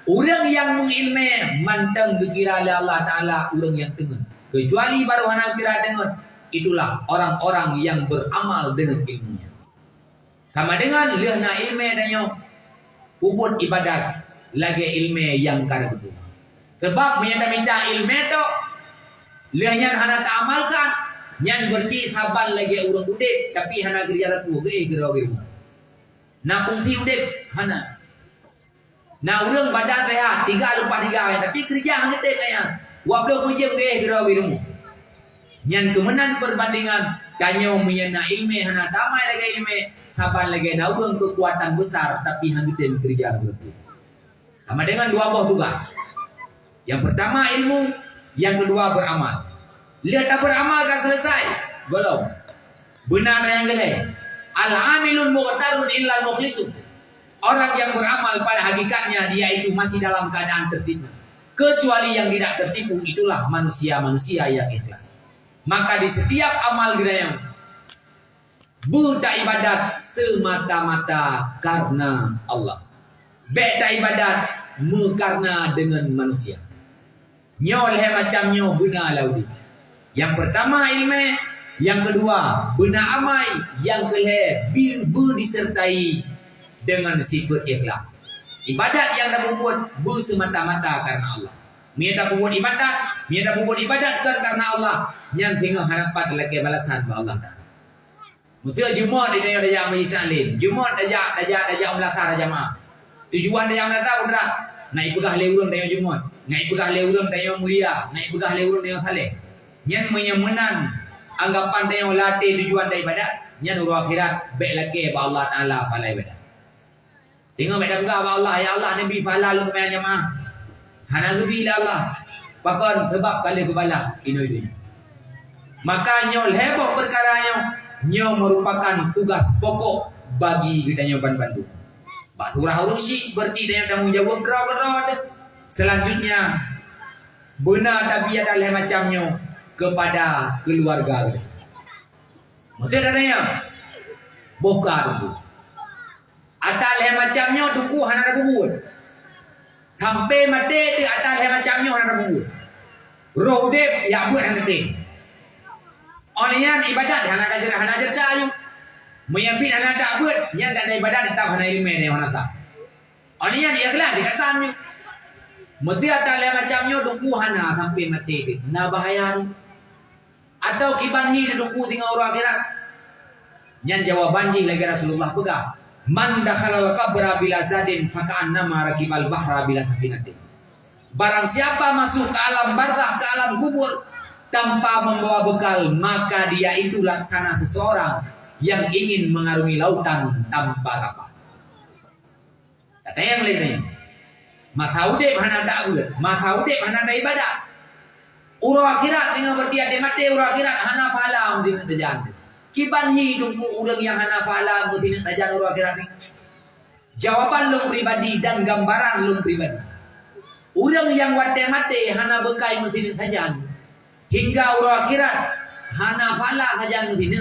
Orang yang mengilmu mantang dikira oleh Allah Ta'ala orang yang tengah. Kecuali baru hana kira tengah. Itulah orang-orang yang beramal dengan ilmunya. Sama dengan lehna ilmu danyo puput ibadat lagi ilmu yang kada betul. Sebab minta ilmu tu lehnya hana tak amalkan. Nyan berarti saban lagi orang udip tapi hana kerja tu gerak. Nak fungsi udip hana. Nah orang badan sehat 3 tapi kerja hanya tak kaya. Wablo pujian gerak rumah. Nyan kemenan perbandingan kanyo menyana ilmu hana damai lagi ilmu saban lagi na orang kekuatan besar tapi hanya kerja betul. Sama dengan dua buah juga. Yang pertama ilmu, yang kedua beramal. Lihat tak beramal kan selesai. Belum. Benar yang geleng. Al-amilun muqtarun illa mukhlisun. Orang yang beramal pada hakikatnya dia itu masih dalam keadaan tertipu. Kecuali yang tidak tertipu itulah manusia-manusia yang ikhlas. Maka di setiap amal kita yang buta ibadat semata-mata karena Allah. Beta ibadat karena dengan manusia. Nyol macam nyo benar laudi. Yang pertama ilmu, yang kedua benar amai, yang kelih disertai dengan sifat ikhlas. Ibadat yang dah buat semata-mata karena Allah. Minta buat ibadat kan karena Allah. Yang tengah harapan lagi balasan kepada Allah Taala. Mesti Jumaat di dalam daya majlis alim. Jumaat daya melasar jamaah. Tujuan daya melasar pun dah naik pegah leurang daya Jumaat, naik pegah leurang daya mulia, naik pegah leurang daya saleh. Yang menyemenan anggapan daya latih tujuan daya ibadat, yang urang akhirat baik lagi kepada Allah Taala pada ibadat. Tengok mereka pegah kepada Allah, ya Allah Nabi pahala lu main jamaah. Hana gebi Allah. Pakon sebab kali kebala ini. Maka nyol heboh perkara nyo merupakan tugas pokok bagi kita nyoban bantu. Pak surah urusi berarti dia tanggung jawab gerod. Selanjutnya benar tabiat alih macamnya kepada keluarga. Mesti adanya bokar tu. Atal alih macamnya duku hana ada kubur. Sampai mati di atal alih macamnya hana ada kubur. Roh dep ya buat hana dep. Olehnya ibadat hana ajar dah. Menyapit hana tak buat, yang tak ada ibadat tetap hana ilmu ni hana tak. Olehnya dia kelas dikatakan. Mesti ada macamnya duku hana sampai mati. Nah bahaya ni. Atau kibanhi duku tinggal orang akhirat. Yang jawaban ji lagi Rasulullah pegang. Man dakhalal qabra bila zadin faka'annama rakibal bahra bila safinatin. Barang siapa masuk ke alam barzakh, ke alam kubur tanpa membawa bekal, maka dia itu laksana seseorang yang ingin mengarungi lautan tanpa kapal. Kata yang lain, masa udip hana tak buat, masa udip hana tak ibadah. Urang akhirat tinggal bertiada mati, urang akhirat hana pahala mesti terjang. Kiban hidup orang yang hana pahala mesti terjang urang akhirat ni. Jawaban lu pribadi dan gambaran lu pribadi. Orang yang wate mati hana bekai mesti terjang. Hingga urang akhirat hana pahala saja mudina.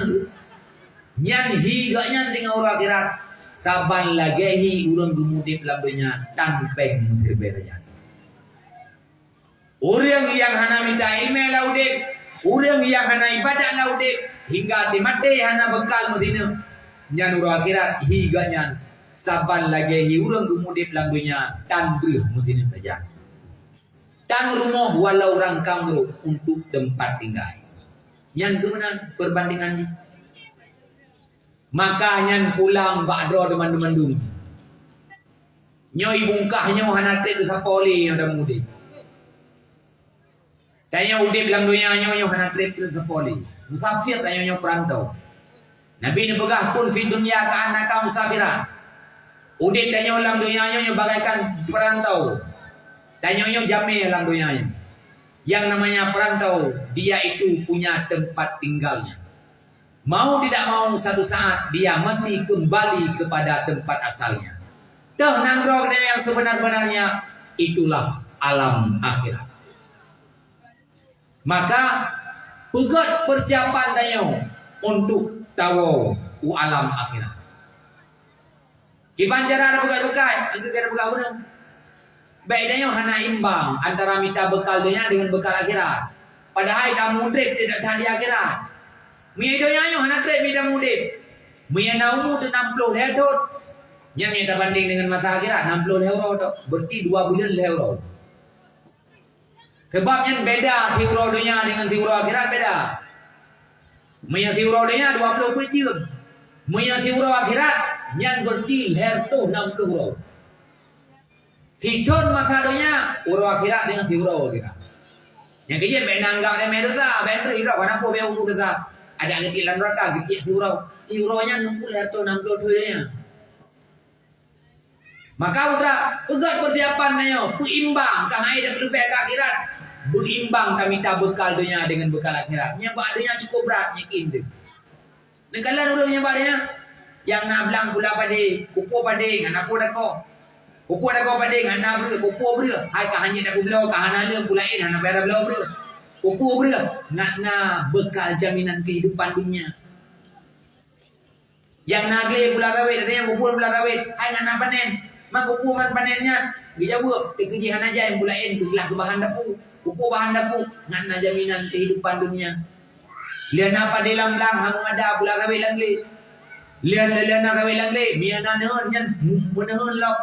Nyan higanya tinggal urang akhirat saban lagi hi urang gemudip labenya tanpeng musirbe saja. Orang yang hana minta ilmu laudip, orang yang hana ibadat laudip hingga mati hana bekal mudina. Nyan urang akhirat higanya saban lagi hi urang gemudip labenya tanbeuh mudina saja. Dan rumah walau orang kamru untuk tempat tinggal. Yang kemudian perbandingannya. Maka yang pulang bakdo demandum. Nyo ibungkah nyo hanate du sapoli yang dah mudik. Tanya udip dalam dunia nyo hanate du sapoli. Musafir tanya nyo perantau. Nabi ni begah pun fi dunia ka annaka musafira. Udip tanya dalam dunia nyo bagaikan perantau. Tanya-nyo jamil dalam dunia. Yang namanya perantau, dia itu punya tempat tinggalnya. Mau tidak mau satu saat dia mesti kembali kepada tempat asalnya. Dah nangrok yang sebenar-benarnya itulah alam akhirat. Maka pegat persiapan tayo untuk tahu alam akhirat. Kiban cara ada buka-buka, angka kira buka benar. Bedanya hana imbang antara minta bekal dunia dengan bekal akhirat. Padahal kamu trip tidak tahan di akhirat. Mia dunia yang hana trip minta mudip. Mia naumu tu 60 euro. Yang minta banding dengan mata akhirat 60 euro tu. Berarti 2 bulan euro. Sebabnya beda euro dunia dengan euro akhirat beda. Mia euro dunia 20 jam. Mia euro akhirat yang berarti euro 60 euro. Tidun masadonya euro akhirat dengan euro akhirat. Yang kecil menanggap dan medosa, bateri dah mana pun beu dosa. Ada kecilan neraka kecil euro. Euronya 60 euro 60 nya. Maka udah persiapan nayo, berimbang kahai dak lebih ke akhirat. Berimbang kami minta bekal dunia dengan bekal akhirat. Nya bak dunia cukup berat yakin tu. Negala dulu nya baknya yang nak belang pula pade, kupu pade ngan apa dak ko. Kupu dak ko pade ngan na bre, kupu bre. Hai ka hanya dak belau ka hana le pulain hana bayar belau bre. Kupu bre nak na bekal jaminan kehidupan dunia. Yang nagle pula kawit, ada yang kupu pula kawit. Hai ngan na panen. Mak kupu man panennya dijawab kegiatan aja yang pulain ke gelah ke bahan dapur. Kupu bahan dapur ngan na jaminan kehidupan dunia. Lian apa dalam lang hang ada pula kawit langle. Lian na kawit langle, miana neun jan meneun lok.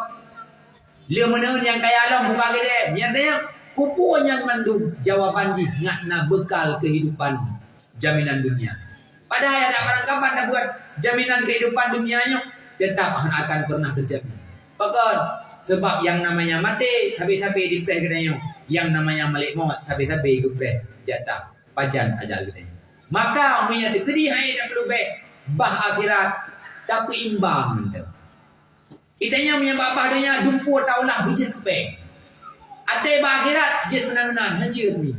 Lian meneun yang kaya long buka gede. Mian dia kupu yang mandum jawaban ji ngan na bekal kehidupan jaminan dunia. Padahal ada perangkapan dah buat jaminan kehidupan dunianya tetap akan pernah terjamin. Bahkan sebab yang namanya mati habis-habis di pleh gedenya, yang namanya malik maut habis-habis di pleh jatah pajan ajal gedenya. Maka umumnya dikedi hai dak perlu baik bah akhirat tapi imbang tu. Kitanya punya bapa dunia dumpu taulah bijak kepe. Ate bah akhirat jet menang-menang hanjir ni.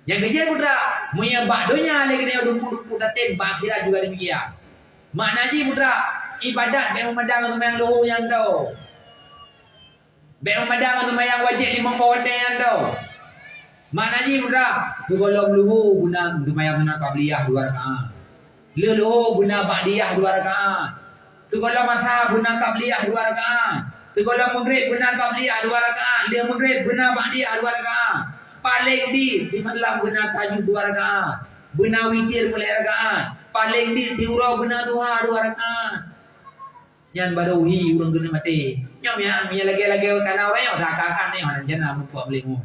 Yang kecil putra punya bak dunia lagi dia dumpu-dumpu daten bah akhirat juga demikian. Maknanya putra ibadat yang memandang sembahyang luhur yang tahu. Baik memandang sembahyang wajib 5 waktu yang tahu. Maknanya mudah segala luhur guna sembahyang sunat qabliyah 2 rakaat. Luhur guna ba'diyah 2 rakaat. Segala masa guna qabliyah 2 rakaat. Segala maghrib guna qabliyah 2 rakaat. Dia maghrib guna ba'diyah 2 rakaat. Paling di malam guna tahajud 2 rakaat. Guna witir boleh rakaat. Paling di tiura guna duha 2 rakaat. Yang baru hi urang kena mati. Nyom ya, mi lagi-lagi kana wae rakakan ni orang jana muka boleh mu.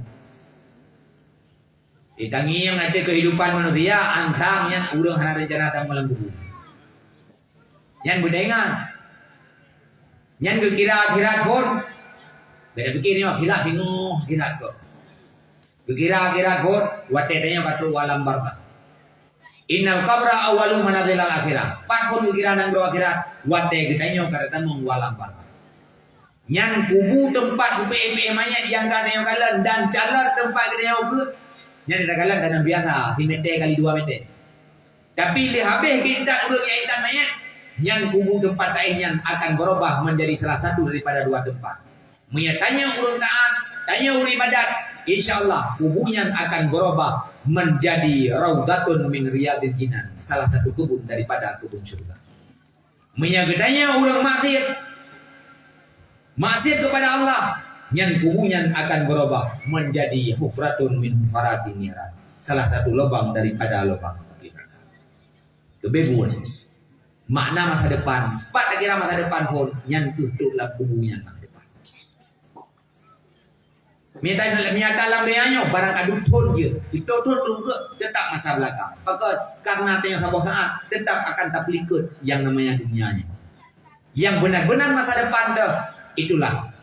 Itangi yang ada kehidupan manusia antang yang urang hana rencana datang malam buku. Yang berdengan. Yang kira akhirat pun beda fikir ni akhirat tengok akhirat kok. Kira akhirat pun wate tanya katu alam barba. Innal qabra awwalu manazil al akhirah. Pakun kira nang akhirat wate getanyo kareta mong walam barba. Yang kubu tempat UPM mayat yang katanya kalan dan calar tempat dia ke yang ada kalan tanah biasa 1 meter kali 2 meter. Tapi li habis kita urang yang mayat yang kubu tempat lainnya akan berubah menjadi salah satu daripada 2 tempat. Menyatanya urang taat, tanya urang ibadat, insyaallah kubunya akan berubah menjadi raudatun min riyadil jinan, salah satu kebun daripada kebun surga. Menyagedanya urang maksiat kepada Allah yang kubunya akan berubah menjadi hufratun min hufaratin niran, salah satu lubang daripada lubang neraka. Kebebun makna masa depan, tak kira masa depan pun yang tutuplah kubunya masa depan. Miata alam beanya barang kadut pun je, itu juga tetap masa belakang. Maka karena tengok sabah saat tetap akan terpelikut yang namanya dunianya. Yang benar-benar masa depan tu itulah